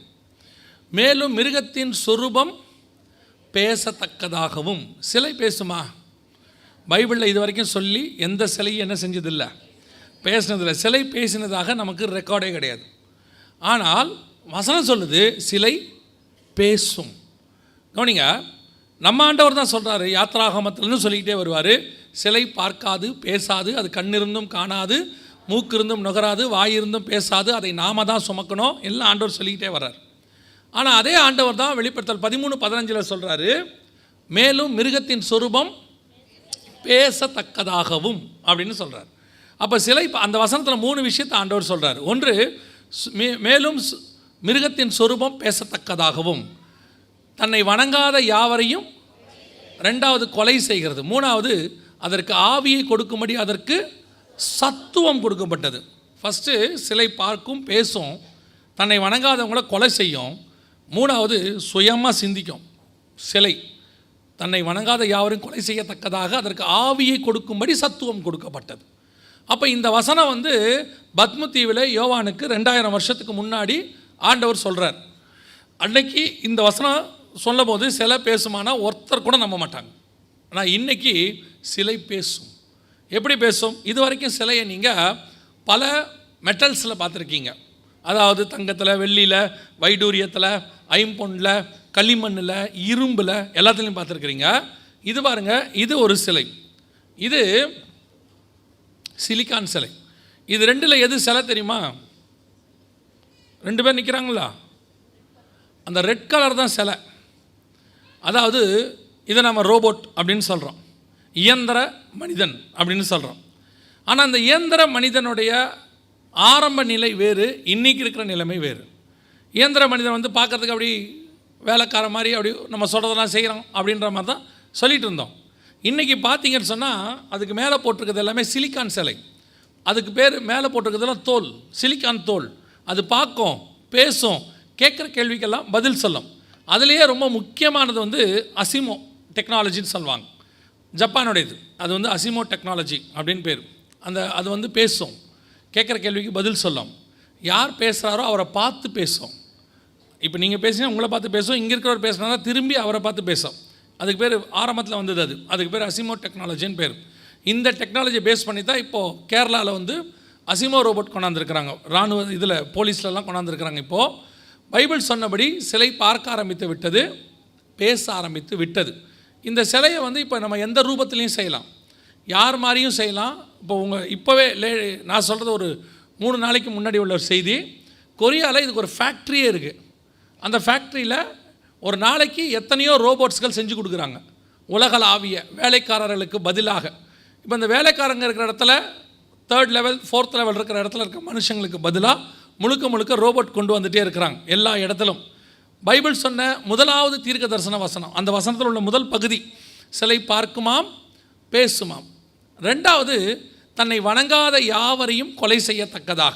மேலும் மிருகத்தின் சொரூபம் பேசத்தக்கதாகவும். சிலை பேசுமா? பைபிளில் இது வரைக்கும் சொல்லி எந்த சிலையும் என்ன செஞ்சதில்லை, பேசினதில்லை. சிலை பேசினதாக நமக்கு ரெக்கார்டே கிடையாது. ஆனால் வசனம் சொல்லுது சிலை பேசும். கவனிங்க, நம்ம ஆண்டவர் தான் சொல்கிறாரு, யாத்ராகமத்தில்னு சொல்லிக்கிட்டே வருவார், சிலை பார்க்காது பேசாது, அது கண்ணிருந்தும் காணாது, மூக்கிருந்தும் நுகராது, வாயிருந்தும் பேசாது, அதை நாம தான் சுமக்கணும், எல்லாம் ஆண்டவர் சொல்லிக்கிட்டே வர்றார். ஆனால் அதே ஆண்டவர் தான் வெளிப்படுத்தல் 13:15 சொல்கிறாரு, மேலும் மிருகத்தின் சொரூபம் பேசத்தக்கதாகவும் அப்படின்னு சொல்கிறார். அப்போ சிலை, அந்த வசனத்தில் 3 விஷயத்தை ஆண்டவர் சொல்கிறார். ஒன்று, மேலும் மிருகத்தின் சொரூபம் பேசத்தக்கதாகவும், தன்னை வணங்காத யாவரையும், ரெண்டாவது கொலை செய்கிறது, மூணாவது அதற்கு ஆவியை கொடுக்கும்படி அதற்கு சத்துவம் கொடுக்கப்பட்டது. ஃபஸ்ட்டு சிலை பார்க்கும், பேசும், தன்னை வணங்காதவங்கள கொலை செய்யும், மூணாவது சுயமாக சிந்திக்கும். சிலை தன்னை வணங்காத யாவரையும் கொலை செய்யத்தக்கதாக அதற்கு ஆவியை கொடுக்கும்படி சத்துவம் கொடுக்கப்பட்டது. அப்போ இந்த வசனம் பத்மதீவில் யோவானுக்கு 2000 வருஷத்துக்கு முன்னாடி ஆண்டவர் சொல்கிறார். அன்னைக்கு இந்த வசனம் சொல்லும் போது சிலை பேசுமானா ஒருத்தர் கூட நம்ப மாட்டாங்க. ஆனால் இன்றைக்கி சிலை பேசும். எப்படி பேசும்? இது வரைக்கும் சிலையை நீங்கள் பல மெட்டல்ஸில் பார்த்துருக்கீங்க. அதாவது தங்கத்தில், வெள்ளியில், வைடூரியத்தில், ஐம்பொன்னில், களிமண்ணில், இரும்பில், எல்லாத்துலேயும் பார்த்துருக்குறீங்க. இது பாருங்கள், இது ஒரு சிலை, இது சிலிக்கான் சிலை. இது ரெண்டில் எது சிலை தெரியுமா? 2 பேர் நிற்கிறாங்களா? அந்த ரெட் கலர் தான் சிலை. அதாவது இதை நம்ம ரோபோட் அப்படின்னு சொல்கிறோம், இயந்திர மனிதன் அப்படின்னு சொல்கிறோம். ஆனால் அந்த இயந்திர மனிதனுடைய ஆரம்ப நிலை வேறு, இன்றைக்கி இருக்கிற நிலைமை வேறு. இயந்திர மனிதன் பார்க்குறதுக்கு அப்படி வேலைக்கார மாதிரி அப்படி நம்ம சொல்கிறதெல்லாம் செய்கிறோம் அப்படின்ற மாதிரி தான் சொல்லிகிட்டு இருந்தோம். இன்றைக்கி பார்த்தீங்கன்னு சொன்னால் அதுக்கு மேலே போட்டிருக்கிறது எல்லாமே சிலிக்கான் சிலை. அதுக்கு பேர் மேலே போட்டிருக்கிறதுலாம் தோல், சிலிக்கான் தோல். அது பார்க்கும், பேசும், கேட்குற கேள்விக்கெல்லாம் பதில் சொல்லும். அதுலேயே ரொம்ப முக்கியமானது அசிமோ டெக்னாலஜின்னு சொல்லுவாங்க, ஜப்பானுடையது. அது அசிமோ டெக்னாலஜி அப்படின்னு பேர். அது பேசும், கேட்குற கேள்விக்கு பதில் சொல்லும். யார் பேசுகிறாரோ அவரை பார்த்து பேசும். இப்போ நீங்கள் பேசினா உங்களை பார்த்து பேசும், இங்கே இருக்கிறவர் பேசுனா திரும்பி அவரை பார்த்து பேசும். அதுக்கு பேர் ஆரம்பத்தில் வந்தது, அதுக்கு பேர் அசிமோ டெக்னாலஜின்னு பேர். இந்த டெக்னாலஜியை பேஸ் பண்ணி தான் இப்போது கேரளாவில் அசிமோ ரோபோட் கொண்டாந்துருக்கிறாங்க. இராணுவ இதில் போலீஸ்லலாம் கொண்டாந்துருக்கிறாங்க. இப்போது பைபிள் சொன்னபடி சிலை பார்க்க ஆரம்பித்து விட்டது, பேச ஆரம்பித்து விட்டது. இந்த சிலையை இப்போ நம்ம எந்த ரூபத்துலேயும் செய்யலாம், யார் மாதிரியும் செய்யலாம். இப்போவே நான் சொல்கிறது ஒரு 3 நாளைக்கு முன்னாடி உள்ள ஒரு செய்தி. கொரியாவில் இதுக்கு ஒரு ஃபேக்ட்ரியே இருக்குது. அந்த ஃபேக்ட்ரியில் ஒரு நாளைக்கு எத்தனையோ ரோபோட்ஸ்கள் செஞ்சு கொடுக்குறாங்க, உலகளாவிய வேலைக்காரர்களுக்கு பதிலாக. இப்போ இந்த வேலைக்காரங்க இருக்கிற இடத்துல 3rd லெவல் 4th லெவல் இருக்கிற இடத்துல இருக்க மனுஷங்களுக்கு பதிலாக முழுக்க ரோபோட் கொண்டு வந்துகிட்டே இருக்கிறாங்க எல்லா இடத்திலும். பைபிள் சொன்ன முதலாவது தீர்க்க தரிசன வசனம், அந்த வசனத்தில் உள்ள முதல் பகுதி சிலை பார்க்குமாம், பேசுமாம். 2வது தன்னை வணங்காத யாவரையும் கொலை செய்யத்தக்கதாக.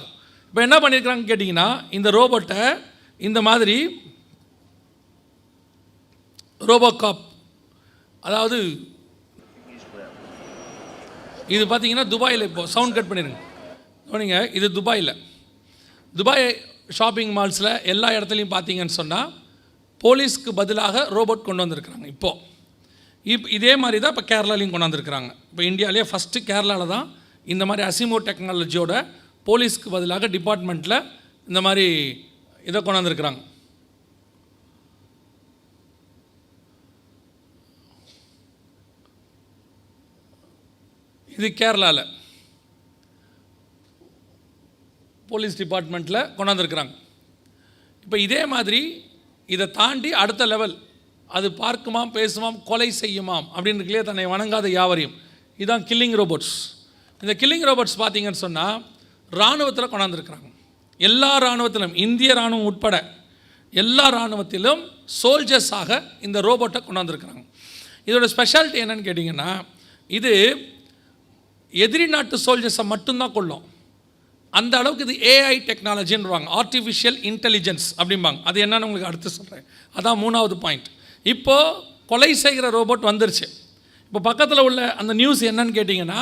இப்போ என்ன பண்ணியிருக்கிறாங்கன்னு கேட்டிங்கன்னா, இந்த ரோபோட்டை இந்த மாதிரி ரோபோகாப், அதாவது இது பார்த்தீங்கன்னா துபாயில், இப்போ சவுண்ட் கட் பண்ணிடுங்க கவனிங்க, இது துபாய் ஷாப்பிங் மால்ஸில் எல்லா இடத்துலையும் பார்த்தீங்கன்னு சொன்னால் போலீஸ்க்கு பதிலாக ரோபோட் கொண்டு வந்திருக்கிறாங்க. இதே மாதிரி தான் இப்போ கேரளாலையும் கொண்டாந்துருக்கிறாங்க. இப்போ இந்தியாவிலே ஃபஸ்ட்டு கேரளாவில் தான் இந்த மாதிரி அசிமோ டெக்னாலஜியோட போலீஸ்க்கு பதிலாக டிபார்ட்மெண்ட்டில் இந்த மாதிரி இதை கொண்டாந்துருக்கிறாங்க. இது கேரளாவில் போலீஸ் டிபார்ட்மெண்ட்டில் கொண்டாந்துருக்குறாங்க. இப்போ இதே மாதிரி இதை தாண்டி அடுத்த லெவல், அது பார்க்குமாம், பேசுமாம், கொலை செய்யுமாம் அப்படின்னு இருக்குல்லையே, தன்னை வணங்காத யாவரையும். இதுதான் கில்லிங் ரோபோட்ஸ். இந்த கில்லிங் ரோபோட்ஸ் பார்த்தீங்கன்னு சொன்னால் இராணுவத்தில் கொண்டாந்துருக்குறாங்க. எல்லா இராணுவத்திலும், இந்திய இராணுவம் உட்பட எல்லா இராணுவத்திலும் சோல்ஜர்ஸாக இந்த ரோபோட்டை கொண்டாந்துருக்குறாங்க. இதோட ஸ்பெஷாலிட்டி என்னன்னு கேட்டிங்கன்னா, இது எதிரி நாட்டு சோல்ஜர்ஸை மட்டும்தான் கொள்ளும். அந்த அளவுக்கு இது ஏஐ டெக்னாலஜின்னுவாங்க, ஆர்டிஃபிஷியல் இன்டெலிஜென்ஸ் அப்படிம்பாங்க. அது என்னன்னு உங்களுக்கு அடுத்து சொல்கிறேன். அதான் 3வது பாயிண்ட். இப்போது கொலை செய்கிற ரோபோட் வந்துருச்சு. இப்போ பக்கத்தில் உள்ள அந்த நியூஸ் என்னன்னு கேட்டிங்கன்னா,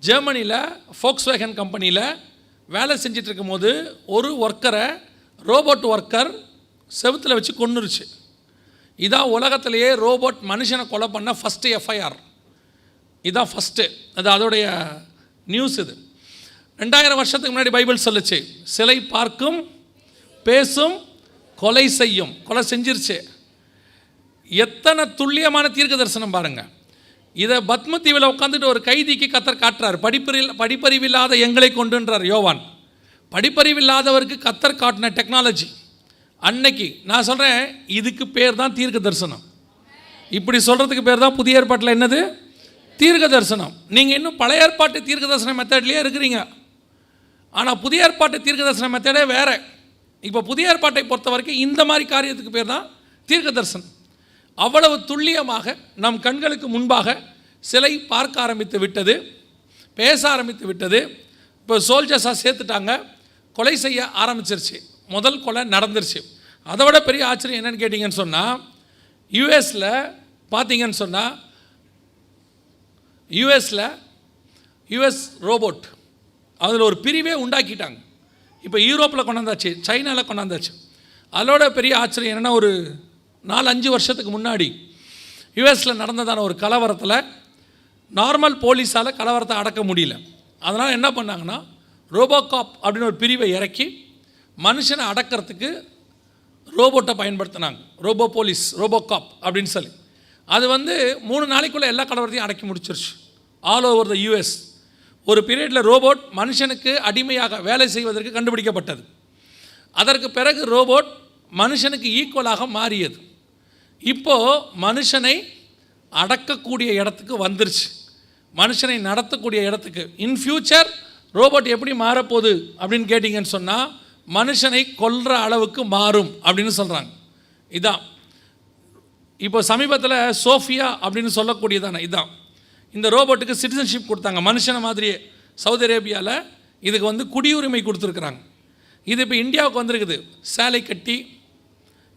ஜெர்மனியில் ஃபோக்ஸ்வேகன் கம்பெனியில் வேலை செஞ்சிட்டு இருக்கும் போது ஒரு ஒர்க்கரை ரோபோட் ஒர்க்கர் செவுத்தில் வச்சு கொன்னுருச்சு. இதான் உலகத்திலேயே ரோபோட் மனுஷனை கொலை பண்ண ஃபஸ்ட்டு எஃப்ஐஆர். இதுதான் ஃபஸ்ட்டு, அது அதோடைய நியூஸ். இது 2000 வருஷத்துக்கு முன்னாடி பைபிள் சொல்லுச்சு, சிலை பார்க்கும், பேசும், கொலை செய்யும். கொலை செஞ்சிருச்சு. எத்தனை துல்லியமான தீர்க்க தரிசனம் பாருங்கள். இதை பத்ம தீவில் உட்காந்துட்டு ஒரு கைதிக்கு கத்தர் காட்டுறார். படிப்பறிவில்லாத எங்களை கொண்டுன்றார் யோவான். படிப்பறிவில்லாதவருக்கு கத்தர் காட்டின டெக்னாலஜி அன்னைக்கு. நான் சொல்கிறேன், இதுக்கு பேர் தான் தீர்க்க தரிசனம். இப்படி சொல்கிறதுக்கு பேர் தான் புதிய ஏற்பாட்டில் என்னது? தீர்க்க தரிசனம். நீங்கள் இன்னும் பழைய ஏற்பாட்டு தீர்க்க தரிசன மெத்தட்லேயே இருக்கிறீங்க. ஆனால் புதிய ஏற்பாட்டு தீர்க்க தரிசன மெத்தடே வேறு. இப்போ புதிய ஏற்பாட்டை பொறுத்த வரைக்கும் இந்த மாதிரி காரியத்துக்கு பேர் தான் தீர்க்க தரிசனம். அவ்வளவு துல்லியமாக நம் கண்களுக்கு முன்பாக சிலை பார்க்க ஆரம்பித்து விட்டது, பேச ஆரம்பித்து விட்டது. இப்போ சோல்ஜர்ஸாக சேர்த்துட்டாங்க, கொலை செய்ய ஆரம்பிச்சிருச்சு. முதல் கொலை நடந்துருச்சு. அதை விட பெரிய ஆச்சரியம் என்னென்னு கேட்டிங்கன்னு சொன்னால், யூஎஸில் பார்த்தீங்கன்னு சொன்னால், யூஎஸ் ரோபோட் அதில் ஒரு பிரிவே உண்டாக்கிட்டாங்க. இப்போ யூரோப்பில் கொண்டாந்தாச்சு, சைனாவில் கொண்டாந்தாச்சு. அதோட பெரிய ஆச்சரியம் என்னென்னா, ஒரு 4-5 வருஷத்துக்கு முன்னாடி யூஎஸில் நடந்ததான ஒரு கலவரத்தில் நார்மல் போலீஸால் கலவரத்தை அடக்க முடியல. அதனால் என்ன பண்ணாங்கன்னா, ரோபோகாப் அப்படின்னு ஒரு பிரிவை இறக்கி மனுஷனை அடக்கிறதுக்கு ரோபோட்டை பயன்படுத்தினாங்க. ரோபோ போலீஸ், ரோபோகாப் அப்படின்னு சொல்லி. அது 3 நாளைக்குள்ளே எல்லா கலவரத்தையும் அடக்கி முடிச்சிருச்சு ஆல் ஓவர் த யூஎஸ். ஒரு பீரியடில் ரோபோட் மனுஷனுக்கு அடிமையாக வேலை செய்வதற்கு கண்டுபிடிக்கப்பட்டது. அதற்கு பிறகு ரோபோட் மனுஷனுக்கு ஈக்குவலாக மாறியது. இப்போது மனுஷனை அடக்கக்கூடிய இடத்துக்கு வந்துருச்சு, மனுஷனை நடத்தக்கூடிய இடத்துக்கு. இன் ஃபியூச்சர் ரோபோட் எப்படி மாறப்போகுது அப்படின்னு கேட்டிங்கன்னு சொன்னால், மனுஷனை கொல்ற அளவுக்கு மாறும் அப்படின்னு சொல்கிறாங்க. இதான் இப்போ சமீபத்தில் சோஃபியா அப்படின்னு சொல்லக்கூடியதான இதான். இந்த ரோபோட்டுக்கு சிட்டிசன்ஷிப் கொடுத்தாங்க, மனுஷனை மாதிரியே. சவுதி அரேபியாவில் இதுக்கு குடியுரிமை கொடுத்துருக்குறாங்க. இது இப்போ இந்தியாவுக்கு வந்திருக்குது, சேலை கட்டி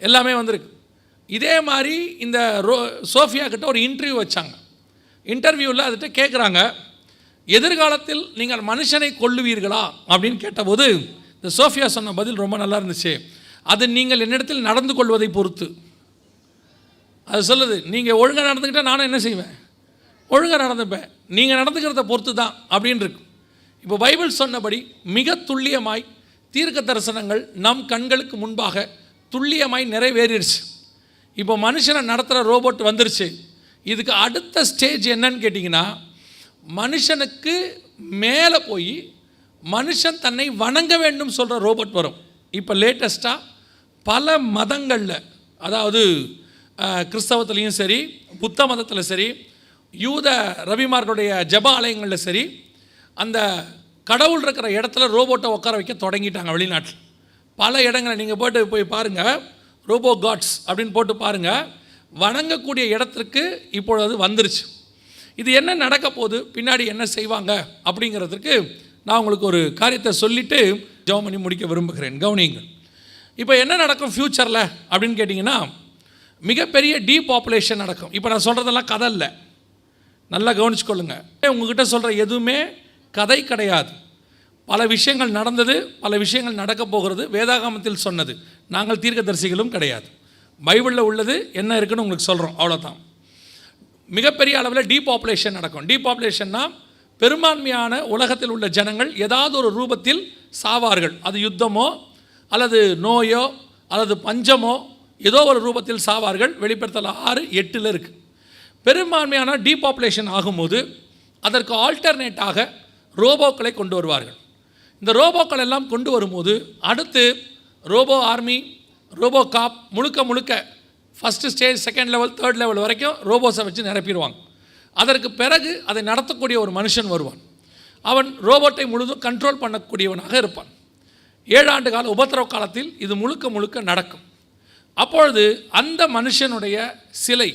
எல்லாமே வந்திருக்கு. இதே மாதிரி இந்த சோஃபியா கிட்ட ஒரு இன்டர்வியூ வச்சாங்க. இன்டர்வியூவில் அதுகிட்ட கேட்குறாங்க, எதிர்காலத்தில் நீங்கள் மனுஷனை கொல்லுவீர்களா அப்படின்னு கேட்டபோது இந்த சோஃபியா சொன்ன பதில் ரொம்ப நல்லா இருந்துச்சு. அது நீங்கள் என்னிடத்தில் நடந்து கொள்வதை பொறுத்து. அது சொல்லுது, நீங்கள் ஒழுங்காக நடந்துக்கிட்டால் நானும் என்ன செய்வேன்? ஒழுங்காக நடந்துப்பேன். நீங்கள் நடந்துக்கிறத பொறுத்து தான் அப்படின்னு இருக்கு. இப்போ பைபிள் சொன்னபடி மிக துல்லியமாய் தீர்க்க தரிசனங்கள் நம் கண்களுக்கு முன்பாக துல்லியமாய் நிறைவேறிடுச்சு. இப்போ மனுஷனை நடத்துகிற ரோபோட் வந்துருச்சு. இதுக்கு அடுத்த ஸ்டேஜ் என்னன்னு கேட்டிங்கன்னா, மனுஷனுக்கு மேலே போய் மனுஷன் தன்னை வணங்க வேண்டும் சொல்கிற ரோபோட் வரும். இப்போ லேட்டஸ்ட்டாக பல மதங்களில், அதாவது கிறிஸ்தவத்துலேயும் சரி, புத்த மதத்தில் சரி, யூத ரவிமார்களுடைய ஜப ஆலயங்களில் சரி, அந்த கடவுள் இருக்கிற இடத்துல ரோபோட்டை உட்கார வைக்க தொடங்கிட்டாங்க வெளிநாட்டில். பல இடங்களில் நீங்கள் போய் பாருங்கள், ரோபோ காட்ஸ் அப்படின்னு போட்டு பாருங்கள். வணங்கக்கூடிய இடத்திற்கு இப்பொழுது வந்துருச்சு. இது என்ன நடக்க போகுது, பின்னாடி என்ன செய்வாங்க அப்படிங்கிறதுக்கு நான் உங்களுக்கு ஒரு காரியத்தை சொல்லிவிட்டு ஜெபம் பண்ணி முடிக்க விரும்புகிறேன். கவனியுங்கள். இப்போ என்ன நடக்கும் ஃப்யூச்சரில் அப்படின்னு கேட்டிங்கன்னா, மிகப்பெரிய டீபாப்புலேஷன் நடக்கும். இப்போ நான் சொல்கிறதெல்லாம் கதை இல்லை, நல்லா கவனிச்சுக்கொள்ளுங்க. உங்ககிட்ட சொல்கிற எதுவுமே கதை கிடையாது. பல விஷயங்கள் நடந்தது, பல விஷயங்கள் நடக்க போகிறது. வேதாகமத்தில் சொன்னது, நாங்கள் தீர்க்கதரிசிகளும் கிடையாது. பைபிளில் உள்ளது என்ன இருக்குன்னு உங்களுக்கு சொல்கிறோம், அவ்வளோதான். மிகப்பெரிய அளவில் டீபாப்புலேஷன் நடக்கும். டீபாப்புலேஷன்னா பெரும்பான்மையான உலகத்தில் உள்ள ஜனங்கள் ஏதாவது ஒரு ரூபத்தில் சாவார்கள். அது யுத்தமோ அல்லது நோயோ அல்லது பஞ்சமோ ஏதோ ஒரு ரூபத்தில் சாவார்கள். வெளிப்படுத்தல் 6:8 இருக்குது. பெரும்பான்மையான டீபாப்புலேஷன் ஆகும்போது அதற்கு ஆல்டர்னேட்டாக ரோபோக்களை கொண்டு வருவார்கள். இந்த ரோபோக்கள் எல்லாம் கொண்டு வரும்போது அடுத்து ரோபோ ஆர்மி, ரோபோ காப் முழுக்க first stage, second level, third level வரைக்கும் ரோபோஸை வச்சு நிரப்பிடுவாங்க. அதற்கு பிறகு அதை நடத்தக்கூடிய ஒரு மனுஷன் வருவான். அவன் ரோபோட்டை முழுதும் கண்ட்ரோல் பண்ணக்கூடியவனாக இருப்பான். 7 ஆண்டு கால உபத்திரவ காலத்தில் இது முழுக்க நடக்கும். அப்பொழுது அந்த மனுஷனுடைய சிலை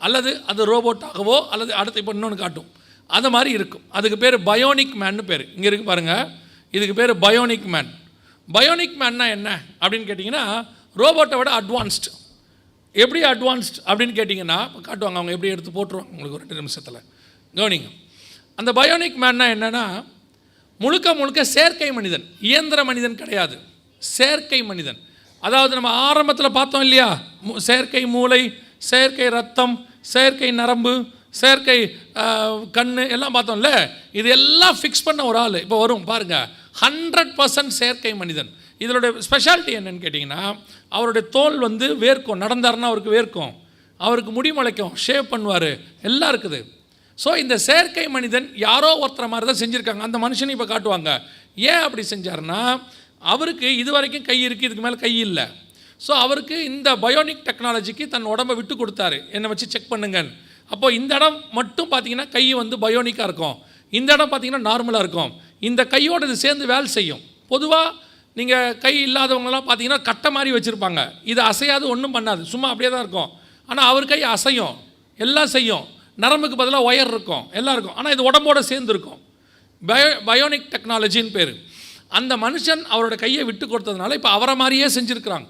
அல்லது அது ரோபோட்டாகவோ அல்லது அடுத்து இப்போ இன்னொன்று காட்டும், அது மாதிரி இருக்கும். அதுக்கு பேர் பயோனிக் மேன்னு பேர். இங்கே இருக்குது பாருங்கள், இதுக்கு பேர் பயோனிக் மேன். பயோனிக் மேன்னா என்ன அப்படின்னு கேட்டிங்கன்னா, ரோபோட்டை விட அட்வான்ஸ்டு. எப்படி அட்வான்ஸ்ட் அப்படின்னு கேட்டிங்கன்னா, காட்டுவாங்க, அவங்க எப்படி எடுத்து போட்டுருவாங்க உங்களுக்கு ஒரு 2 நிமிஷத்தில். கவனிங்க. அந்த பயோனிக் மேன்னா என்னென்னா, முழுக்க செயற்கை மனிதன், இயந்திர மனிதன் கிடையாது, செயற்கை மனிதன். அதாவது நம்ம ஆரம்பத்தில் பார்த்தோம் இல்லையா, செயற்கை மூளை, செயற்கை ரத்தம், செயற்கை நரம்பு, செயற்கை கண் எல்லாம் பார்த்தோம்ல. இது எல்லாம் ஃபிக்ஸ் பண்ண ஒரு ஆள் இப்போ வரும் பாருங்கள். 100% செயற்கை மனிதன். இதனுடைய ஸ்பெஷாலிட்டி என்னன்னு கேட்டிங்கன்னா, அவருடைய தோல் வேர்க்கும், நடந்தாருன்னா அவருக்கு வேர்க்கும், அவருக்கு முடி முளைக்கும், ஷேவ் பண்ணுவார், எல்லாம் இருக்குது. ஸோ இந்த செயற்கை மனிதன் யாரோ ஒருத்தர மாதிரி தான் செஞ்சுருக்காங்க. அந்த மனுஷனை இப்போ காட்டுவாங்க. ஏன் அப்படி செஞ்சார்னா, அவருக்கு இது வரைக்கும் கை இருக்குது, இதுக்கு மேலே கை இல்லை. ஸோ அவருக்கு இந்த பயோனிக் டெக்னாலஜிக்கு தன் உடம்பை விட்டு கொடுத்தாரு, என்னை வச்சு செக் பண்ணுங்கன்னு. அப்போது இந்த இடம் மட்டும் பார்த்தீங்கன்னா கை வந்து பயோனிக்காக இருக்கும், இந்த இடம் பார்த்தீங்கன்னா நார்மலாக இருக்கும். இந்த கையோடு இது சேர்ந்து வேலை செய்யும். பொதுவாக நீங்கள் கை இல்லாதவங்களாம் பார்த்தீங்கன்னா கட்டை மாதிரி வச்சுருப்பாங்க. இது அசையாது, ஒன்றும் பண்ணாது, சும்மா அப்படியே தான் இருக்கும். ஆனால் அவர் கை அசையும், எல்லாம் செய்யும். நரம்புக்கு பதிலாக ஒயர் இருக்கும், எல்லாம் இருக்கும். ஆனால் இது உடம்போடு சேர்ந்துருக்கும். பயோனிக் டெக்னாலஜின்னு பேர். அந்த மனுஷன் அவரோட கையை விட்டு கொடுத்ததுனால இப்போ அவரை மாதிரியே செஞ்சுருக்கிறாங்க.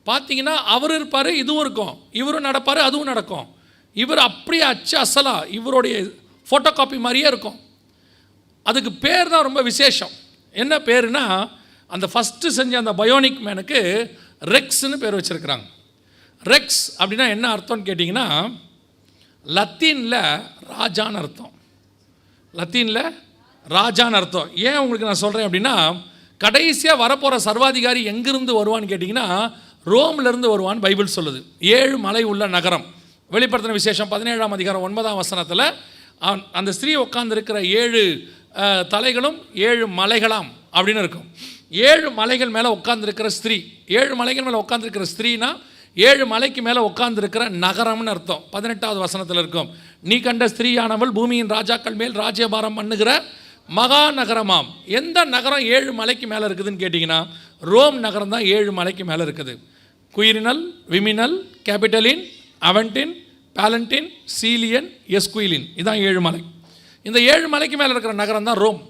பார்த்தீங்கன்னா அவர் இருப்பார், இதுவும் இருக்கும், இவரும் நடப்பார், அதுவும் நடக்கும். இவர் அப்படியே அச்சு அசலாக இவருடைய ஃபோட்டோ காப்பி மாதிரியே இருக்கும். அதுக்கு பேர் தான் ரொம்ப விசேஷம். என்ன பேருனா, அந்த ஃபஸ்ட்டு செஞ்ச அந்த பயோனிக் மேனுக்கு ரெக்ஸ்ன்னு பேர் வச்சுருக்கிறாங்க. ரெக்ஸ் அப்படின்னா என்ன அர்த்தம்னு கேட்டிங்கன்னா, லத்தீனில் ராஜான்னு அர்த்தம். லத்தீனில் ராஜான்னு அர்த்தம். ஏன் உங்களுக்கு நான் சொல்கிறேன் அப்படின்னா, கடைசியாக வரப்போகிற சர்வாதிகாரி எங்கேருந்து வருவான்னு கேட்டிங்கன்னா, ரோம்லேருந்து வருவான்னு பைபிள் சொல்லுது. 7 மலை உள்ள நகரம். வெளிப்படுத்தின விசேஷம் 17ஆம் அதிகாரம் 9ஆம் வசனத்தில் அந்த ஸ்திரீ உட்கார்ந்துருக்கிற 7 தலைகளும் 7 மலைகளாம் அப்படின்னு இருக்கும். 7 மலைகள் மேலே உட்கார்ந்துருக்கிற ஸ்திரீ. 7 மலைகள் மேலே உட்கார்ந்துருக்கிற ஸ்திரீனா 7 மலைக்கு மேலே உட்கார்ந்துருக்கிற நகரம்னு அர்த்தம். 18ஆவது வசனத்தில் இருக்கும். நீ கண்ட ஸ்திரீயானவள் பூமியின் ராஜாக்கள் மேல் ராஜ்யபாரம் பண்ணுகிற மகா நகரமாம். எந்த நகரம் 7 மலைக்கு மேலே இருக்குதுன்னு கேட்டிங்கன்னா, ரோம் நகரம் தான் 7 மலைக்கு மேலே இருக்குது. குயிரினல், விமினல், கேபிட்டலின், அவென்டின், பேலண்டின், சீலியன், எஸ்குயிலின், இதான் 7 மலை. இந்த 7 மலைக்கு மேலே இருக்கிற நகரம் தான் ரோம்.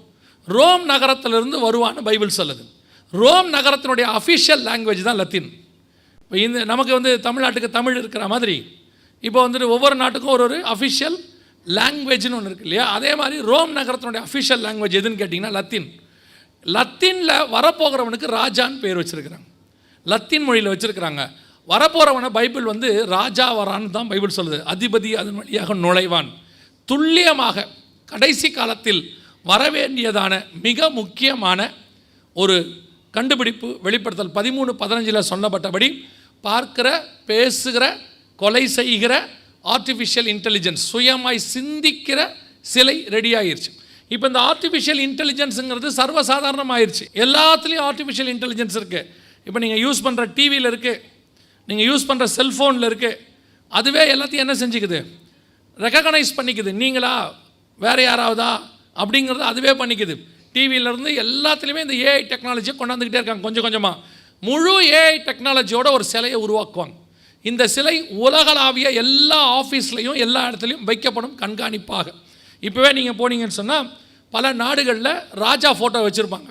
ரோம் நகரத்திலிருந்து வருவான்னு பைபிள் சொல்லுது. ரோம் நகரத்தினுடைய அஃபிஷியல் லாங்குவேஜ் தான் லத்தீன். இப்போ இந்த நமக்கு வந்து தமிழ்நாட்டுக்கு தமிழ் இருக்கிற மாதிரி இப்போ வந்துட்டு ஒவ்வொரு நாட்டுக்கும் ஒரு அஃபிஷியல் லாங்குவேஜ்னு ஒன்று இருக்குது இல்லையா? அதே மாதிரி ரோம் நகரத்தினுடைய அஃபிஷியல் லாங்குவேஜ் எதுன்னு கேட்டிங்கன்னா லத்தீன். லத்தீனில் வரப்போகிறவனுக்கு ராஜான்னு பேர் வச்சுருக்கிறாங்க, லத்தீன் மொழியில் வச்சுருக்கிறாங்க. வரப்போகிறவனை பைபிள் வந்து ராஜா வரான்னு தான் பைபிள் சொல்லுது. அதிபதி அதன் வழியாக நுழைவான். துல்லியமாக கடைசி காலத்தில் வரவேண்டியதான மிக முக்கியமான ஒரு கண்டுபிடிப்பு வெளிப்படுத்தல் 13:15 சொல்லப்பட்டபடி பார்க்கிற, பேசுகிற, கொலை செய்கிற ஆர்டிஃபிஷியல் இன்டெலிஜென்ஸ், சுயமாய் சிந்திக்கிற சிலை ரெடி ஆகிருச்சு. இப்போ இந்த ஆர்டிஃபிஷியல் இன்டெலிஜென்ஸுங்கிறது சர்வசாதாரணமாகிருச்சு. எல்லாத்துலேயும் ஆர்டிஃபிஷியல் இன்டெலிஜென்ஸ் இருக்குது. இப்போ நீங்கள் யூஸ் பண்ணுற டிவியில் இருக்குது, நீங்கள் யூஸ் பண்ணுற செல்ஃபோனில் இருக்குது. அதுவே எல்லாத்தையும் என்ன செஞ்சுக்குது? ரெக்கக்னைஸ் பண்ணிக்குது. நீங்களா வேறு யாராவதா அப்படிங்கிறது அதுவே பண்ணிக்குது. டிவியிலேருந்து எல்லாத்துலேயுமே இந்த ஏஐ டெக்னாலஜியை கொண்டாந்துக்கிட்டே இருக்காங்க. கொஞ்சம் கொஞ்சமாக முழு ஏஐ டெக்னாலஜியோட ஒரு சிலையை உருவாக்குவாங்க. இந்த சிலை உலகளாவிய எல்லா ஆஃபீஸ்லேயும் எல்லா இடத்துலையும் வைக்கப்படும் கண்காணிப்பாக. இப்போவே நீங்கள் போனீங்கன்னு சொன்னால் பல நாடுகளில் ராஜா ஃபோட்டோ வச்சுருப்பாங்க.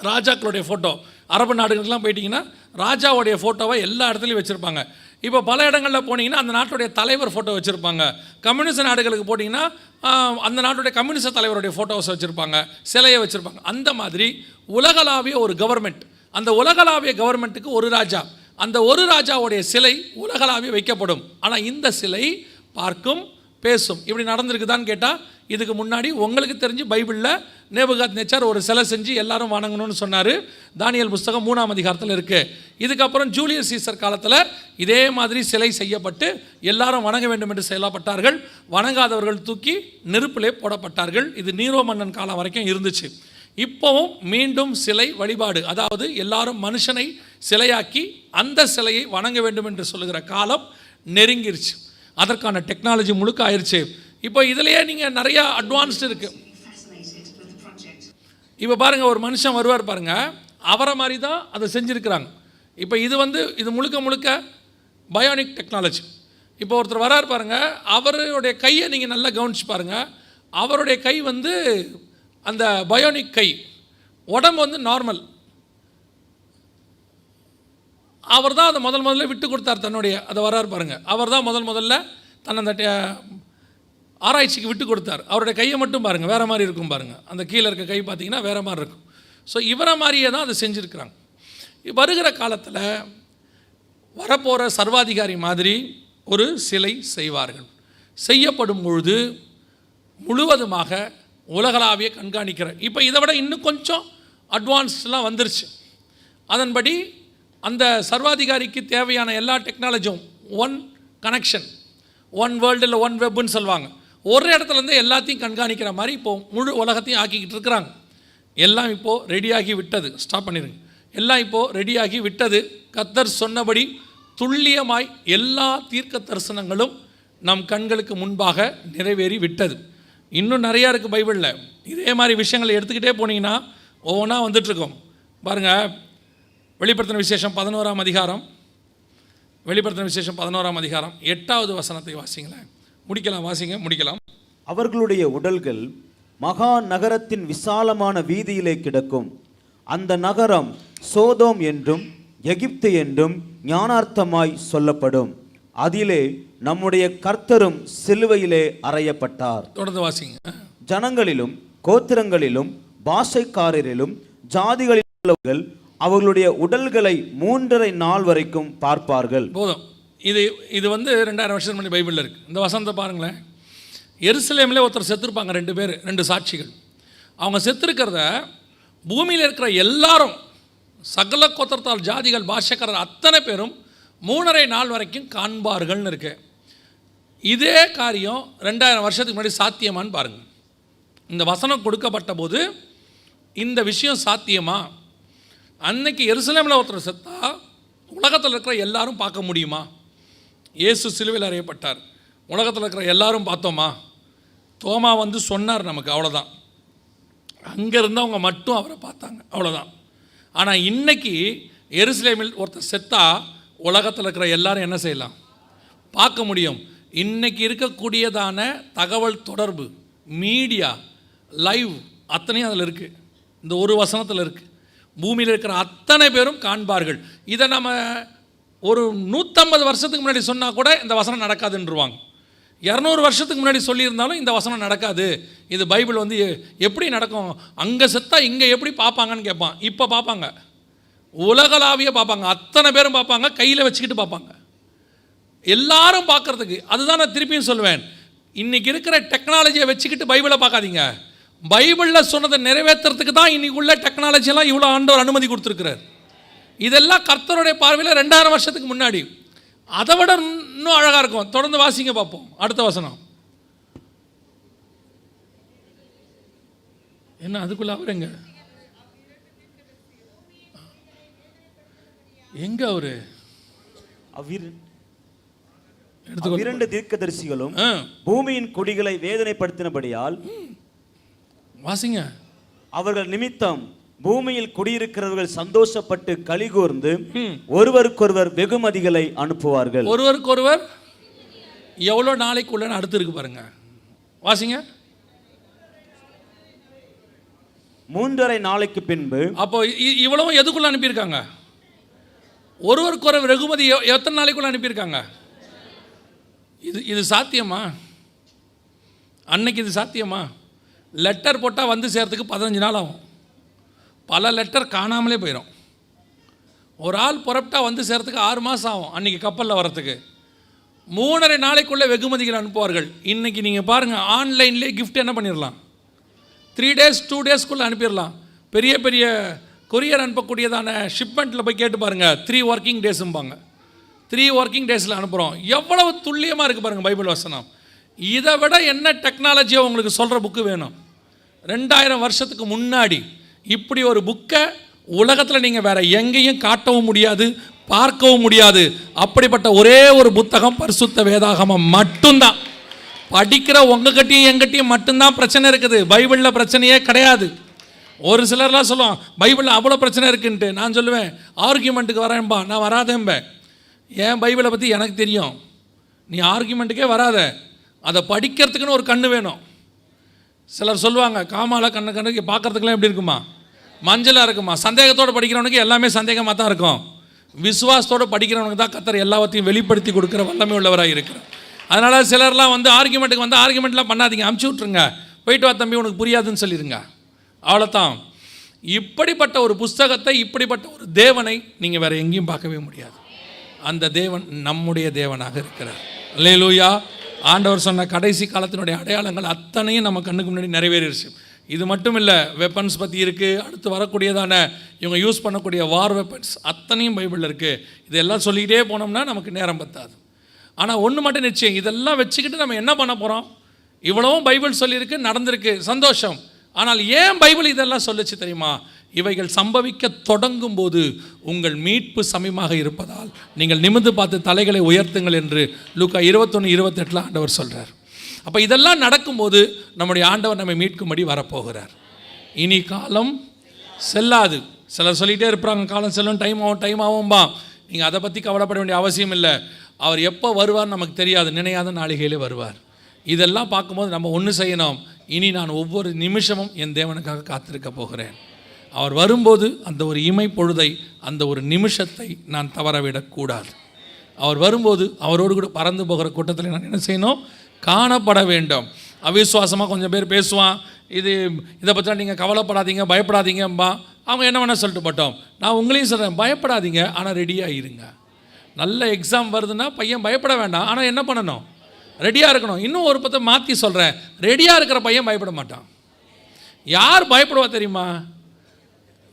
ராஜாக்களுடைய ஃபோட்டோ, அரபு நாடுகளுக்கெல்லாம் போயிட்டிங்கன்னா ராஜாவுடைய ஃபோட்டோவை எல்லா இடத்துலையும் வச்சுருப்பாங்க. இப்போ பல இடங்களில் போனீங்கன்னா அந்த நாட்டுடைய தலைவர் ஃபோட்டோ வச்சுருப்பாங்க. கம்யூனிஸ்ட் நாடுகளுக்கு போட்டிங்கன்னா அந்த நாட்டுடைய கம்யூனிஸ்ட் தலைவருடைய ஃபோட்டோஸ் வச்சுருப்பாங்க, சிலையை வச்சுருப்பாங்க. அந்த மாதிரி உலகளாவிய ஒரு கவர்மெண்ட், அந்த உலகளாவிய கவர்மெண்ட்டுக்கு ஒரு ராஜா, அந்த ஒரு ராஜாவுடைய சிலை உலகளாவிய வைக்கப்படும். ஆனால் இந்த சிலை பார்க்கும், பேசும். இப்படி நடந்திருக்குதான்னு கேட்டால், இதுக்கு முன்னாடி உங்களுக்கு தெரிஞ்சு பைபிளில் நேபுகாத்நேச்சார் ஒரு சிலை செஞ்சு எல்லாரும் வணங்கணும்னு சொன்னார். தானியேல் புஸ்தகம் 3ஆம் அதிகாரத்தில் இருக்குது. இதுக்கப்புறம் ஜூலியஸ் சீசர் காலத்தில் இதே மாதிரி சிலை செய்யப்பட்டு எல்லாரும் வணங்க வேண்டும் என்று செயல்பட்டார்கள். வணங்காதவர்கள் தூக்கி நெருப்பிலே போடப்பட்டார்கள். இது நீரோ மன்னன் காலம் வரைக்கும் இருந்துச்சு. இப்போவும் மீண்டும் சிலை வழிபாடு, அதாவது எல்லாரும் மனுஷனை சிலையாக்கி அந்த சிலையை வணங்க வேண்டும் என்று சொல்லுகிற காலம் நெருங்கிருச்சு. அதற்கான டெக்னாலஜி முழுக்க ஆயிடுச்சு. இப்போ இதிலேயே நீங்கள் நிறையா அட்வான்ஸ்டு இருக்குது. இப்போ பாருங்கள், ஒரு மனுஷன் வருவார் பாருங்கள், அவரை மாதிரி தான் அதை செஞ்சுருக்கிறாங்க. இப்போ இது முழுக்க முழுக்க பயோனிக் டெக்னாலஜி. இப்போ ஒருத்தர் வரார் பாருங்கள், அவருடைய கையை நீங்கள் நல்லா கவனிச்சு பாருங்கள். அவருடைய கை வந்து அந்த பயோனிக் கை, உடம்பு வந்து நார்மல். அவர் தான் அதை முதல்ல விட்டு கொடுத்தார் தன்னுடைய, அதை வரார் பாருங்கள், அவர் தான் முதல்ல தன்னை அந்த ஆராய்ச்சிக்கு விட்டு கொடுத்தார். அவருடைய கையை மட்டும் பாருங்கள், வேறு மாதிரி இருக்கும் பாருங்கள். அந்த கீழே இருக்க கை பார்த்திங்கன்னா வேறு மாதிரி இருக்கும். ஸோ இவரை மாதிரியே தான் அதை செஞ்சுருக்கிறாங்க. வருகிற காலத்தில் வரப்போகிற சர்வாதிகாரி மாதிரி ஒரு சிலை செய்வார்கள். செய்யப்படும் பொழுது முழுவதுமாக உலகளாவிய கண்காணிக்கிற, இப்போ இதை விட இன்னும் கொஞ்சம் அட்வான்ஸ்லாம் வந்துருச்சு. அதன்படி அந்த சர்வாதிகாரிக்கு தேவையான எல்லா டெக்னாலஜியும் ஒன் கனெக்ஷன், ஒன் வேர்ல்டு இல்லை ஒன் வெப்புன்னு சொல்லுவாங்க. ஒரு இடத்துலேருந்து எல்லாத்தையும் கண்காணிக்கிற மாதிரி இப்போது முழு உலகத்தையும் ஆக்கிக்கிட்டு இருக்கிறாங்க. எல்லாம் இப்போது ரெடியாகி விட்டது. ஸ்டாப் பண்ணிடுங்க. எல்லாம் இப்போது ரெடியாகி விட்டது. கர்த்தர் சொன்னபடி துல்லியமாய் எல்லா தீர்க்க தரிசனங்களும் நம் கண்களுக்கு முன்பாக நிறைவேறி விட்டது. இன்னும் நிறையா இருக்குது பைபிளில். இதே மாதிரி விஷயங்களை எடுத்துக்கிட்டே போனீங்கன்னா ஒவ்வொன்றா வந்துட்டுருக்கோம். பாருங்கள், வெளிப்படுத்தின விசேஷம் 11ஆம் அதிகாரம், வெளிப்படுத்தின விசேஷம் 11ஆம் அதிகாரம் 8வது வசனத்தை வாசிங்களேன். முடிக்கலாம், வாசிங்க, முடிக்கலாம். அவர்களுடைய உடல்கள் மகா நகரத்தின் விசாலமான வீதியிலே கிடக்கும். அந்த நகரம் சோதோம் என்றும் எகிப்து என்றும் ஞானார்த்தமாய் சொல்லப்படும். அதிலே நம்முடைய கர்த்தரும் சிலுவையிலே அறையப்பட்டார். தொடர்ந்து வாசிங்க. ஜனங்களிலும் கோத்திரங்களிலும் பாஷைக்காரரிலும் ஜாதிகளில் உள்ளவர்கள் அவர்களுடைய உடல்களை 3.5 நாள் வரைக்கும் பார்ப்பார்கள். போதும். இது வந்து 2000 வருஷத்துக்கு முன்னாடி பைபிளில் இருக்குது. இந்த வசனத்தை பாருங்களேன். எருசலேமில் ஒருத்தர் செத்துருப்பாங்க, 2 பேர், 2 சாட்சிகள். அவங்க செத்துருக்கிறத பூமியில் இருக்கிற எல்லாரும், சகல கோத்திரத்தால் ஜாதிகள் பாஷைக்காரர் அத்தனை பேரும் 3.5 நாள் வரைக்கும் காண்பார்கள்னு இருக்கு. இதே காரியம் 2000 வருஷத்துக்கு முன்னாடி சாத்தியமானு பாருங்கள். இந்த வசனம் கொடுக்கப்பட்ட போது இந்த விஷயம் சாத்தியமா? அன்னைக்கு எருசலேமில் ஒருத்தர் செத்தா உலகத்தில் இருக்கிற எல்லாரும் பார்க்க முடியுமா? இயேசு சிலுவையில் அறையப்பட்டார், உலகத்தில் இருக்கிற எல்லாரும் பார்த்தோமா? தோமா வந்து சொன்னார் நமக்கு, அவ்வளோதான். அங்கே இருந்தவங்க மட்டும் அவரை பார்த்தாங்க, அவ்வளோதான். ஆனால் இன்னைக்கு எருசலேமில் ஒருத்தர் செத்தா உலகத்தில் இருக்கிற எல்லாரும் என்ன செய்யலாம்? பார்க்க முடியும். இன்றைக்கி இருக்கக்கூடியதான தகவல் தொடர்பு, மீடியா, லைவ் அத்தனையும் அதில் இருக்குது. இந்த ஒரு வசனத்தில் இருக்குது. பூமியில் இருக்கிற அத்தனை பேரும் காண்பார்கள். இதை நம்ம ஒரு 150 வருஷத்துக்கு முன்னாடி சொன்னால் கூட இந்த வசனம் நடக்காதுன்றுவாங்க. 200 வருஷத்துக்கு முன்னாடி சொல்லியிருந்தாலும் இந்த வசனம் நடக்காது. இது பைபிள் வந்து எப்படி நடக்கும்? அங்கே செத்தா இங்கே எப்படி பார்ப்பாங்கன்னு கேட்பான். இப்போ பார்ப்பாங்க, உலகளாவிய பார்ப்பாங்க, அத்தனை பேரும் பார்ப்பாங்க, கையில் வச்சுக்கிட்டு பார்ப்பாங்க, எல்லாரும் பார்க்குறதுக்கு. அதுதான் நான் திருப்பியும் சொல்லுவேன், இன்றைக்கி இருக்கிற டெக்னாலஜியை வச்சுக்கிட்டு பைபிளை பார்க்காதீங்க. பைபிளில் சொன்னதை நிறைவேற்றுறதுக்கு தான் இன்றைக்கி உள்ள டெக்னாலஜியெல்லாம் இவ்வளோ ஆண்டவர் அனுமதி கொடுத்துருக்கிறார். இதெல்லாம் கர்த்தருடைய பார்வையில் 2000 வருஷத்துக்கு முன்னாடி. அதை விட இன்னும் அழகாக இருக்கும். தொடர்ந்து வாசிங்க பார்ப்போம். அடுத்த வசனம் என்ன? அதுக்குள்ள அவர் எங்க அவரு? இரண்டு தீர்க்கதரிசிகளும் பூமியின் குடிகளை வேதனைப்படுத்தினபடியால், வாசிங்க, அவர்கள் நிமித்தம் பூமியில் குடியிருக்கிறவர்கள் சந்தோஷப்பட்டு கலிகூர்ந்து ஒருவருக்கொருவர் வெகுமதிகளை அனுப்புவார்கள். ஒருவருக்கொருவர் எவ்வளோ நாளைக்குள்ள அடுத்து இருக்கு பாருங்க, வாசிங்க. 3.5 நாளைக்கு பின்பு. அப்போ இவ்வளவும் எதுக்குள்ள அனுப்பியிருக்காங்க? ஒருவருக்கொருவர் வெகுமதி எத்தனை நாளைக்குள்ள அனுப்பியிருக்காங்க? இது சாத்தியமா? அன்னைக்கு இது சாத்தியமா? லெட்டர் போட்டால் வந்து சேர்றதுக்கு 15 நாள் ஆகும். பல லெட்டர் காணாமலே போயிடும். ஒரு ஆள் புறப்பட்டா வந்து சேர்றதுக்கு 6 மாதம் ஆகும். அன்றைக்கி கப்பலில் வரத்துக்கு 3.5 நாளைக்குள்ளே வெகுமதிகள் அனுப்புவார்கள். இன்றைக்கி நீங்கள் பாருங்கள், ஆன்லைன்லேயே கிஃப்ட் என்ன பண்ணிடலாம், 3 days 2 daysக்குள்ளே அனுப்பிடலாம். பெரிய பெரிய கொரியர் அனுப்பக்கூடியதான ஷிப்மெண்ட்டில் போய் கேட்டு பாருங்கள், 3 working daysம்பாங்க. 3 working daysல அனுப்புகிறோம். எவ்வளவு துல்லியமாக இருக்குது பாருங்கள் பைபிள் வசனம். இதை விட என்ன டெக்னாலஜியை உங்களுக்கு சொல்கிற புக்கு வேணும்? 2000 வருஷத்துக்கு முன்னாடி இப்படி ஒரு புக்கை உலகத்தில் நீங்கள் வேறு எங்கேயும் காட்டவும் முடியாது, பார்க்கவும் முடியாது. அப்படிப்பட்ட ஒரே ஒரு புத்தகம் பரிசுத்த வேதாகமம் மட்டும்தான். படிக்கிற உங்ககிட்டையும் எங்கிட்டையும் மட்டும்தான் பிரச்சனை இருக்குது. பைபிளில் பிரச்சனையே கிடையாது. ஒரு சிலர்லாம் சொல்லுவான் பைபிளில் அவ்வளோ பிரச்சனை இருக்குன்ட்டு. நான் சொல்லுவேன், ஆர்கியூமெண்ட்டுக்கு வரேன்பா, நான் வராதேன்பேன். ஏன் பைபிளை பற்றி எனக்கு தெரியும், நீ ஆர்கியூமெண்ட்டுக்கே வராத. அதை படிக்கிறதுக்குன்னு ஒரு கண்ணு வேணும். சிலர் சொல்லுவாங்க, காமால கண்ணுக்கு பார்க்குறதுக்குலாம் எப்படி இருக்குமா, மஞ்சளாக இருக்குமா. சந்தேகத்தோடு படிக்கிறவனுக்கு எல்லாமே சந்தேகமாக தான் இருக்கும். விசுவாசத்தோடு படிக்கிறவனுக்கு தான் கர்த்தர் எல்லாத்தையும் வெளிப்படுத்தி கொடுக்குற வல்லமை உள்ளவராக இருக்கிறார். அதனால் சிலர்லாம் வந்து ஆர்கியூமெண்ட்டுக்கு வந்து ஆர்கியூமெண்ட்லாம் பண்ணாதீங்க, அமுச்சு விட்ருங்க, போயிட்டு வா தம்பி உனக்கு புரியாதுன்னு சொல்லிடுங்க, அவ்வளோதான். இப்படிப்பட்ட ஒரு புஸ்தகத்தை, இப்படிப்பட்ட ஒரு தேவனை நீங்கள் வேறு எங்கேயும் பார்க்கவே முடியாது. அந்த தேவன் நம்முடைய தேவனாக இருக்கிறார். அல்லேலூயா. ஆண்டவர் சொன்ன கடைசி காலத்தினுடைய அடையாளங்கள் அத்தனையும் நம்ம கண்ணுக்கு முன்னாடி நிறைவேறிடுச்சு. இது மட்டும் இல்லை, வெப்பன்ஸ் பற்றி இருக்குது, அடுத்து வரக்கூடியதான இவங்க யூஸ் பண்ணக்கூடிய வார் வெப்பன்ஸ் அத்தனையும் பைபிளில் இருக்குது. இதெல்லாம் சொல்லிக்கிட்டே போனோம்னா நமக்கு நேரம் பத்தாது. ஆனால் ஒன்று மட்டும் நிச்சயம், இதெல்லாம் வச்சுக்கிட்டு நம்ம என்ன பண்ண போகிறோம்? இவ்வளவும் பைபிள் சொல்லியிருக்கு, நடந்திருக்கு, சந்தோஷம். ஆனால் ஏன் பைபிள் இதெல்லாம் சொல்லுச்சு தெரியுமா? இவைகள் சம்பவிக்க தொடங்கும் போது உங்கள் மீட்பு சமயமாக இருப்பதால் நீங்கள் நிமிர்ந்து பார்த்து தலைகளை உயர்த்துங்கள் என்று லூக்கா 21:28 ஆண்டவர் சொல்கிறார். அப்போ இதெல்லாம் நடக்கும்போது நம்முடைய ஆண்டவர் நம்மை மீட்கும்படி வரப்போகிறார். இனி காலம் செல்லாது. சிலர் சொல்லிகிட்டே இருப்பாங்க, காலம் செல்லும், டைம் ஆகும்பா. நீங்கள் அதை பற்றி கவலைப்பட வேண்டிய அவசியம் இல்லை. அவர் எப்போ வருவார் நமக்கு தெரியாது, நினையாத நாளிகையிலே வருவார். இதெல்லாம் பார்க்கும்போது நம்ம ஒன்று செய்யணும், இனி நான் ஒவ்வொரு நிமிஷமும் என் தேவனுக்காக காத்திருக்க போகிறேன். அவர் வரும்போது அந்த ஒரு இமை பொழுதை, அந்த ஒரு நிமிஷத்தை நான் தவறவிடக்கூடாது. அவர் வரும்போது அவரோடு கூட பறந்து போகிற கூட்டத்தில் நான் என்ன செய்யணும்? காணப்பட வேண்டும். அவிசுவாசமாக கொஞ்சம் பேர் பேசுவான், இதை பற்றி நீங்கள் கவலைப்படாதீங்க, பயப்படாதீங்கம்பா. அவங்க என்ன வேணால் சொல்லிட்டு போட்டோம். நான் உங்களையும் சொல்கிறேன், பயப்படாதீங்க, ஆனால் ரெடியாக இருங்க. நல்ல எக்ஸாம் வருதுன்னா பையன் பயப்பட வேண்டாம், ஆனால் என்ன பண்ணணும்? ரெடியாக இருக்கணும். இன்னும் ஒரு பற்றி மாற்றி சொல்கிறேன், ரெடியாக இருக்கிற பையன் பயப்பட மாட்டான். யார் பயப்படுவா தெரியுமா?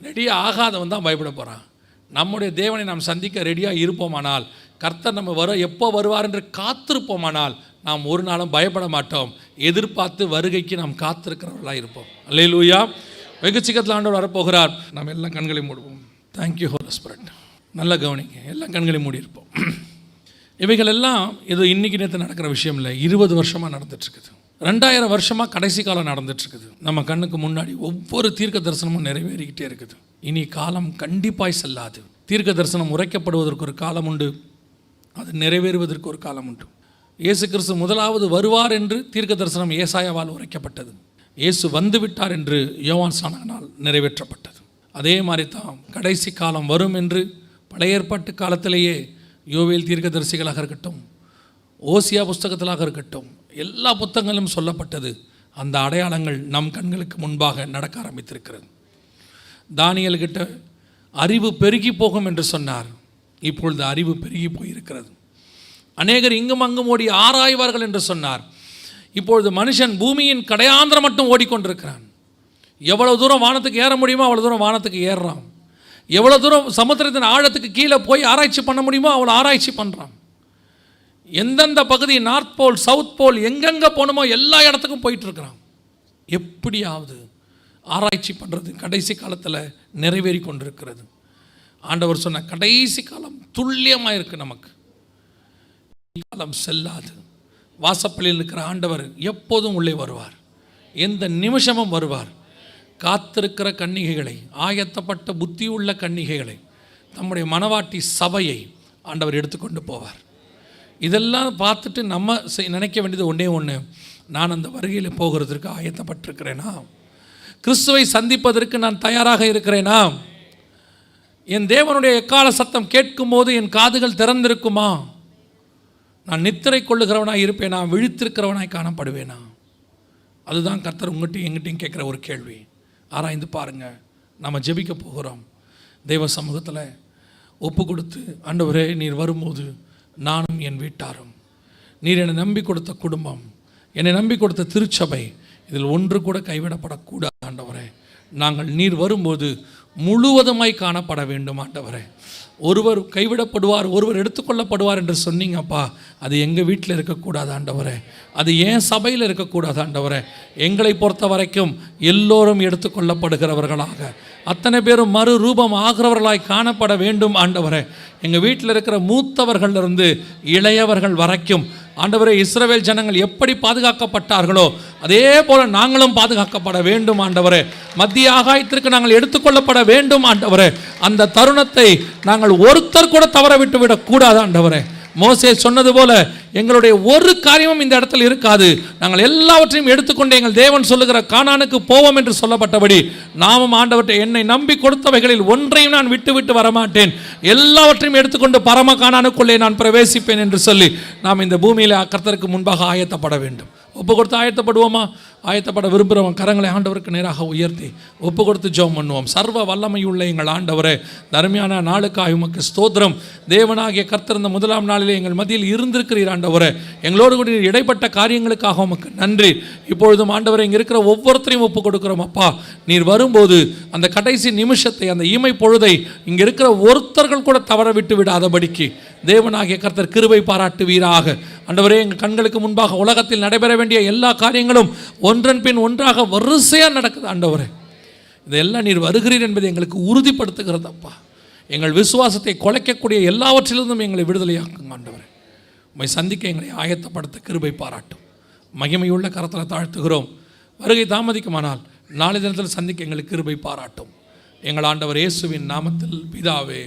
ரெடியாக ஆகாதவன் தான் பயப்பட போகிறான். நம்முடைய தேவனை நாம் சந்திக்க ரெடியாக இருப்போமானால், கர்த்தர் நம்ம எப்போ வருவார் என்று காத்திருப்போமானால், நாம் ஒரு நாளும் பயப்பட மாட்டோம். எதிர்பார்த்து வருகைக்கு நாம் காத்திருக்கிறவர்களாக இருப்போம். அல்லேலூயா. வெகு சீக்கிரத்தில் ஆண்டவர் வரப்போகிறார். நாம் எல்லாம் கண்களை மூடுவோம். Thank you holy spirit. நல்லா கவனிங்க, எல்லாம் கண்களை மூடி இருப்போம். இவைகள் எல்லாம் இது இன்னைக்கு நேற்று நடக்கிற விஷயம் இல்லை, 20 வருஷமாக நடந்துட்டுருக்குது. 2000 வருஷமாக கடைசி காலம் நடந்துட்டுருக்குது. நம்ம கண்ணுக்கு முன்னாடி ஒவ்வொரு தீர்க்க தரிசனமும் நிறைவேறிக்கிட்டே இருக்குது. இனி காலம் கண்டிப்பாய் செல்லாது. தீர்க்க தரிசனம் உரைக்கப்படுவதற்கு ஒரு காலம் உண்டு, அது நிறைவேறுவதற்கு ஒரு காலம் உண்டு. இயேசு கிறிஸ்து முதலாவது வருவார் என்று தீர்க்க தரிசனம் ஏசாயாவால் உரைக்கப்பட்டது. இயேசு வந்து விட்டார் என்று யோவான் ஸ்நானகனால் நிறைவேற்றப்பட்டது. அதே மாதிரி தான் கடைசி காலம் வரும் என்று பழைய ஏற்பாட்டு காலத்திலேயே யோவேல் தீர்க்கதரிசிகளாக இருக்கட்டும், ஓசியா புஸ்தகத்திலாக இருக்கட்டும், எல்லா புத்தகங்களும் சொல்லப்பட்டது. அந்த அடையாளங்கள் நம் கண்களுக்கு முன்பாக நடக்க ஆரம்பித்திருக்கிறது. தானியேல்கிட்ட அறிவு பெருகி போகும் என்று சொன்னார். இப்பொழுது அறிவு பெருகி போயிருக்கிறது. அநேகர் இங்கும் அங்கும் ஓடி ஆராய்வார்கள் என்று சொன்னார். இப்பொழுது மனுஷன் பூமியின் கடையாந்திரம் மட்டும் ஓடிக்கொண்டிருக்கிறான். எவ்வளவு தூரம் வானத்துக்கு ஏற முடியுமோ அவ்வளோ தூரம் வானத்துக்கு ஏறுறான். எவ்வளோ தூரம் சமுத்திரத்தின் ஆழத்துக்கு கீழே போய் ஆராய்ச்சி பண்ண முடியுமோ அவ்வளோ ஆராய்ச்சி பண்ணுறான். எந்தெந்த பகுதி, நார்த் போல், சவுத் போல், எங்கெங்கே போகணுமோ எல்லா இடத்துக்கும் போயிட்டுருக்கிறான். எப்படியாவது ஆராய்ச்சி பண்ணுறது கடைசி காலத்தில் நிறைவேறி கொண்டிருக்கிறது. ஆண்டவர் சொன்ன கடைசி காலம் துல்லியமாக இருக்குது. நமக்கு காலம் செல்லாது. வாசப்பள்ளியில் இருக்கிற ஆண்டவர் எப்போதும் உள்ளே வருவார், எந்த நிமிஷமும் வருவார். காத்திருக்கிற கன்னிகைகளை, ஆயத்தப்பட்ட புத்தியுள்ள கன்னிகைகளை, நம்முடைய மனவாட்டி சபையை ஆண்டவர் எடுத்துக்கொண்டு போவார். இதெல்லாம் பார்த்துட்டு நம்ம நினைக்க வேண்டியது ஒன்றே ஒன்று, நான் அந்த வருகையில் போகிறதுக்கு ஆயத்தப்பட்டிருக்கிறேனா? கிறிஸ்துவை சந்திப்பதற்கு நான் தயாராக இருக்கிறேனா? என் தேவனுடைய எக்கால சத்தம் கேட்கும் போது என் காதுகள் திறந்திருக்குமா? நான் நித்திரை கொள்ளுகிறவனாய் இருப்பேனா? விழித்திருக்கிறவனாய் காணப்படுவேனா? அதுதான் கர்த்தர் உங்கள்கிட்டையும் எங்கிட்டையும் கேட்குற ஒரு கேள்வி. ஆராய்ந்து பாருங்கள். நம்ம ஜெபிக்க போகிறோம். தெய்வ சமூகத்தில் ஒப்பு கொடுத்து, ஆண்டவரே நீர் வரும்போது நானும் என் வீட்டாரும், நீர் என்னை நம்பி கொடுத்த குடும்பம், என்னை நம்பி கொடுத்த திருச்சபை, இதில் ஒன்று கூட கைவிடப்படக்கூடாது ஆண்டவரே. நாங்கள் நீர் வரும்போது முழுவதுமாய் காணப்பட வேண்டும் ஆண்டவரே. ஒருவர் கைவிடப்படுவார், ஒருவர் எடுத்துக்கொள்ளப்படுவார் என்று சொன்னீங்கப்பா. அது எங்கள் வீட்டில் இருக்கக்கூடாது ஆண்டவரே, அது ஏன் சபையில் இருக்கக்கூடாது ஆண்டவரே. எங்களை பொறுத்த வரைக்கும் எல்லோரும் எடுத்துக்கொள்ளப்படுகிறவர்களாக, அத்தனை பேரும் மறு ரூபம் ஆகிறவர்களாய் காணப்பட வேண்டும் ஆண்டவரே. எங்கள் வீட்டில் இருக்கிற மூத்தவர்களிலிருந்து இளையவர்கள் வரைக்கும் ஆண்டவரே, இஸ்ரவேல் ஜனங்கள் எப்படி பாதுகாக்கப்பட்டார்களோ அதே போல நாங்களும் பாதுகாக்கப்பட வேண்டும் ஆண்டவரே. மத்திய ஆகாயத்திற்கு நாங்கள் எடுத்துக்கொள்ளப்பட வேண்டும் ஆண்டவரே. அந்த தருணத்தை நாங்கள் ஒருத்தர் கூட தவற விட்டு விடக்கூடாது ஆண்டவரே. மோசே சொன்னது போல எங்களுடைய ஒரு காரியமும் இந்த இடத்தில் இருக்காது. நாங்கள் எல்லாவற்றையும் எடுத்துக்கொண்டு எங்கள் தேவன் சொல்லுகிற கானானுக்கு போவோம் என்று சொல்லப்பட்டபடி நாமும் ஆண்டவற்றை, என்னை நம்பி கொடுத்தவைகளில் ஒன்றையும் நான் விட்டு விட்டு வரமாட்டேன், எல்லாவற்றையும் எடுத்துக்கொண்டு பரம கானானுக்குள்ளே நான் பிரவேசிப்பேன் என்று சொல்லி நாம் இந்த பூமியில் கர்த்தருக்கு முன்பாக ஆயத்தப்பட வேண்டும். ஒப்பு கொடுத்து ஆயத்தப்படுவோமா? ஆயத்தப்பட விரும்புகிறவன் கரங்களை ஆண்டவருக்கு நேராக உயர்த்தி ஒப்பு கொடுத்து ஜெபம் பண்ணுவோம். சர்வ வல்லமையுள்ள எங்கள் ஆண்டவரே, தர்மியான நாளுக்காக உமக்கு ஸ்தோத்திரம். தேவனாகிய கர்த்தர் இந்த முதலாம் நாளிலே எங்கள் மத்தியில் இருந்திருக்கிறீர் ஆண்டவரே. எங்களோடு கூட இடைப்பட்ட காரியங்களுக்காக உமக்கு நன்றி. இப்பொழுதும் ஆண்டவரை இங்கே இருக்கிற ஒவ்வொருத்தரையும் ஒப்பு கொடுக்கிறோம் அப்பா. நீர் வரும்போது அந்த கடைசி நிமிஷத்தை, அந்த இமை பொழுதை இங்கே இருக்கிற ஒருத்தர்கள் கூட தவற விட்டு விடாதபடிக்கு தேவனாகிய கர்த்தர் கிருபை பாராட்டுவீராக. ஆண்டவரே, எங்கள் கண்களுக்கு முன்பாக உலகத்தில் நடைபெற வேண்டிய எல்லா காரியங்களும் ஒன்றன் பின் ஒன்றாக வரிசையாக நடக்குது. ஆண்டவரே, இதெல்லாம் நீர் வருகிறீர் என்பதை எங்களுக்கு உறுதிப்படுத்துகிறதப்பா. எங்கள் விசுவாசத்தை குலைக்கக்கூடிய எல்லாவற்றிலிருந்தும் எங்களை விடுதலையாக்குங்க. ஆண்டவரே, உம்மை சந்திக்க எங்களை ஆயத்தப்படுத்த கிருபை பாராட்டும். மகிமையுள்ள கரத்தில் தாழ்த்துகிறோம். வருகை தாமதிக்குமானால் நாளை தினத்தில் சந்திக்க எங்களுக்கு கிருபை பாராட்டும். எங்கள் ஆண்டவர் இயேசுவின் நாமத்தில் பிதாவே.